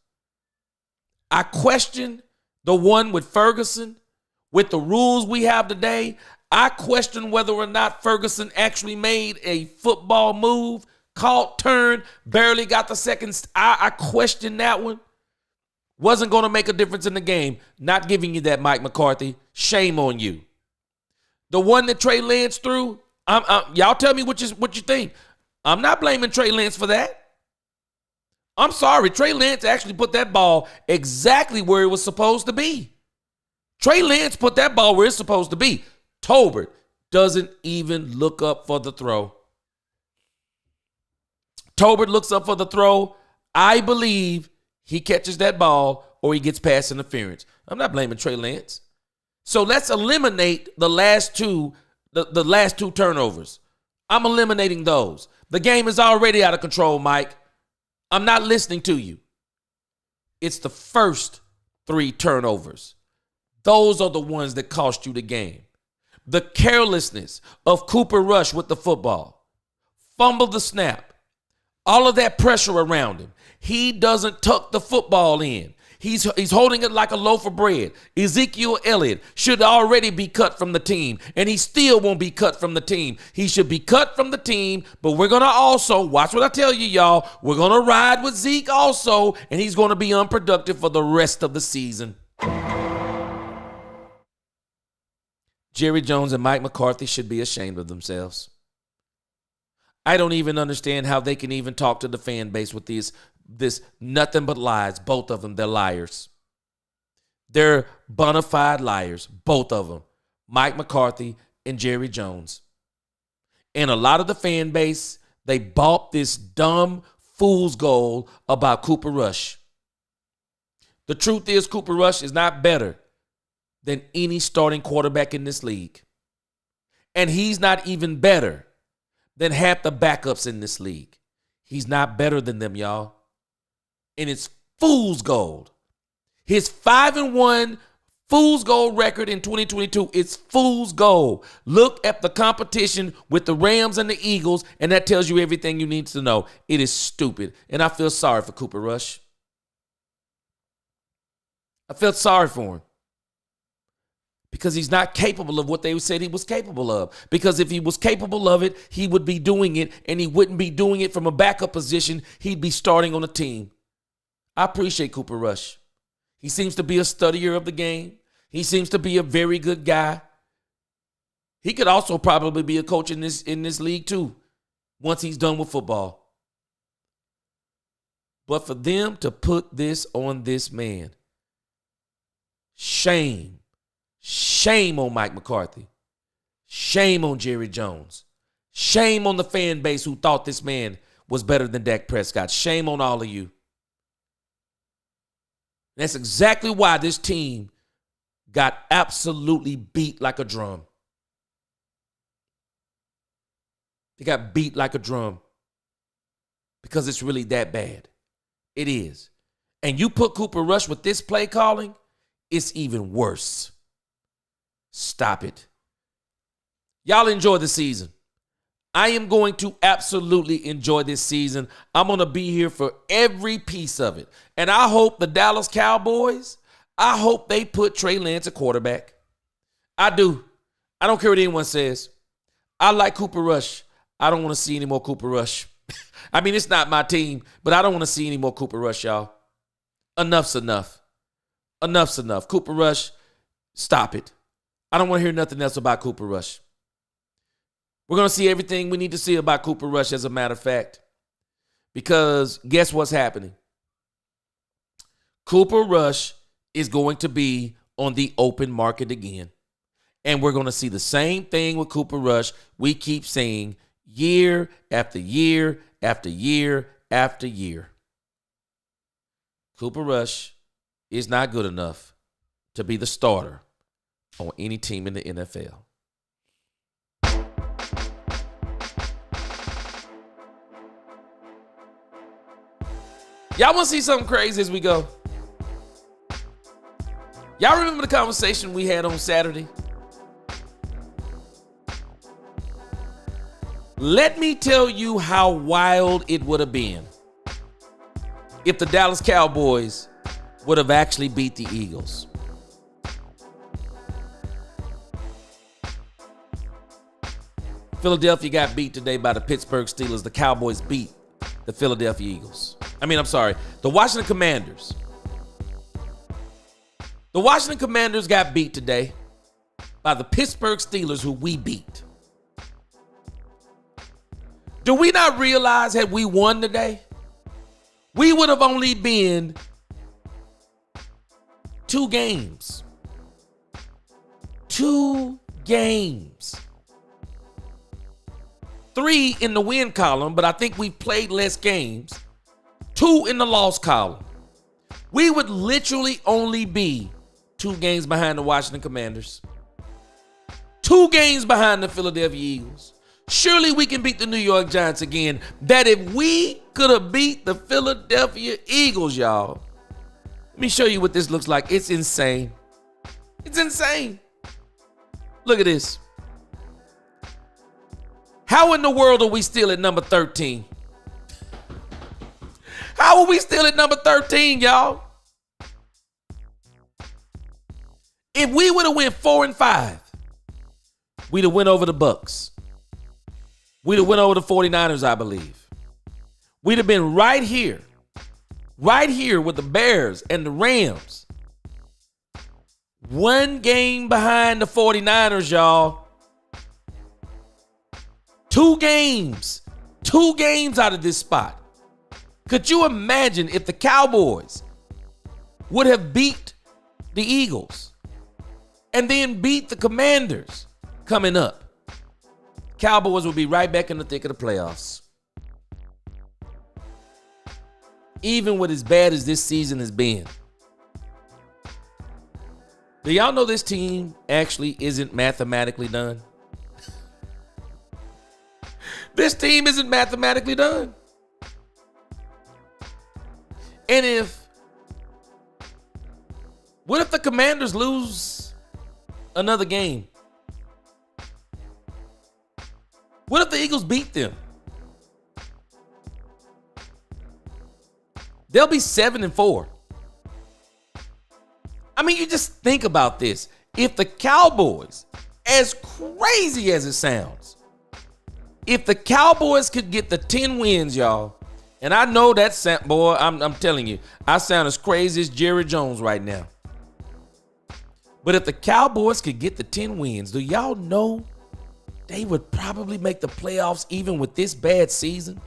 I question the one with Ferguson. With the rules we have today, I question whether or not Ferguson actually made a football move, caught, turned, barely got the second. I question that one. Wasn't going to make a difference in the game. Not giving you that, Mike McCarthy. Shame on you. The one that Trey Lance threw, y'all tell me what you think. I'm not blaming Trey Lance for that. I'm sorry. Trey Lance actually put that ball exactly where it was supposed to be. Trey Lance put that ball where it's supposed to be. Tolbert doesn't even look up for the throw. Tolbert looks up for the throw. I believe he catches that ball or he gets pass interference. I'm not blaming Trey Lance. So let's eliminate the last two turnovers. I'm eliminating those. The game is already out of control, Mike. I'm not listening to you. It's the first 3 turnovers. Those are the ones that cost you the game. The carelessness of Cooper Rush with the football. Fumble the snap. All of that pressure around him. He doesn't tuck the football in. He's holding it like a loaf of bread. Ezekiel Elliott should already be cut from the team, and he still won't be cut from the team. He should be cut from the team, but we're going to also, watch what I tell you, y'all, we're going to ride with Zeke also, and he's going to be unproductive for the rest of the season. Jerry Jones and Mike McCarthy should be ashamed of themselves. I don't even understand how they can even talk to the fan base with this nothing but lies. Both of them, they're liars. They're bona fide liars, both of them. Mike McCarthy and Jerry Jones. And a lot of the fan base, they bought this dumb fool's gold about Cooper Rush. The truth is Cooper Rush is not better than any starting quarterback in this league. And he's not even better than half the backups in this league. He's not better than them, y'all. And it's fool's gold. His 5-1 fool's gold record in 2022, it's fool's gold. Look at the competition with the Rams and the Eagles, and that tells you everything you need to know. It is stupid. And I feel sorry for Cooper Rush. I felt sorry for him. Because he's not capable of what they said he was capable of. Because if he was capable of it, he would be doing it, and he wouldn't be doing it from a backup position. He'd be starting on a team. I appreciate Cooper Rush. He seems to be a studier of the game. He seems to be a very good guy. He could also probably be a coach in this league too, once he's done with football. But for them to put this on this man, shame. Shame on Mike McCarthy. Shame on Jerry Jones. Shame on the fan base who thought this man was better than Dak Prescott. Shame on all of you. That's exactly why this team got absolutely beat like a drum. They got beat like a drum because it's really that bad. It is. And you put Cooper Rush with this play calling, it's even worse. Stop it. Y'all enjoy the season. I am going to absolutely enjoy this season. I'm going to be here for every piece of it. And I hope the Dallas Cowboys, I hope they put Trey Lance at quarterback. I do. I don't care what anyone says. I like Cooper Rush. I don't want to see any more Cooper Rush. I mean, it's not my team, but I don't want to see any more Cooper Rush, y'all. Enough's enough. Enough's enough. Cooper Rush, stop it. I don't want to hear nothing else about Cooper Rush. We're going to see everything we need to see about Cooper Rush, as a matter of fact. Because guess what's happening? Cooper Rush is going to be on the open market again. And we're going to see the same thing with Cooper Rush we keep saying year after year after year after year. Cooper Rush is not good enough to be the starter on any team in the NFL. Y'all want to see something crazy as we go? Y'all remember the conversation we had on Saturday? Let me tell you how wild it would have been if the Dallas Cowboys would have actually beat the Eagles. Philadelphia got beat today by the Pittsburgh Steelers. The Cowboys beat the Philadelphia Eagles. The Washington Commanders. The Washington Commanders got beat today by the Pittsburgh Steelers, who we beat. Do we not realize had we won today, we would have only been 2 games. 2 games. 3 in the win column, but I think we've played less games. 2 in the loss column. We would literally only be 2 games behind the Washington Commanders. 2 games behind the Philadelphia Eagles. Surely we can beat the New York Giants again. That if we could have beat the Philadelphia Eagles, y'all. Let me show you what this looks like. It's insane. It's insane. Look at this. How in the world are we still at number 13? How are we still at number 13, y'all? If we would have went 4-5, we'd have went over the Bucks. We'd have went over the 49ers, I believe. We'd have been right here with the Bears and the Rams. 1 game behind the 49ers, y'all. 2 games out of this spot. Could you imagine if the Cowboys would have beat the Eagles and then beat the Commanders coming up? Cowboys will be right back in the thick of the playoffs. Even with as bad as this season has been. Do y'all know this team actually isn't mathematically done? This team isn't mathematically done. And what if the Commanders lose another game? What if the Eagles beat them? They'll be 7-4. I mean, you just think about this. If the Cowboys, as crazy as it sounds, if the Cowboys could get the 10 wins, y'all, and I know that, boy, I'm telling you, I sound as crazy as Jerry Jones right now. But if the Cowboys could get the 10 wins, do y'all know they would probably make the playoffs even with this bad season?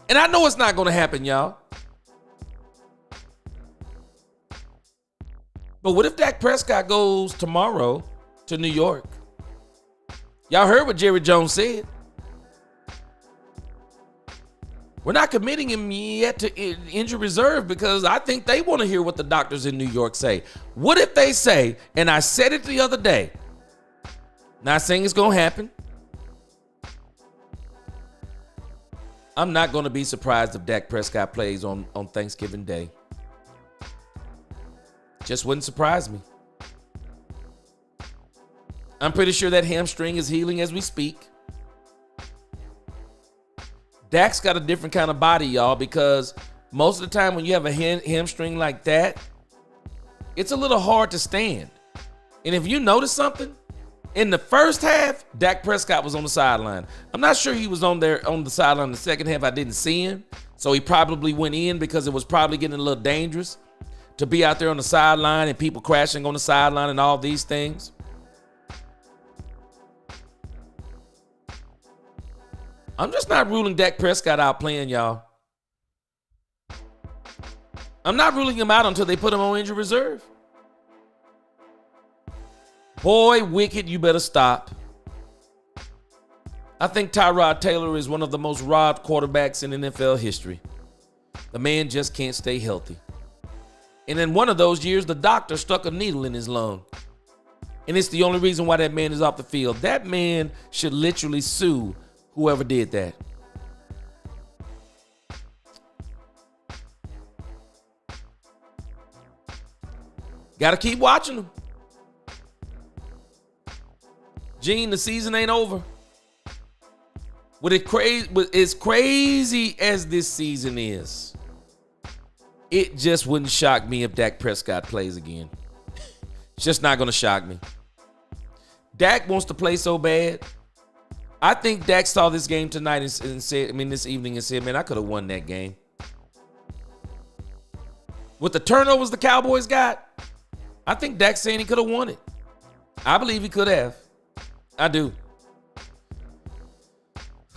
And I know it's not going to happen, y'all. But what if Dak Prescott goes tomorrow to New York? Y'all heard what Jerry Jones said. We're not committing him yet to injury reserve because I think they want to hear what the doctors in New York say. What if they say, and I said it the other day, not saying it's going to happen. I'm not going to be surprised if Dak Prescott plays on Thanksgiving Day. Just wouldn't surprise me. I'm pretty sure that hamstring is healing as we speak. Dak's got a different kind of body, y'all, because most of the time when you have a hamstring like that, it's a little hard to stand. And if you notice something, in the first half, Dak Prescott was on the sideline. I'm not sure he was on the sideline in the second half. I didn't see him. So he probably went in because it was probably getting a little dangerous to be out there on the sideline and people crashing on the sideline and all these things. I'm just not ruling Dak Prescott out playing, y'all. I'm not ruling him out until they put him on injury reserve. Boy, Wicked, you better stop. I think Tyrod Taylor is one of the most robbed quarterbacks in NFL history. The man just can't stay healthy. And in one of those years, the doctor stuck a needle in his lung. And it's the only reason why that man is off the field. That man should literally sue whoever did that. Got to keep watching him. Gene, the season ain't over. With as crazy as this season is, it just wouldn't shock me if Dak Prescott plays again. It's just not going to shock me. Dak wants to play so bad. I think Dak saw this game tonight and said, this evening and said, man, I could have won that game. With the turnovers the Cowboys got, I think Dak's saying he could have won it. I believe he could have. I do.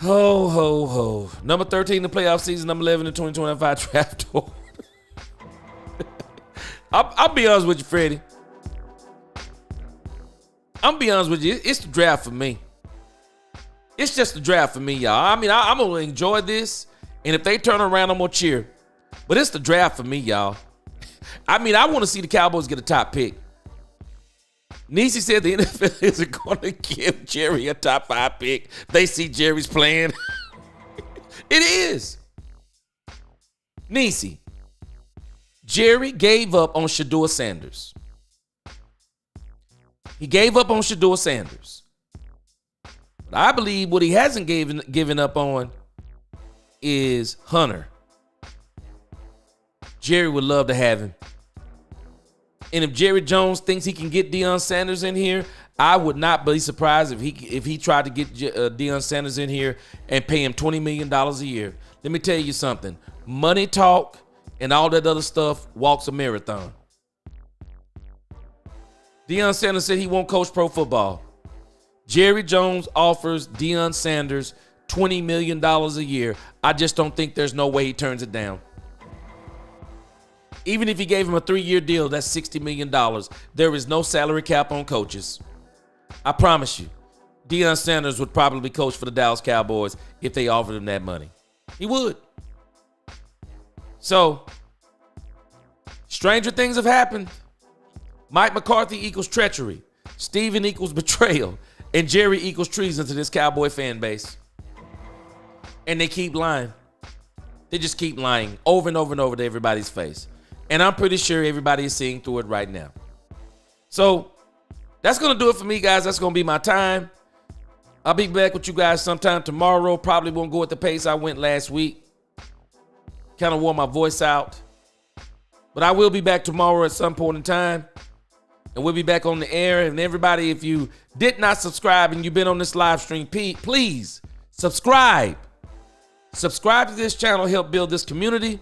Ho, ho, ho. Number 13 in the playoff season, number 11 in the 2025 draft order. I'll be honest with you, Freddie. I'm be honest with you. It's the draft for me. It's just the draft for me, y'all. I mean, I'm going to enjoy this. And if they turn around, I'm going to cheer. But it's the draft for me, y'all. I mean, I want to see the Cowboys get a top pick. Nisi said the NFL isn't going to give Jerry a top 5 pick. They see Jerry's playing. It is. Nisi. Jerry gave up on Shedeur Sanders. He gave up on Shedeur Sanders. But I believe what he hasn't given up on is Hunter. Jerry would love to have him. And if Jerry Jones thinks he can get Deion Sanders in here, I would not be surprised if he tried to get Deion Sanders in here and pay him $20 million a year. Let me tell you something. Money talk and all that other stuff walks a marathon. Deion Sanders said he won't coach pro football. Jerry Jones offers Deion Sanders $20 million a year. I just don't think there's no way he turns it down. Even if he gave him a 3-year deal, that's $60 million. There is no salary cap on coaches. I promise you, Deion Sanders would probably coach for the Dallas Cowboys if they offered him that money. He would. So, stranger things have happened. Mike McCarthy equals treachery. Steven equals betrayal. And Jerry equals treason to this Cowboy fan base. And they keep lying. They just keep lying over and over and over to everybody's face. And I'm pretty sure everybody is seeing through it right now. So that's going to do it for me, guys. That's going to be my time. I'll be back with you guys sometime tomorrow. Probably won't go at the pace I went last week. Kind of wore my voice out. But I will be back tomorrow at some point in time. And we'll be back on the air. And everybody, if you did not subscribe and you've been on this live stream, please subscribe. Subscribe to this channel. Help build this community.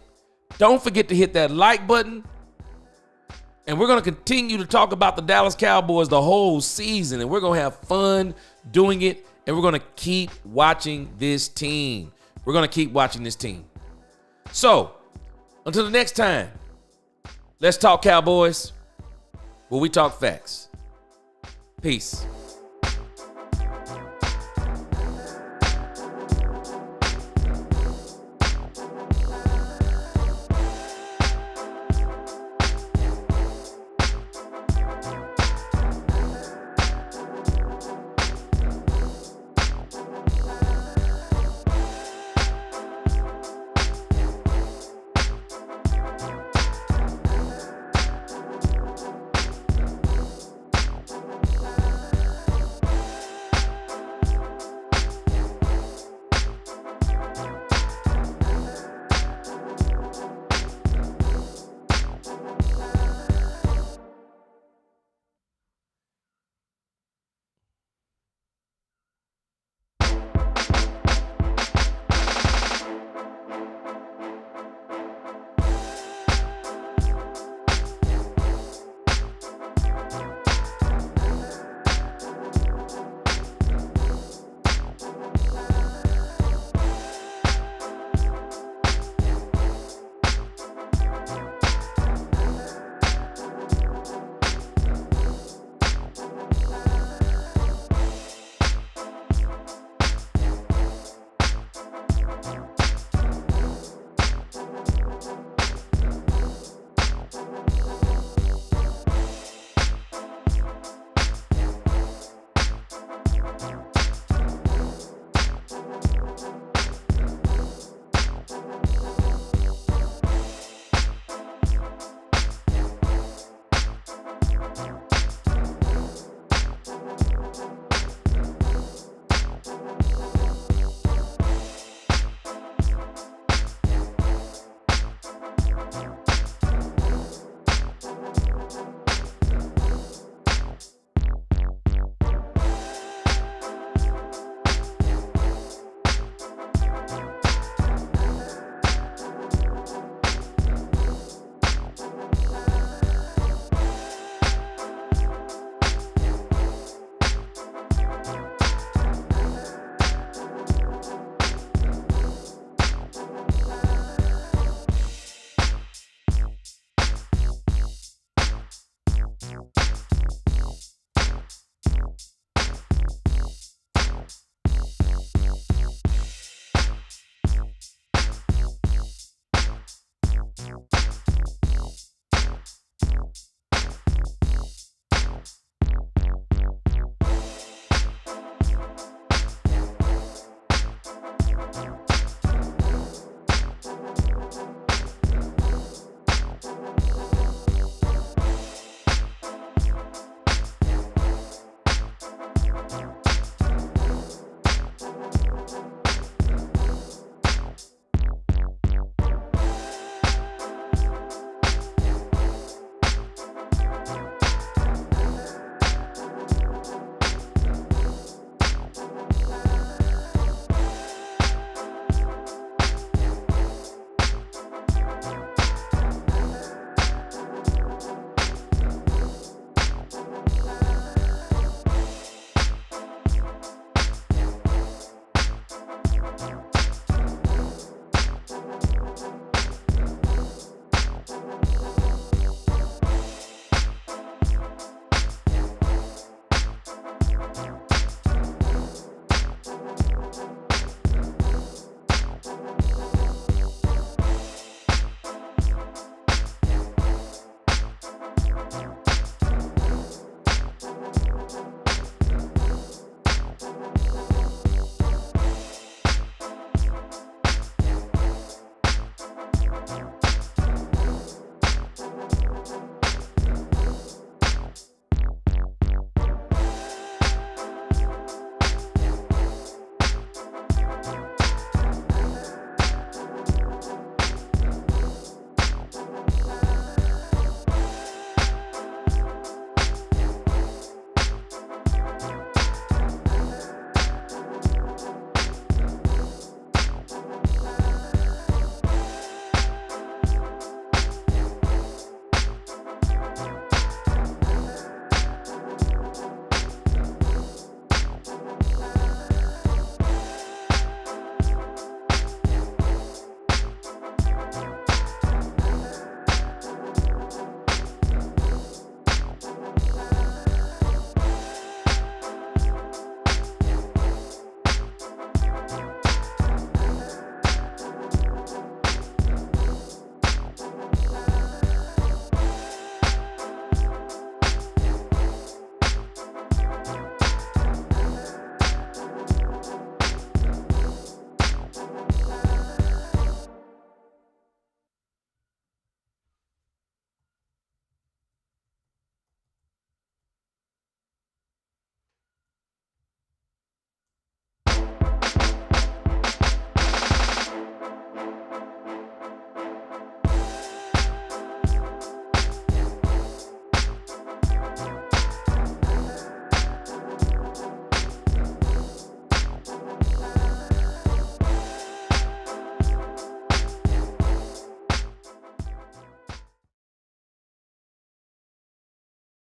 Don't forget to hit that like button. And we're going to continue to talk about the Dallas Cowboys the whole season. And we're going to have fun doing it. And we're going to keep watching this team. We're going to keep watching this team. So, until the next time, let's talk Cowboys, where we talk facts. Peace.